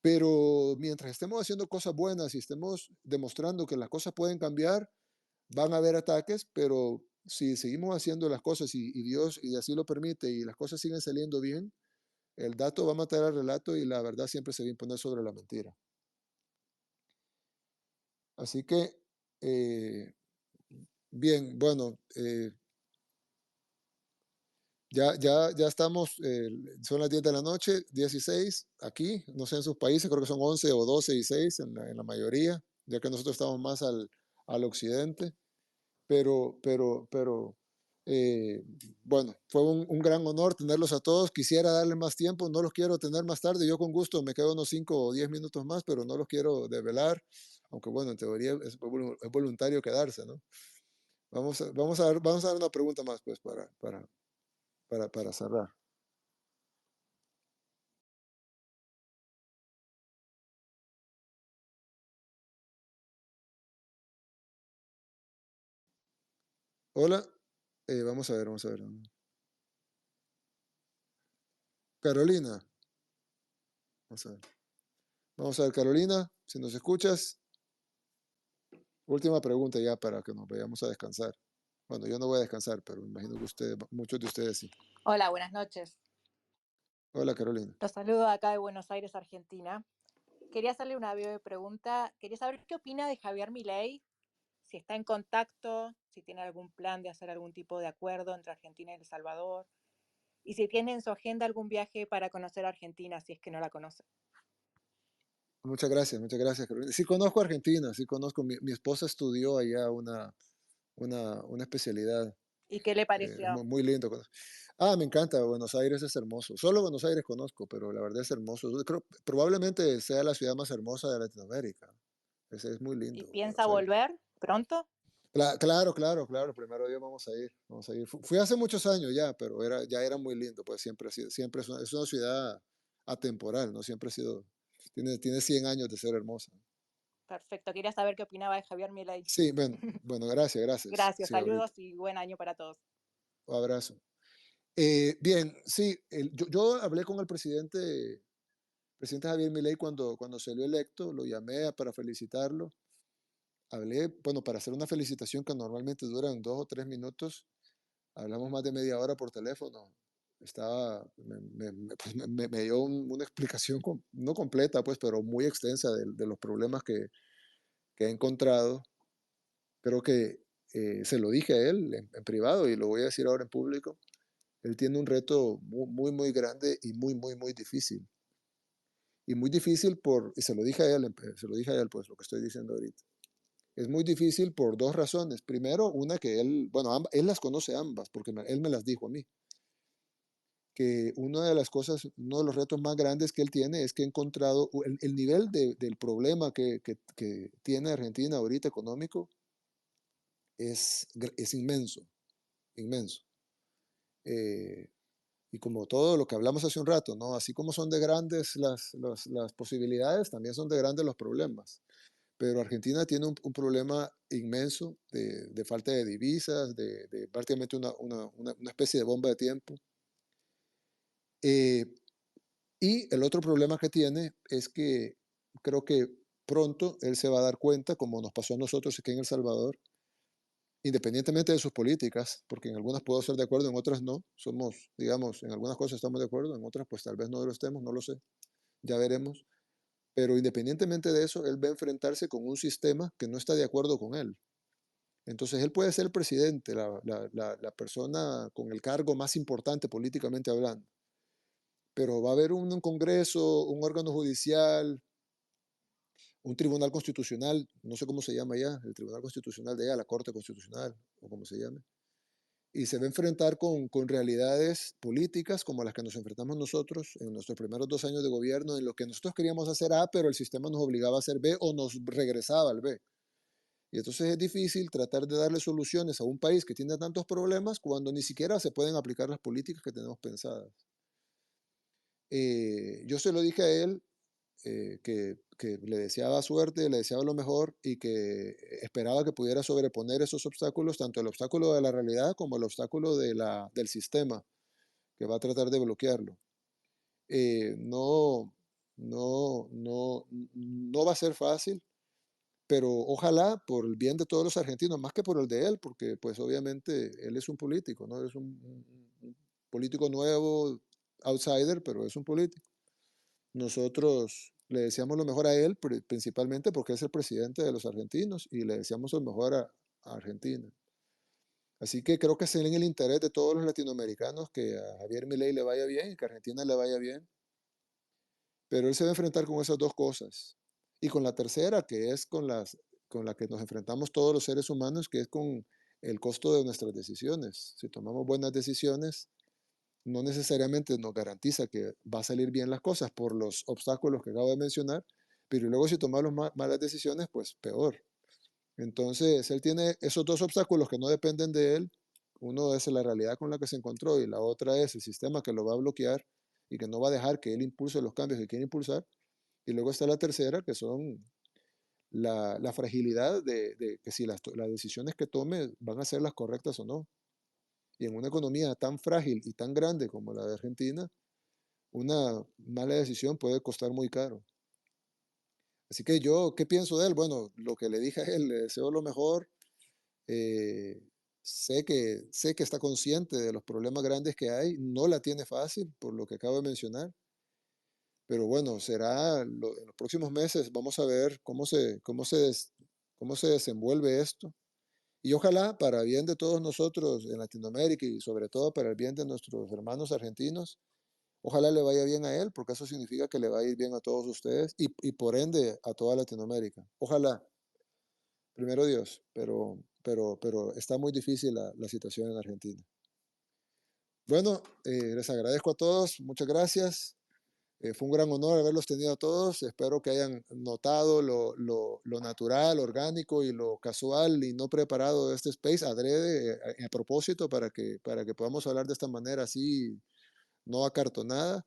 Pero mientras estemos haciendo cosas buenas y estemos demostrando que las cosas pueden cambiar, van a haber ataques, pero si seguimos haciendo las cosas y Dios y así lo permite y las cosas siguen saliendo bien, el dato va a matar al relato y la verdad siempre se va a imponer sobre la mentira. Así que, bien, bueno, ya estamos, son las 10 de la noche, 16 aquí, no sé en sus países, creo que son 11 o 12 y 6 en la mayoría, ya que nosotros estamos más al occidente, pero bueno, fue un gran honor tenerlos a todos. Quisiera darle más tiempo, no los quiero tener más tarde. Yo con gusto me quedo unos 5 o 10 minutos más, pero no los quiero develar, aunque bueno, en teoría es voluntario quedarse, ¿no? Vamos a dar una pregunta más, pues, para cerrar. Hola, vamos a ver. Carolina, vamos a ver, Carolina, si nos escuchas, última pregunta ya para que nos vayamos a descansar. Bueno, yo no voy a descansar, pero me imagino que muchos de ustedes sí. Hola, buenas noches. Hola, Carolina. Los saludo acá de Buenos Aires, Argentina. Quería hacerle una breve pregunta. Quería saber qué opina de Javier Milei, si está en contacto, si tiene algún plan de hacer algún tipo de acuerdo entre Argentina y El Salvador, y si tiene en su agenda algún viaje para conocer Argentina, si es que no la conoce. Muchas gracias, Carolina. Sí conozco Argentina, sí conozco. Mi esposa estudió allá una especialidad ¿Y qué le pareció? muy lindo. Me encanta, Buenos Aires es hermoso. Solo Buenos Aires conozco, pero la verdad es hermoso. Yo creo, probablemente sea la ciudad más hermosa de Latinoamérica. Es muy ¿Y lindo, piensa Buenos Aires. volver pronto? Claro, primero Dios vamos a ir. Fui hace muchos años ya, pero ya era muy lindo, pues siempre es una ciudad atemporal, ¿no? Siempre ha sido, tiene 100 años de ser hermosa. Perfecto, quería saber qué opinaba de Javier Milei. Sí, bueno, gracias. Gracias, Sí, ahorita. saludos y buen año para todos. Un abrazo. Bien, sí, yo hablé con el presidente Javier Milei cuando salió electo, lo llamé para felicitarlo. Hablé, bueno, para hacer una felicitación que normalmente duran 2 o 3 minutos, hablamos más de media hora por teléfono. Pues me dio una explicación no completa, pues, pero muy extensa de los problemas que he encontrado. Creo que se lo dije a él en privado y lo voy a decir ahora en público. Él tiene un reto muy grande y muy difícil. Y muy difícil y se lo dije a él, pues, lo que estoy diciendo ahorita. Es muy difícil por dos razones. Primero, una que él las conoce ambas, porque él me las dijo a mí. Que una de las cosas, uno de los retos más grandes que él tiene es que ha encontrado el nivel del problema que tiene Argentina ahorita económico es inmenso. Eh, y como todo lo que hablamos hace un rato, ¿no? Así como son de grandes las posibilidades, también son de grandes los problemas. Pero Argentina tiene un problema inmenso de falta de divisas, de prácticamente una especie de bomba de tiempo. Y el otro problema que tiene es que creo que pronto él se va a dar cuenta, como nos pasó a nosotros aquí en El Salvador, independientemente de sus políticas, porque en algunas puedo estar de acuerdo, en otras no. Digamos, en algunas cosas estamos de acuerdo, en otras pues tal vez no lo estemos, no lo sé, ya veremos. Pero independientemente de eso, él va a enfrentarse con un sistema que no está de acuerdo con él. Entonces él puede ser el presidente, la persona con el cargo más importante políticamente hablando, pero va a haber un congreso, un órgano judicial, un tribunal constitucional, no sé cómo se llama ya, el tribunal constitucional de allá, la corte constitucional, o como se llame, y se va a enfrentar con realidades políticas como las que nos enfrentamos nosotros en nuestros primeros 2 años de gobierno, en lo que nosotros queríamos hacer A, pero el sistema nos obligaba a hacer B o nos regresaba al B. Y entonces es difícil tratar de darle soluciones a un país que tiene tantos problemas cuando ni siquiera se pueden aplicar las políticas que tenemos pensadas. Yo se lo dije a él, que le deseaba suerte, le deseaba lo mejor y que esperaba que pudiera sobreponer esos obstáculos, tanto el obstáculo de la realidad como el obstáculo del sistema, que va a tratar de bloquearlo. No, no va a ser fácil, pero ojalá por el bien de todos los argentinos, más que por el de él, porque pues obviamente él es un político, ¿no? Es un político nuevo, outsider, pero es un político. Nosotros le deseamos lo mejor a él, principalmente porque es el presidente de los argentinos y le deseamos lo mejor a Argentina. Así que creo que es en el interés de todos los latinoamericanos que a Javier Milei le vaya bien y que a Argentina le vaya bien. Pero él se va a enfrentar con esas dos cosas. Y con la tercera, que es con la que nos enfrentamos todos los seres humanos, que es con el costo de nuestras decisiones. Si tomamos buenas decisiones, no necesariamente nos garantiza que va a salir bien las cosas por los obstáculos que acabo de mencionar, pero luego si tomamos malas decisiones, pues peor. Entonces, él tiene esos dos obstáculos que no dependen de él. Uno es la realidad con la que se encontró y la otra es el sistema que lo va a bloquear y que no va a dejar que él impulse los cambios que quiere impulsar. Y luego está la tercera, que son la fragilidad de que si las decisiones que tome van a ser las correctas o no. Y en una economía tan frágil y tan grande como la de Argentina, una mala decisión puede costar muy caro. Así que yo, ¿qué pienso de él? Bueno, lo que le dije a él, le deseo lo mejor. Eh, sé que está consciente de los problemas grandes que hay, no la tiene fácil, por lo que acabo de mencionar, pero bueno, será en los próximos meses, vamos a ver cómo se desenvuelve esto. Y ojalá, para bien de todos nosotros en Latinoamérica y sobre todo para el bien de nuestros hermanos argentinos, ojalá le vaya bien a él, porque eso significa que le va a ir bien a todos ustedes y por ende a toda Latinoamérica. Ojalá, primero Dios, pero está muy difícil la situación en Argentina. Bueno, les agradezco a todos, muchas gracias. Fue un gran honor haberlos tenido a todos. Espero que hayan notado lo natural, orgánico y lo casual y no preparado de este space adrede a propósito para que podamos hablar de esta manera así, no acartonada.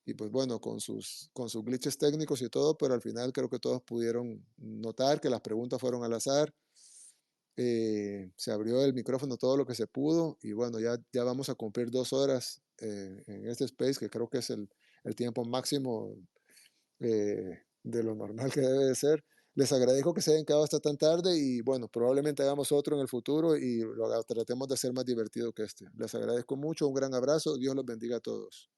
Y pues bueno, con sus glitches técnicos y todo, pero al final creo que todos pudieron notar que las preguntas fueron al azar. Se abrió el micrófono todo lo que se pudo y bueno, ya vamos a cumplir 2 horas en este space, que creo que es el tiempo máximo de lo normal que debe de ser. Les agradezco que se hayan quedado hasta tan tarde y bueno, probablemente hagamos otro en el futuro y lo tratemos de hacer más divertido que este. Les agradezco mucho, un gran abrazo, Dios los bendiga a todos.